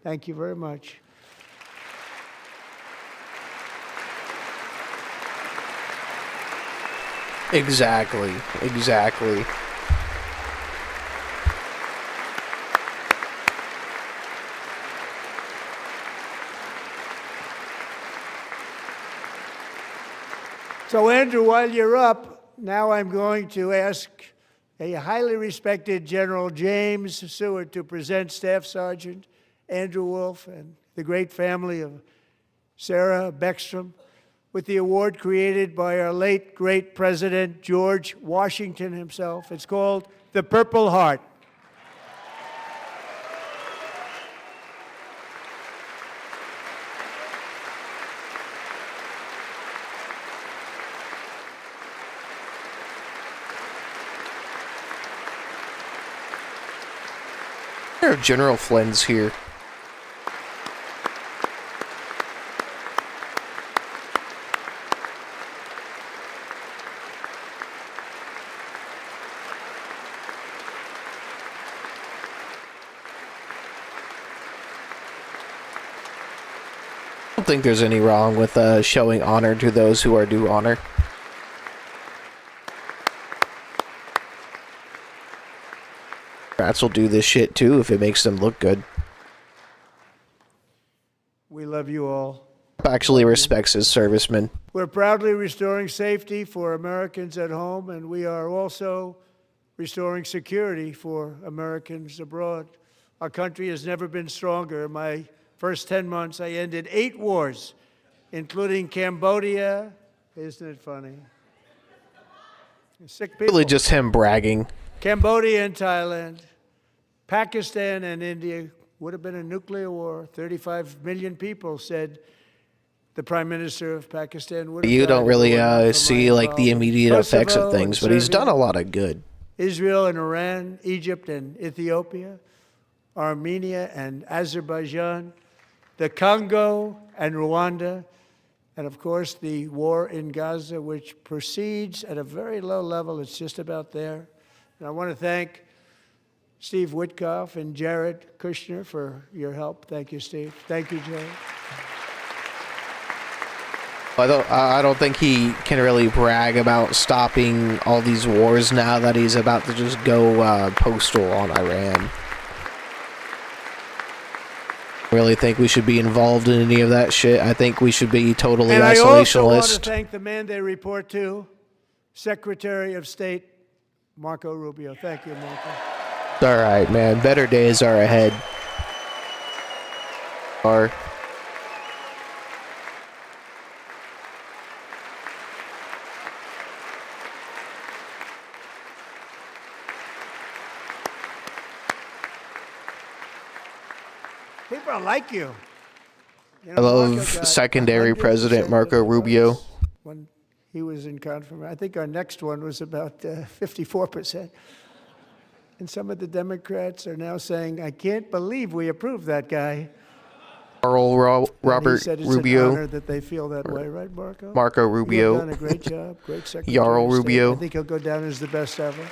S10: Thank you very much.
S4: Exactly.
S10: So, Andrew, while you're up, now I'm going to ask a highly respected General James Seward to present Staff Sergeant Andrew Wolf and the great family of Sarah Beckstrom with the award created by our late great President George Washington himself. It's called the Purple Heart.
S4: There are General Flynn's here. I don't think there's any wrong with showing honor to those who are due honor. Rats will do this shit too if it makes them look good.
S10: We love you all.
S4: Actually respects his servicemen.
S10: We're proudly restoring safety for Americans at home, and we are also restoring security for Americans abroad. Our country has never been stronger. In my first 10 months, I ended 8 wars, including Cambodia. Isn't it funny? Sick people.
S4: Really just him bragging.
S10: Cambodia and Thailand, Pakistan and India would have been a nuclear war. 35 million people, said the Prime Minister of Pakistan. Would have
S4: You
S10: died
S4: don't really see like the
S10: involvement.
S4: immediate effects of
S10: Kosovo
S4: things,
S10: and
S4: but he's
S10: Serbia,
S4: done a lot of good.
S10: Israel and Iran, Egypt and Ethiopia, Armenia and Azerbaijan, the Congo and Rwanda, and of course the war in Gaza, which proceeds at a very low level. It's just about there. And I want to thank Steve Witkoff and Jared Kushner for your help. Thank you, Steve. Thank you, Jared.
S4: I don't think he can really brag about stopping all these wars now that he's about to just go postal on Iran. I really think we should be involved in any of that shit. I think we should be totally
S10: and
S4: isolationist.
S10: I also want to thank the man they report to, Secretary of State Marco Rubio. Thank you, Marco.
S4: All right, man. Better days are ahead.
S10: People like you.
S4: I love secondary President Marco Rubio.
S10: When he was in confirmation, I think our next one was about 54%. And some of the Democrats are now saying, I can't believe we approved that guy.
S4: Robert
S10: said it's
S4: Rubio.
S10: An honor that they feel that way, right, Marco?
S4: Marco Rubio.
S10: You've done a great job, great secretary.
S4: Jarl
S10: of State.
S4: Rubio.
S10: I think he'll go down as the best ever.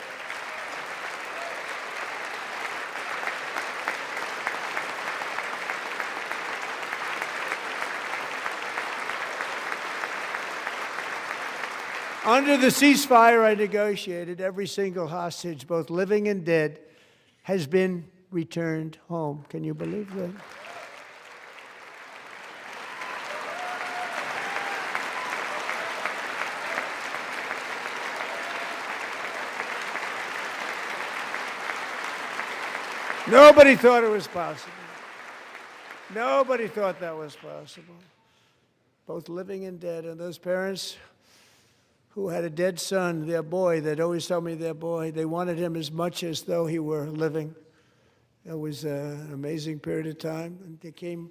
S10: Under the ceasefire I negotiated, every single hostage, both living and dead, has been returned home. Can you believe that? Nobody thought it was possible. Nobody thought that was possible. Both living and dead. And those parents who had a dead son, their boy, they'd always tell me their boy, they wanted him as much as though he were living. It was an amazing period of time. And they came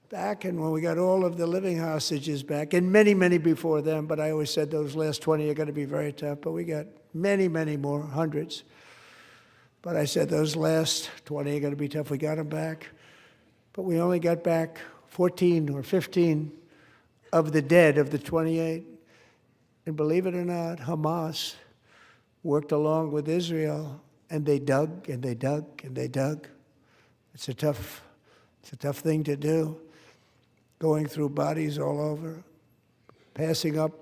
S10: back, and when we got all of the living hostages back, and many, many before them, but I always said those last 20 are going to be very tough, but we got many, many more, hundreds. But I said those last 20 are going to be tough. We got them back. But we only got back 14 or 15 of the dead of the 28. And believe it or not, Hamas worked along with Israel, and they dug and they dug and they dug. It's a tough thing to do, going through bodies all over, passing up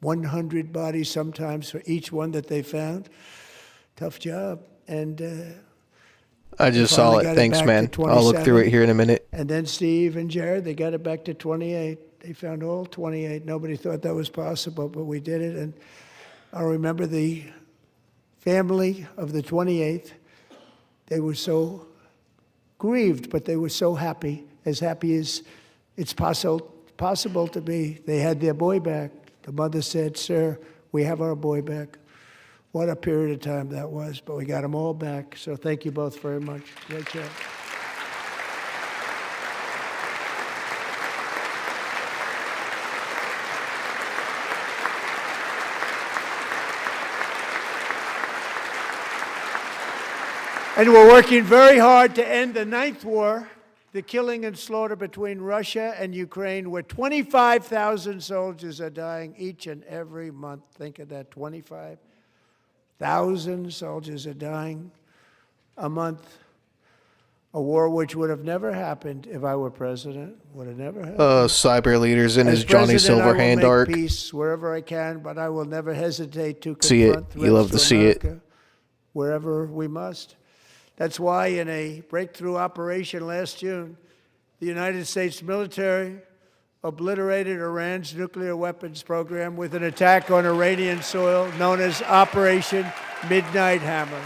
S10: 100 bodies sometimes for each one that they found. Tough job. And
S4: I just saw it. Thanks, man. I'll look through it here in a minute.
S10: And then Steve and Jared, they got it back to 28. They found all 28. Nobody thought that was possible, but we did it. And I'll remember the family of the 28th. They were so grieved, but they were so happy as it's possible to be. They had their boy back. The mother said, "Sir, we have our boy back." What a period of time that was, but we got them all back. So thank you both very much. Great job. And we're working very hard to end the 9th war, the killing and slaughter between Russia and Ukraine, where 25,000 soldiers are dying each and every month. Think of that, 25,000 soldiers are dying a month. A war which would have never happened if I were president. Would have never happened.
S4: Cyber leaders in his Johnny Silverhand arc.
S10: Peace wherever I can, but I will never hesitate to confront
S4: see it. You love to see it.
S10: Wherever we must. That's why in a breakthrough operation last June, the United States military obliterated Iran's nuclear weapons program with an attack on Iranian soil known as Operation Midnight Hammer.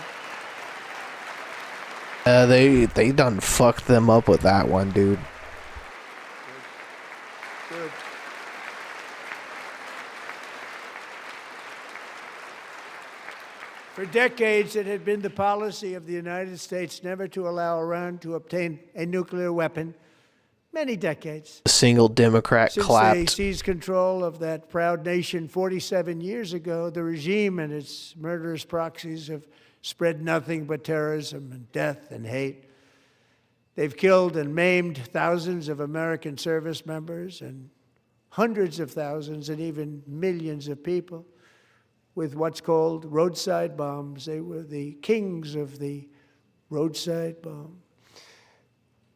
S4: They done fucked them up with that one, dude.
S10: Good. For decades, it had been the policy of the United States never to allow Iran to obtain a nuclear weapon. Many decades.
S4: A single Democrat clapped.
S10: Since they seized control of that proud nation 47 years ago, the regime and its murderous proxies have spread nothing but terrorism and death and hate. They've killed and maimed thousands of American service members and hundreds of thousands and even millions of people with what's called roadside bombs. They were the kings of the roadside bomb.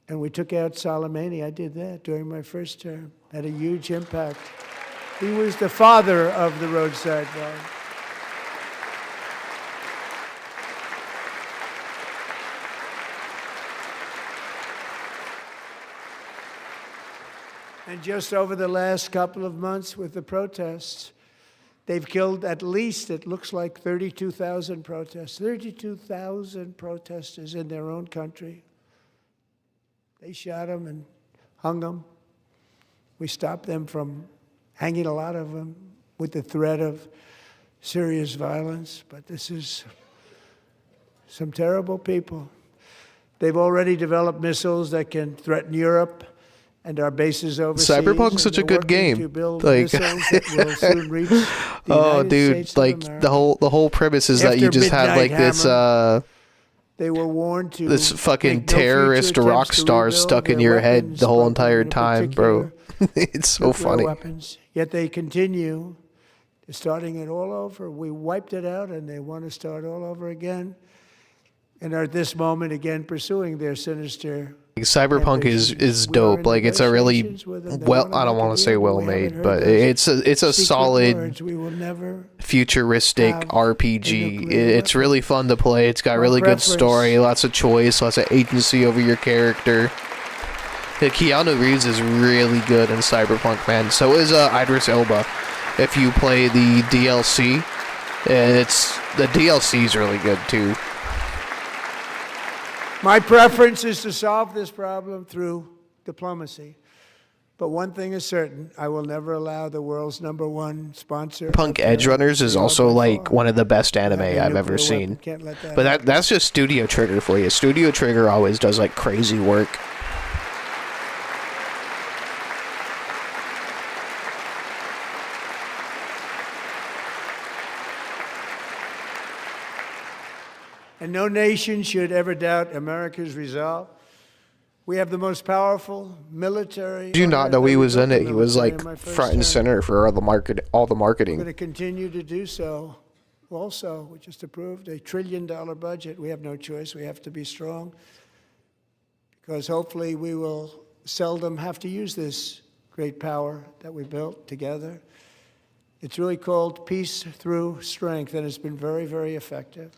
S10: And we took out Soleimani. I did that during my first term. Had a huge impact. He was the father of the roadside bomb. And just over the last couple of months with the protests, they've killed at least, it looks like, 32,000 protesters. 32,000 protesters in their own country. They shot them and hung them. We stopped them from hanging a lot of them with the threat of serious violence. But this is some terrible people. They've already developed missiles that can threaten Europe and our bases overseas.
S4: Cyberpunk's such a good game. Like, oh, dude, like the whole premise is that you just have like this
S10: they were warned to
S4: this fucking terrorist rock star stuck in your head the whole entire time, bro. It's so funny.
S10: Weapons. Yet they continue starting it all over. We wiped it out, and they want to start all over again, and are at this moment again pursuing their sinister.
S4: Cyberpunk is dope. Like, it's a really well, I don't want to say well made, but it's a solid futuristic RPG. It's really fun to play. It's got really good story, lots of choice, lots of agency over your character. Keanu Reeves is really good in Cyberpunk, man. So is Idris Elba. If you play the DLC, the DLC is really good too.
S10: My preference is to solve this problem through diplomacy. But one thing is certain, I will never allow the world's #1 sponsor.
S4: Punk Edge Runners is also like one of the best anime I've ever seen. But that's just Studio Trigger for you. Studio Trigger always does like crazy work.
S10: And no nation should ever doubt America's resolve. We have the most powerful military.
S4: Did you not know he was in it? He was like front and center for all the marketing.
S10: We're going to continue to do so. Also, we just approved a $1 trillion budget. We have no choice. We have to be strong, because hopefully we will seldom have to use this great power that we built together. It's really called Peace Through Strength, and it's been very, very effective.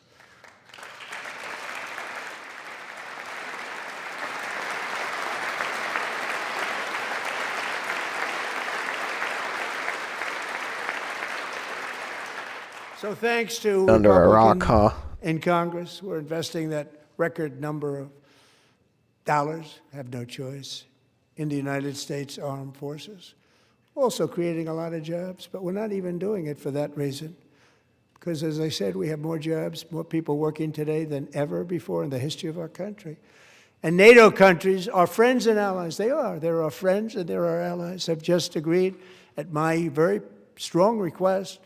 S10: So thanks to
S4: under a rock, huh?
S10: In Congress, we're investing that record number of dollars, have no choice, in the United States Armed Forces. Also creating a lot of jobs, but we're not even doing it for that reason. Because as I said, we have more jobs, more people working today than ever before in the history of our country. And NATO countries are friends and allies. They are. They're our friends and they're our allies. Have just agreed at my very strong request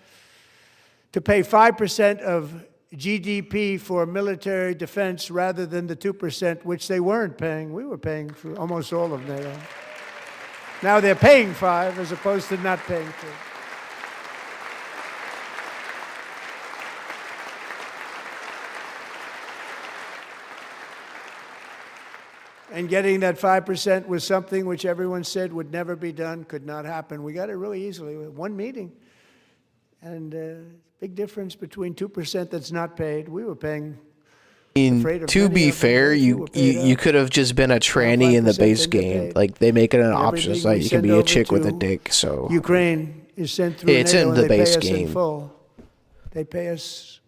S10: to pay 5% of GDP for military defense rather than the 2%, which they weren't paying. We were paying for almost all of NATO. Now they're paying 5 as opposed to not paying 2. And getting that 5% was something which everyone said would never be done, could not happen. We got it really easily with one meeting. And big difference between 2% that's not paid. We were paying.
S4: To be fair, you could have just been a tranny in the base game. Like they make it an option. It's like you can be a chick with a dick. So
S10: Ukraine is sent through
S4: it's
S10: NATO
S4: in the
S10: and they
S4: base
S10: pay us
S4: game.
S10: in full. They pay us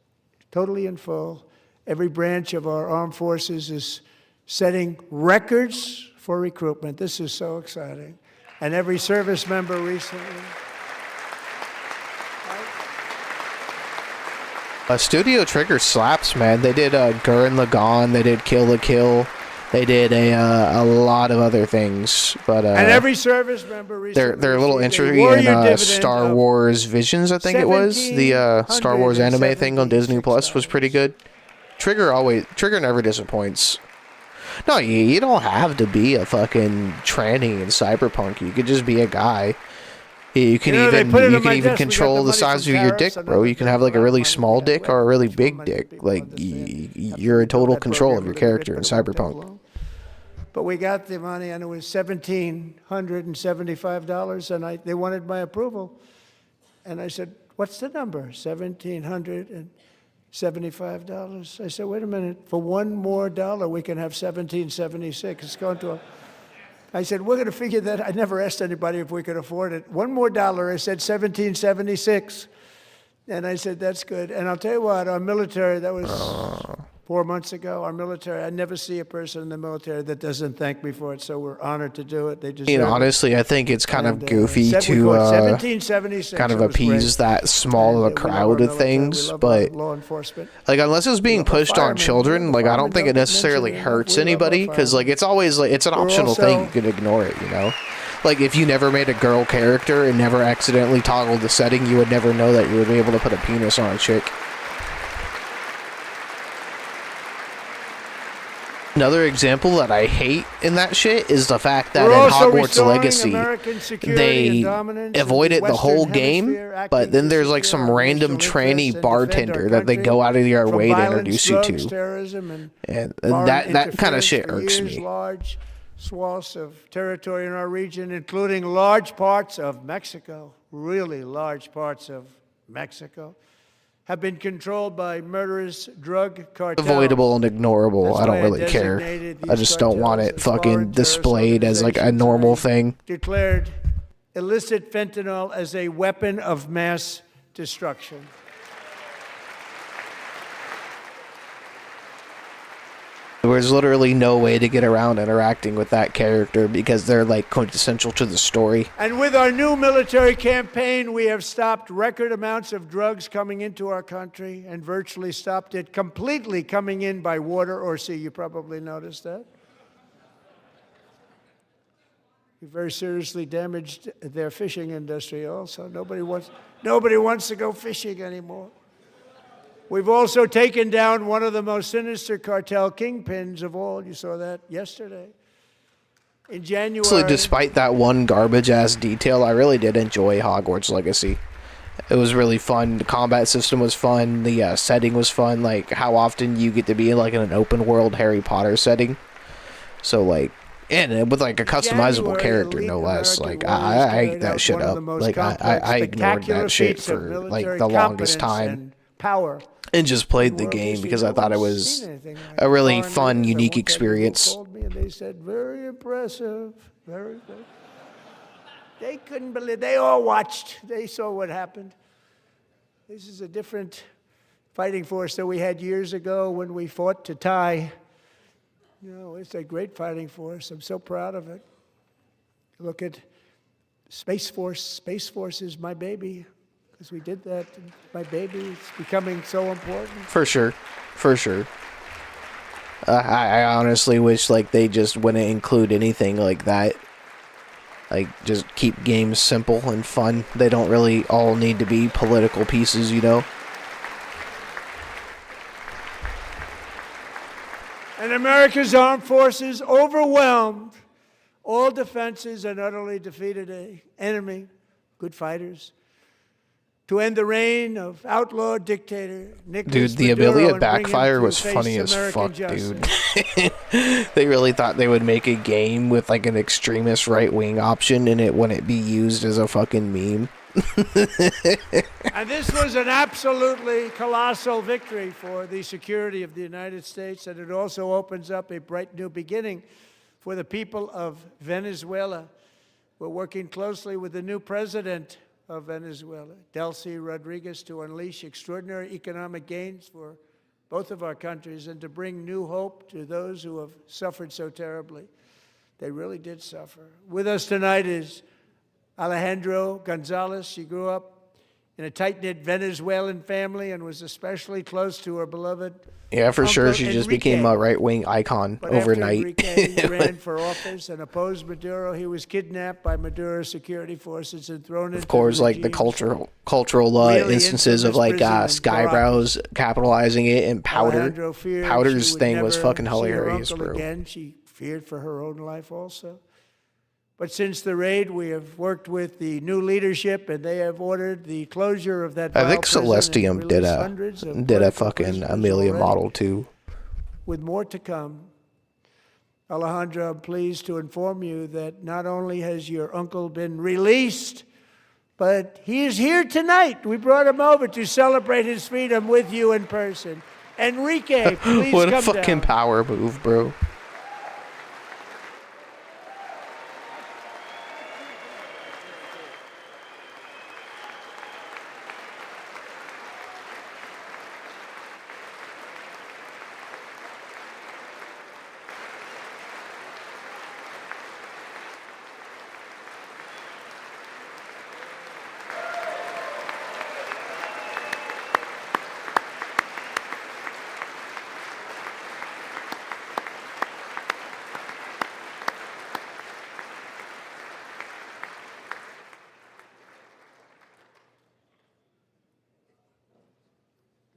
S10: totally in full. Every branch of our armed forces is setting records for recruitment. This is so exciting. And every service member recently.
S4: Studio Trigger slaps, man. They did Gurren Lagann, they did Kill la Kill, they did a lot of other things. But
S10: and every service member recently
S4: they're a little interested in Star Wars Visions, I think it was. The Star Wars anime thing on Disney Plus was pretty good. Trigger never disappoints. No, you don't have to be a fucking tranny in Cyberpunk. You could just be a guy. You can even control the size of your dick, bro. You can have like a really small dick or a really big dick. Like you're in total control of your character in Cyberpunk.
S10: But we got the money, and it was $1,775, and they wanted my approval. And I said, "What's the number?" $1,775. I said, "Wait a minute. For one more dollar, we can have $1,776. It's going to." I said, "We're going to figure that." I never asked anybody if we could afford it. One more dollar. I said $1,776. And I said, "That's good." And I'll tell you what, our military, that was 4 months ago, our military, I never see a person in the military that doesn't thank me for it. So we're honored to do it. They just
S4: honestly, I think it's kind of goofy to kind of appease that small of a crowd of things. But like, unless it's being pushed on children, like I don't think it necessarily hurts anybody, because like it's always like it's an optional thing. You can ignore it, you know. Like if you never made a girl character and never accidentally toggled the setting, you would never know that you would be able to put a penis on a chick. Another example that I hate in that shit is the fact that in Hogwarts Legacy, they avoided the whole game, but then there's like some random tranny bartender that they go out of their way to introduce you to. And that kind of shit irks me.
S10: Large swaths of territory in our region, including large parts of Mexico, really large parts of Mexico, have been controlled by murderous drug cartels.
S4: Avoidable and ignorable. I don't really care. I just don't want it fucking displayed as like a normal thing.
S10: Declared illicit fentanyl as a weapon of mass destruction.
S4: There's literally no way to get around interacting with that character because they're like quintessential to the story.
S10: And with our new military campaign, we have stopped record amounts of drugs coming into our country and virtually stopped it completely coming in by water or sea. You probably noticed that. We very seriously damaged their fishing industry also. Nobody wants to go fishing anymore. We've also taken down one of the most sinister cartel kingpins of all. You saw that yesterday. In January.
S4: So despite that one garbage-ass detail, I really did enjoy Hogwarts Legacy. It was really fun. The combat system was fun. The setting was fun. Like, how often you get to be in, like, in an open-world Harry Potter setting. So, like, and with, like, a customizable character, no less. Like, I ate that shit up. Like, I ignored that shit for, like, the longest time.
S10: Power.
S4: And just played the game because I thought it was a really fun, unique experience.
S10: And they said, very impressive, very good. They couldn't believe, they all watched, they saw what happened. This is a different fighting force that we had years ago when we fought to tie. You know, it's a great fighting force. I'm so proud of it. Look at Space Force. Space Force is my baby because we did that. My baby is becoming so important.
S4: For sure. For sure. I honestly wish like they just wouldn't include anything like that. Like, just keep games simple and fun. They don't really all need to be political pieces, you know?
S10: And America's armed forces overwhelmed all defenses and utterly defeated an enemy, good fighters, to end the reign of outlaw dictator Nicolas
S4: Dude, the
S10: Maduro
S4: ability to
S10: and bring him
S4: backfire
S10: to
S4: was
S10: face
S4: funny as
S10: American
S4: fuck,
S10: justice.
S4: dude. They really thought they would make a game with like an extremist right-wing option and it wouldn't be used as a fucking meme.
S10: And this was an absolutely colossal victory for the security of the United States, and it also opens up a bright new beginning for the people of Venezuela. We're working closely with the new president of Venezuela, Delcy Rodriguez, to unleash extraordinary economic gains for both of our countries and to bring new hope to those who have suffered so terribly. They really did suffer. With us tonight is Alejandro Gonzalez. She grew up in a tight-knit Venezuelan family and was especially close to her beloved
S4: Yeah, for sure.
S10: Uncle
S4: She just
S10: Enrique.
S4: became a right-wing icon
S10: But
S4: overnight.
S10: after Enrique ran for office and opposed Maduro, he was kidnapped by Maduro's security forces and thrown into
S4: Of course, like the cultural
S10: really
S4: instances of like
S10: infamous prison in
S4: Skybrows capitalizing it and
S10: Alejandro feared
S4: Powder's
S10: she would
S4: thing was
S10: never
S4: fucking
S10: see her
S4: hilarious,
S10: uncle
S4: bro.
S10: Again. She feared for her own life also. But since the raid, we have worked with the new leadership, and they have ordered the closure of that.
S4: I think
S10: vile prison and
S4: Celestium did
S10: released
S4: a
S10: hundreds of
S4: fucking
S10: prisoners
S4: Amelia
S10: already,
S4: model too.
S10: with more to come. Alejandro, I'm pleased to inform you that not only has your uncle been released, but he is here tonight. We brought him over to celebrate his freedom with you in person. Enrique, please
S4: What a
S10: come
S4: fucking
S10: down.
S4: power move, bro.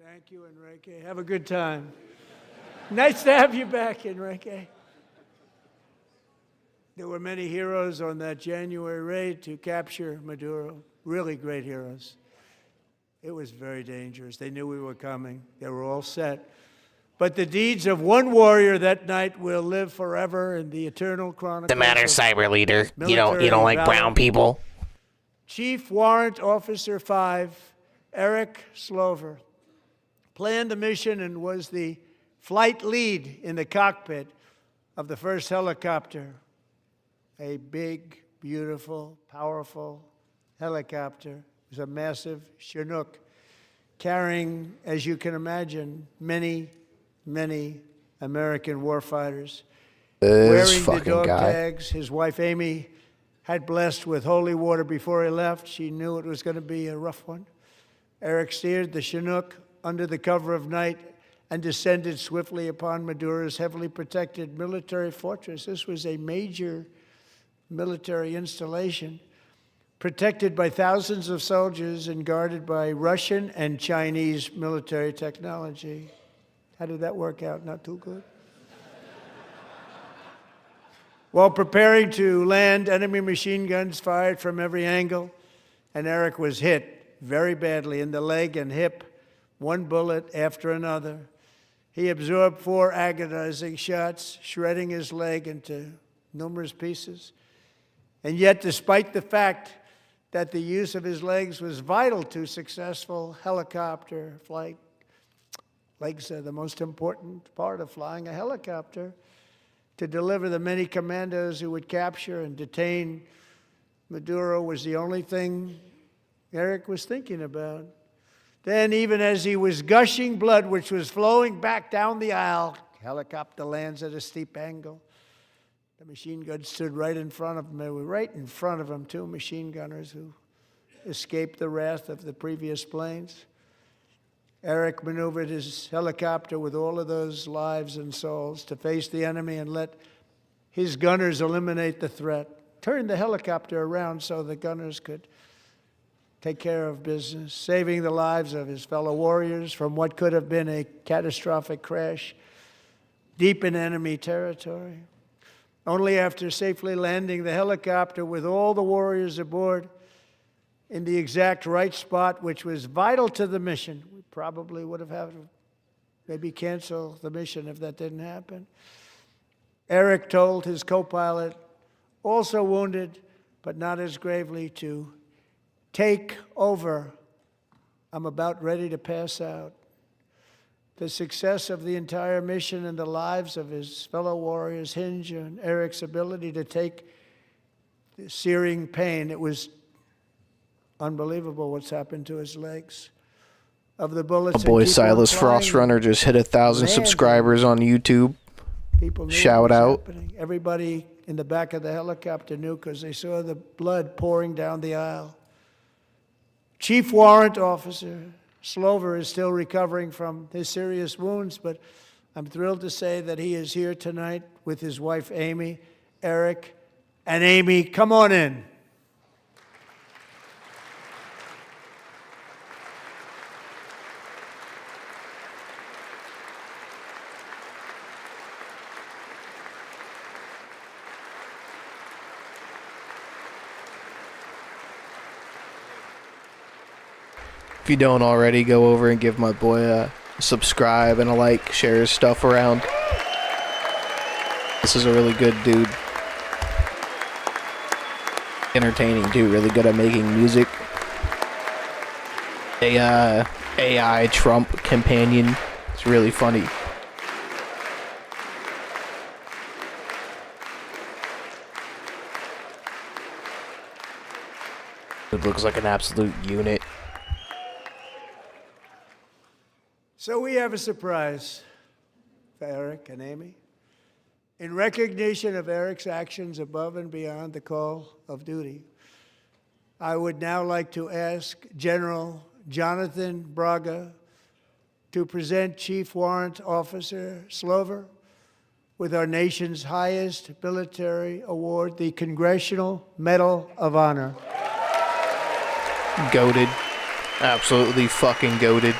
S10: Thank you, Enrique. Have a good time. Nice to have you back, Enrique. There were many heroes on that January raid to capture Maduro, really great heroes. It was very dangerous. They knew we were coming. They were all set. But the deeds of one warrior that night will live forever in the eternal chronicles.
S4: The matter,
S10: of
S4: cyber leader. You
S10: military
S4: don't like
S10: valor.
S4: brown people.
S10: Chief Warrant Officer 5, Eric Slover, planned the mission and was the flight lead in the cockpit of the first helicopter, a big, beautiful, powerful helicopter. It was a massive Chinook carrying, as you can imagine, many, many American warfighters. Wearing the dog tags, his wife Amy had blessed with holy water before he left. She knew it was going to be a rough one. Eric steered the Chinook under the cover of night and descended swiftly upon Maduro's heavily protected military fortress. This was a major military installation, protected by thousands of soldiers and guarded by Russian and Chinese military technology. How did that work out? Not too good. While preparing to land, enemy machine guns fired from every angle, and Eric was hit very badly in the leg and hip, one bullet after another. He absorbed 4 agonizing shots, shredding his leg into numerous pieces. And yet, despite the fact that the use of his legs was vital to successful helicopter flight, legs are the most important part of flying a helicopter, to deliver the many commandos who would capture and detain Maduro was the only thing Eric was thinking about. Then, even as he was gushing blood, which was flowing back down the aisle, helicopter lands at a steep angle. The machine gun stood right in front of him. They were right in front of him, two machine gunners who escaped the wrath of the previous planes. Eric maneuvered his helicopter with all of those lives and souls to face the enemy and let his gunners eliminate the threat. Turned the helicopter around so the gunners could take care of business, saving the lives of his fellow warriors from what could have been a catastrophic crash deep in enemy territory. Only after safely landing the helicopter with all the warriors aboard in the exact right spot, which was vital to the mission. We probably would have had to maybe cancel the mission if that didn't happen. Eric told his co-pilot, also wounded, but not as gravely, to take over. I'm about ready to pass out. The success of the entire mission and the lives of his fellow warriors hinge on Eric's ability to take the searing pain. It was unbelievable what's happened to his legs. Of the bullets.
S4: My boy Silas Frostrunner just hit 1,000 subscribers on YouTube.
S10: People knew
S4: Shout out.
S10: Happening. Everybody in the back of the helicopter knew because they saw the blood pouring down the aisle. Chief Warrant Officer Slover is still recovering from his serious wounds, but I'm thrilled to say that he is here tonight with his wife, Amy, Eric, and Amy. Come on in.
S4: If you don't already, go over and give my boy a subscribe and a like, share his stuff around. This is a really good dude. Entertaining too, really good at making music. A AI Trump companion. It's really funny. It looks like an absolute unit.
S10: So we have a surprise for Eric and Amy. In recognition of Eric's actions above and beyond the call of duty, I would now like to ask General Jonathan Braga to present Chief Warrant Officer Slover with our nation's highest military award, the Congressional Medal of Honor.
S4: Goated. Absolutely fucking goated.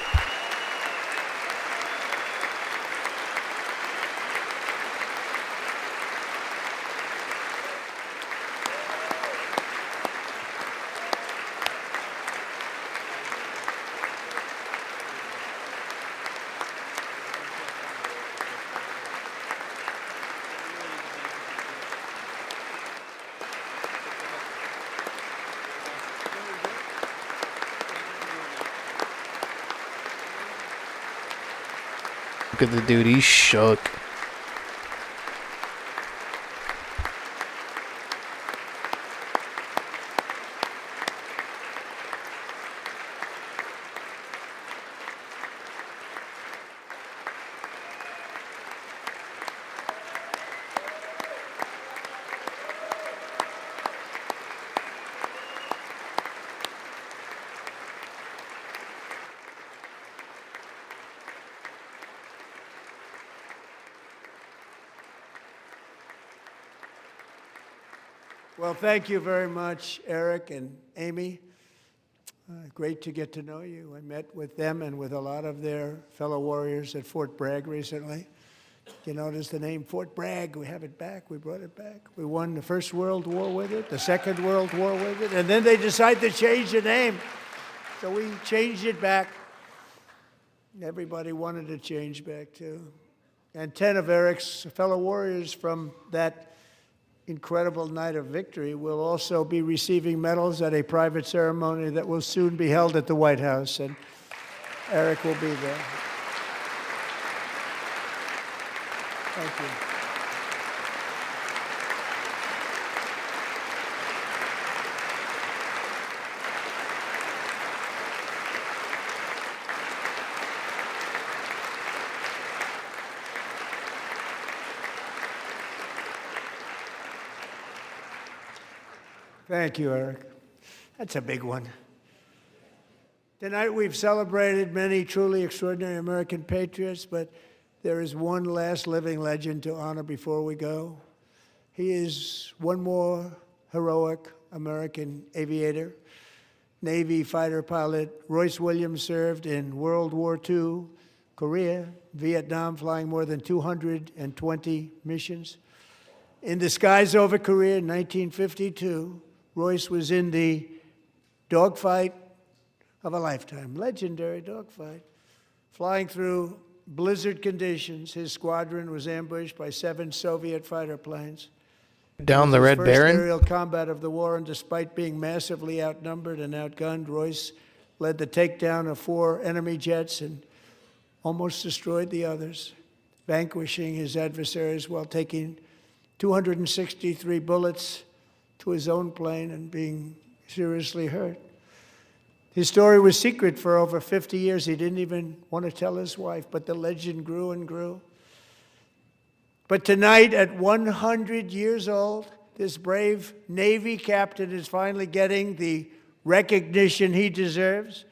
S4: Look at the dude, he's shook.
S10: Well, thank you very much, Eric and Amy. Great to get to know you. I met with them and with a lot of their fellow warriors at Fort Bragg recently. You notice the name Fort Bragg, we have it back, we brought it back. We won the First World War with it, the Second World War with it, and then they decided to change the name. So we changed it back. Everybody wanted to change back too. And 10 of Eric's fellow warriors from that incredible night of victory will also be receiving medals at a private ceremony that will soon be held at the White House, and Eric will be there. Thank you. Thank you, Eric. That's a big one. Tonight we've celebrated many truly extraordinary American patriots, but there is one last living legend to honor before we go. He is one more heroic American aviator, Navy fighter pilot. Royce Williams served in World War II, Korea, Vietnam, flying more than 220 missions. In the skies over Korea in 1952, Royce was in the dogfight of a lifetime, legendary dogfight. Flying through blizzard conditions, his squadron was ambushed by 7 Soviet fighter planes.
S4: Down the Red Baron?
S10: First aerial combat of the war, and despite being massively outnumbered and outgunned, Royce led the takedown of 4 enemy jets and almost destroyed the others, vanquishing his adversaries while taking 263 bullets to his own plane and being seriously hurt. His story was secret for over 50 years. He didn't even want to tell his wife, but the legend grew and grew. But tonight, at 100 years old, this brave Navy captain is finally getting the recognition he deserves.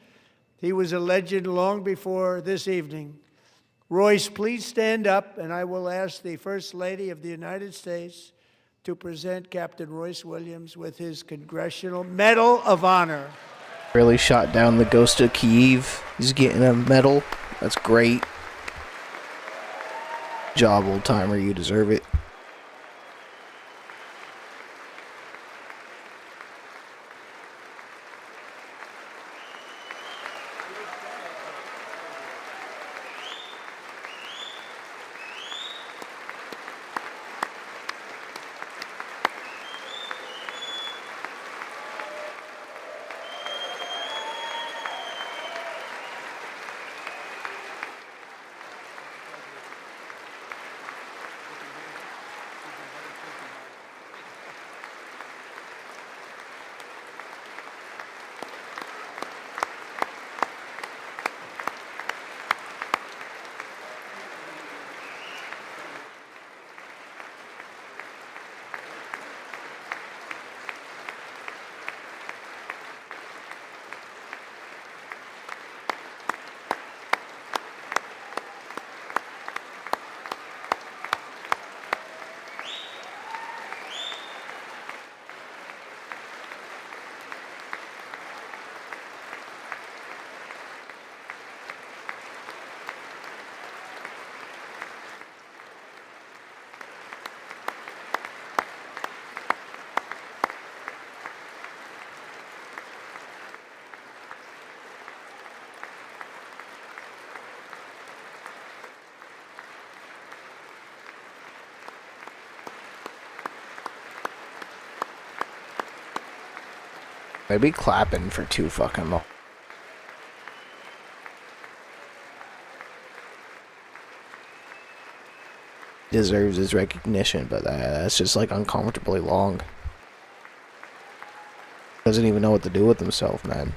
S10: He was a legend long before this evening. Royce, please stand up, and I will ask the First Lady of the United States to present Captain Royce Williams with his Congressional Medal of Honor.
S4: Really shot down the ghost of Kyiv. He's getting a medal. That's great. Job, old timer. You deserve it. They be clapping for too fucking long. Deserves his recognition, but that's just like uncomfortably long. Doesn't even know what to do with himself, man.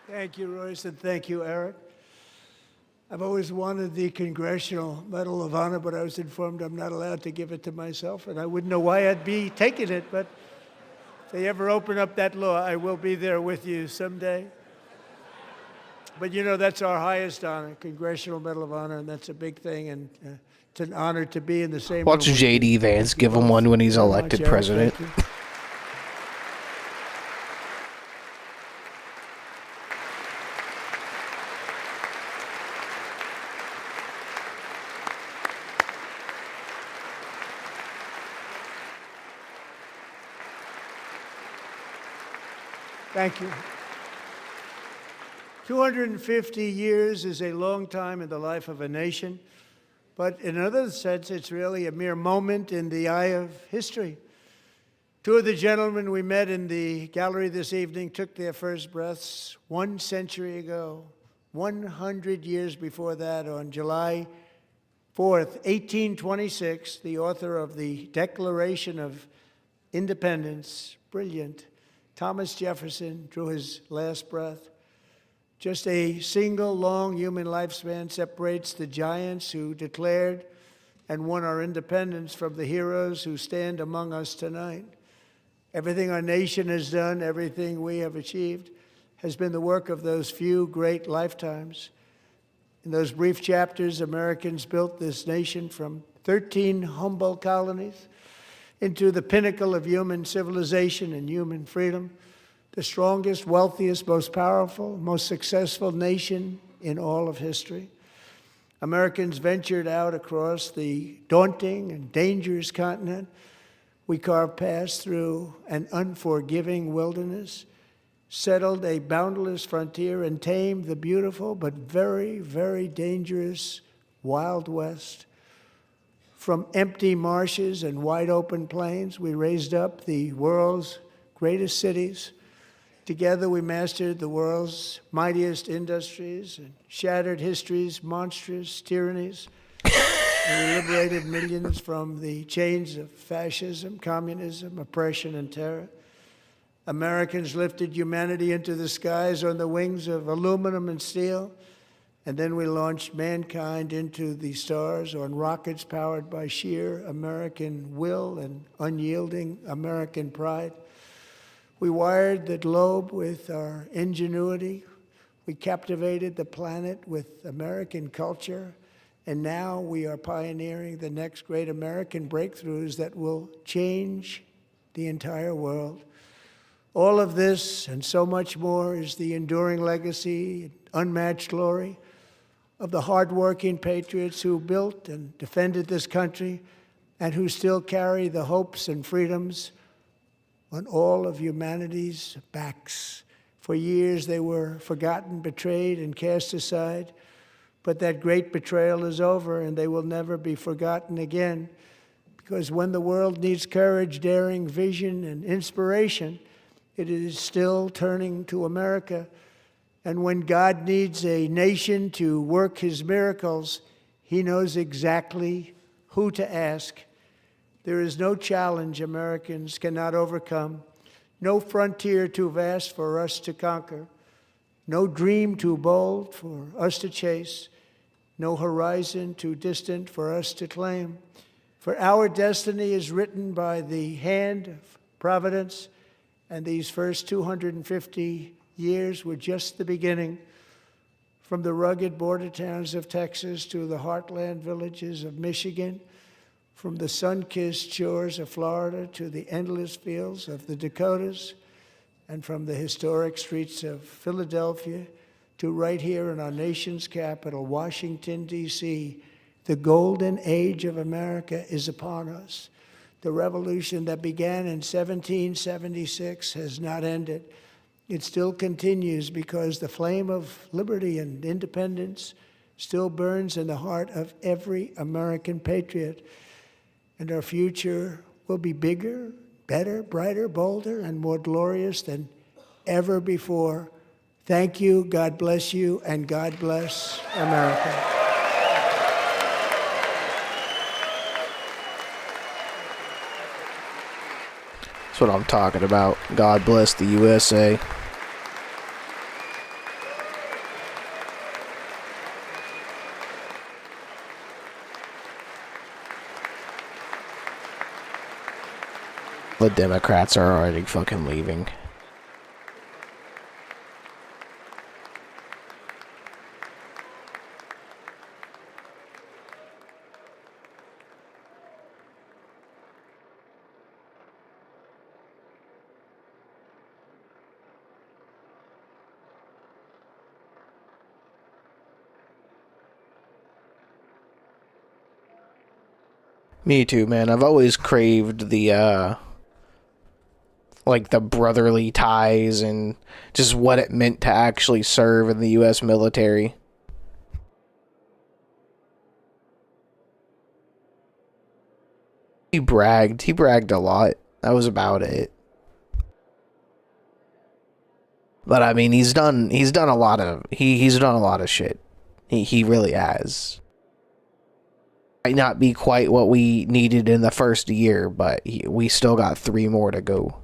S10: Thank you, Royce, and thank you, Eric. I've always wanted the Congressional Medal of Honor, but I was informed I'm not allowed to give it to myself, and I wouldn't know why I'd be taking it, but if they ever open up that law, I will be there with you someday. But you know, that's our highest honor, Congressional Medal of Honor, and that's a big thing, and it's an honor to be in the same
S4: Watch
S10: room.
S4: J.D. Vance give him one when he's elected president.
S10: Thank you. 250 years is a long time in the life of a nation, but in another sense, it's really a mere moment in the eye of history. 2 of the gentlemen we met in the gallery this evening took their first breaths 1 century ago, 100 years before that, on July 4th, 1826, the author of the Declaration of Independence, brilliant, Thomas Jefferson, drew his last breath. Just a single long human lifespan separates the giants who declared and won our independence from the heroes who stand among us tonight. Everything our nation has done, everything we have achieved, has been the work of those few great lifetimes. In those brief chapters, Americans built this nation from 13 humble colonies into the pinnacle of human civilization and human freedom, the strongest, wealthiest, most powerful, most successful nation in all of history. Americans ventured out across the daunting and dangerous continent. We carved paths through an unforgiving wilderness, settled a boundless frontier, and tamed the beautiful but very, very dangerous Wild West. From empty marshes and wide open plains, we raised up the world's greatest cities. Together, we mastered the world's mightiest industries and shattered history's monstrous tyrannies. And we liberated millions from the chains of fascism, communism, oppression, and terror. Americans lifted humanity into the skies on the wings of aluminum and steel, and then we launched mankind into the stars on rockets powered by sheer American will and unyielding American pride. We wired the globe with our ingenuity. We captivated the planet with American culture. And now we are pioneering the next great American breakthroughs that will change the entire world. All of this and so much more is the enduring legacy, unmatched glory of the hardworking patriots who built and defended this country and who still carry the hopes and freedoms on all of humanity's backs. For years they were forgotten, betrayed, and cast aside. But that great betrayal is over, and they will never be forgotten again. Because when the world needs courage, daring, vision, and inspiration, it is still turning to America. And when God needs a nation to work his miracles, he knows exactly who to ask. There is no challenge Americans cannot overcome, no frontier too vast for us to conquer, no dream too bold for us to chase, no horizon too distant for us to claim. For our destiny is written by the hand of providence, and these first 250 years were just the beginning. From the rugged border towns of Texas to the heartland villages of Michigan, from the sun-kissed shores of Florida to the endless fields of the Dakotas, and from the historic streets of Philadelphia to right here in our nation's capital, Washington, D.C., the golden age of America is upon us. The revolution that began in 1776 has not ended. It still continues because the flame of liberty and independence still burns in the heart of every American patriot. And our future will be bigger, better, brighter, bolder, and more glorious than ever before. Thank you, God bless you, and God bless America.
S4: That's what I'm talking about. God bless the USA. The Democrats are already fucking leaving. Me too, man. I've always craved the, like the brotherly ties and just what it meant to actually serve in the U.S. military. He bragged a lot. That was about it. But I mean, he's done a lot of shit. He really has. Might not be quite what we needed in the first year, but we still got 3 more to go.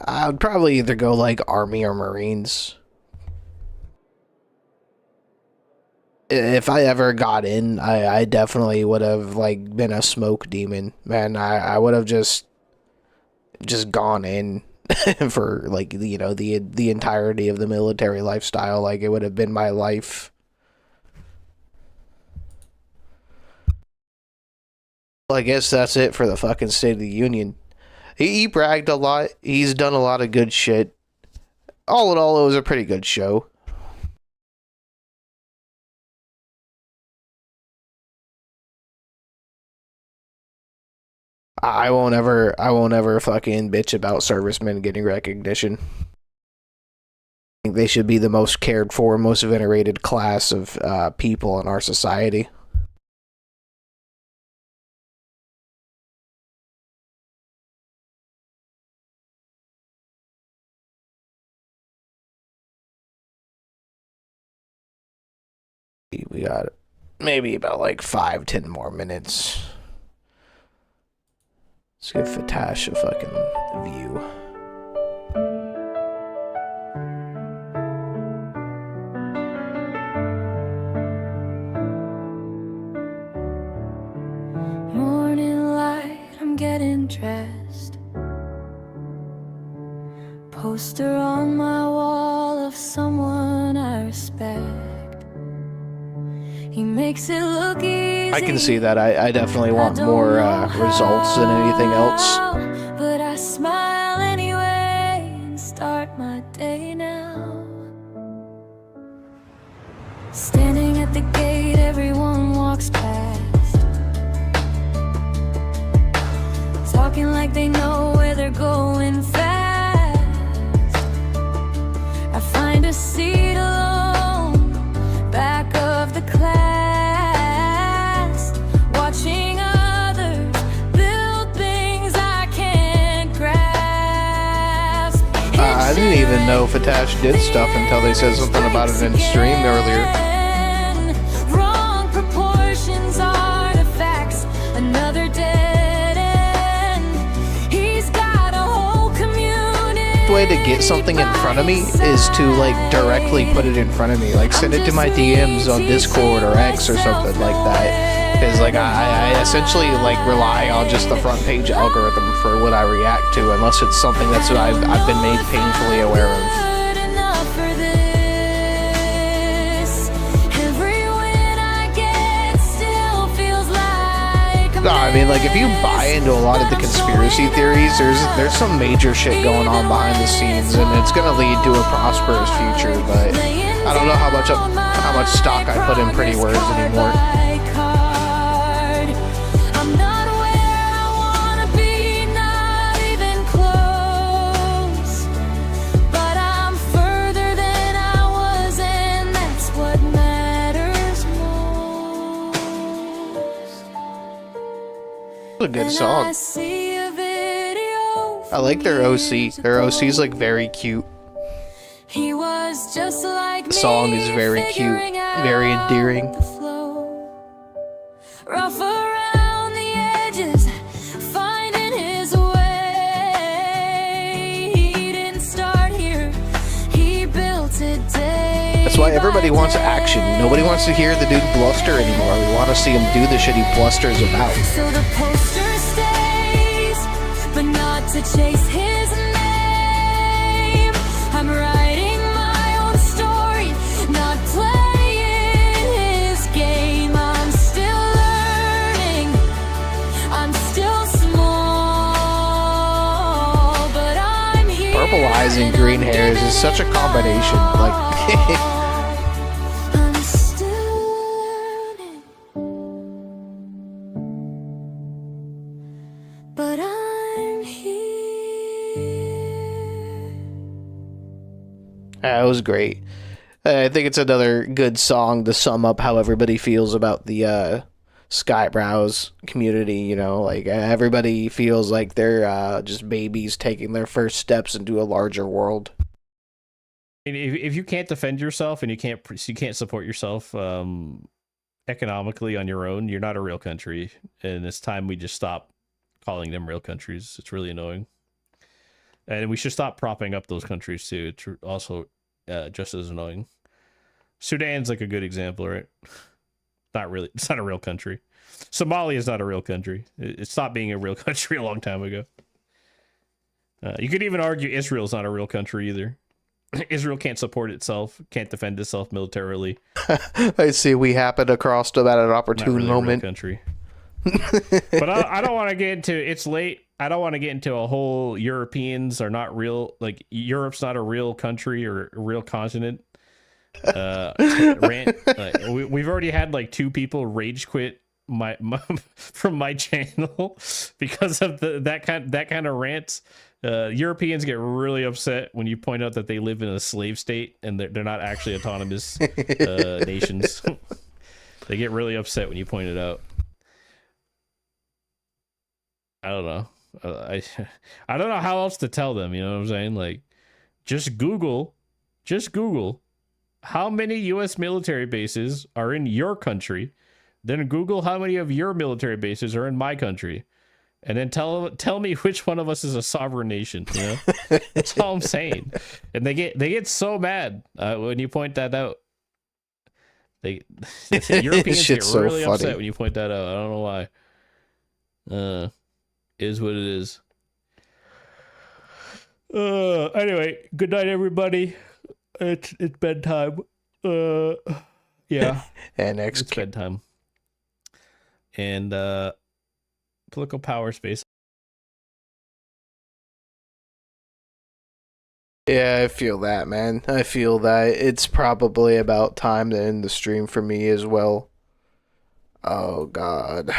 S4: I would probably either go like Army or Marines. If I ever got in, I definitely would have like been a smoke demon, man. I would have just gone in for like, you know, the entirety of the military lifestyle. Like, it would have been my life. Well, I guess that's it for the fucking State of the Union. He bragged a lot. He's done a lot of good shit. All in all, it was a pretty good show. I won't ever fucking bitch about servicemen getting recognition. I think they should be the most cared for, most venerated class of people in our society. We got maybe about like 5-10 more minutes. Let's give Fatash a fucking view.
S6: Morning light, I'm getting dressed. Poster on my wall of someone I respect. He makes it look easy.
S4: I can see that. I definitely want more results than anything else.
S6: But I smile anyway and start my day now. Standing at the gate, everyone walks past, talking like they know where they're going fast. I find a seat alone, back of the class.
S4: I didn't even know Fatash did stuff until they said something about it in stream earlier.
S6: Wrong proportions, artifacts, another dead end. He's got a whole community.
S4: The way to get something in front of me is to like directly put it in front of me, like send it to my DMs on Discord or X or something like that. Because like I essentially like rely on just the front page algorithm for what I react to, unless it's something that's what I've been made painfully aware of. No, I mean, like, if you buy into a lot of the conspiracy theories, there's some major shit going on behind the scenes, and it's gonna lead to a prosperous future. But I don't know how much stock I put in pretty words anymore. A good song. I like their OC. Their OC's like very cute. The song is very cute, very endearing.
S6: Rough around the edges, finding his way. He didn't start here, he built it day.
S4: That's why everybody wants action. Nobody wants to hear the dude bluster anymore. We want to see him do the shit he blusters about.
S6: So the poster stays, but not to chase his name. I'm writing my own story, not playing his game. I'm still learning, I'm still small, but I'm here.
S4: Purple eyes and green hairs is such a combination. Like,
S6: I'm still learning, but I'm here.
S4: it was great. I think it's another good song to sum up how everybody feels about the Skybrows community. You know, like everybody feels like they're just babies taking their first steps into a larger world.
S7: If you can't defend yourself and you can't support yourself economically on your own, you're not a real country. And it's time we just stop calling them real countries. It's really annoying. And we should stop propping up those countries too. It's also just as annoying. Sudan's like a good example, right? Not really. It's not a real country. Somalia is not a real country. It stopped being a real country a long time ago. You could even argue Israel's not a real country either. Israel can't support itself, can't defend itself militarily.
S4: I see. We happened across to that at an opportune
S7: really
S4: moment.
S7: Country. But I don't want to get into. It's late. I don't want to get into a whole Europeans are not real. Like Europe's not a real country or a real continent. Rant. We've already had like 2 people rage quit my from my channel because of that kind of rant. Europeans get really upset when you point out that they live in a slave state and they're not actually autonomous nations. They get really upset when you point it out. I don't know. I don't know how else to tell them. You know what I'm saying? Like, just Google how many U.S. military bases are in your country. Then Google how many of your military bases are in my country. And then tell me which one of us is a sovereign nation. You know, that's all I'm saying. And they get so mad when you point that out. Europeans get really upset when you point that out. I don't know why. Is what it is. Anyway, good night, everybody. It's bedtime. Yeah.
S4: And
S7: it's bedtime. And political power space.
S4: Yeah, I feel that, man. I feel that it's probably about time to end the stream for me as well. Oh God,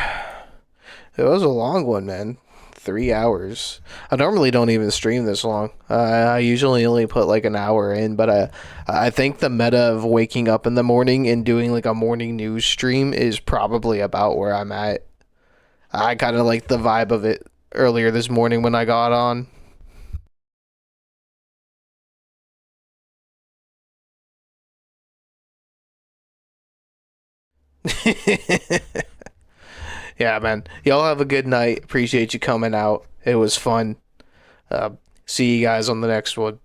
S4: it was a long one, man. 3 hours. I normally don't even stream this long. I usually only put like an hour in, but I think the meta of waking up in the morning and doing like a morning news stream is probably about where I'm at. I kind of like the vibe of it earlier this morning when I got on. Yeah, man. Y'all have a good night. Appreciate you coming out. It was fun. See you guys on the next one.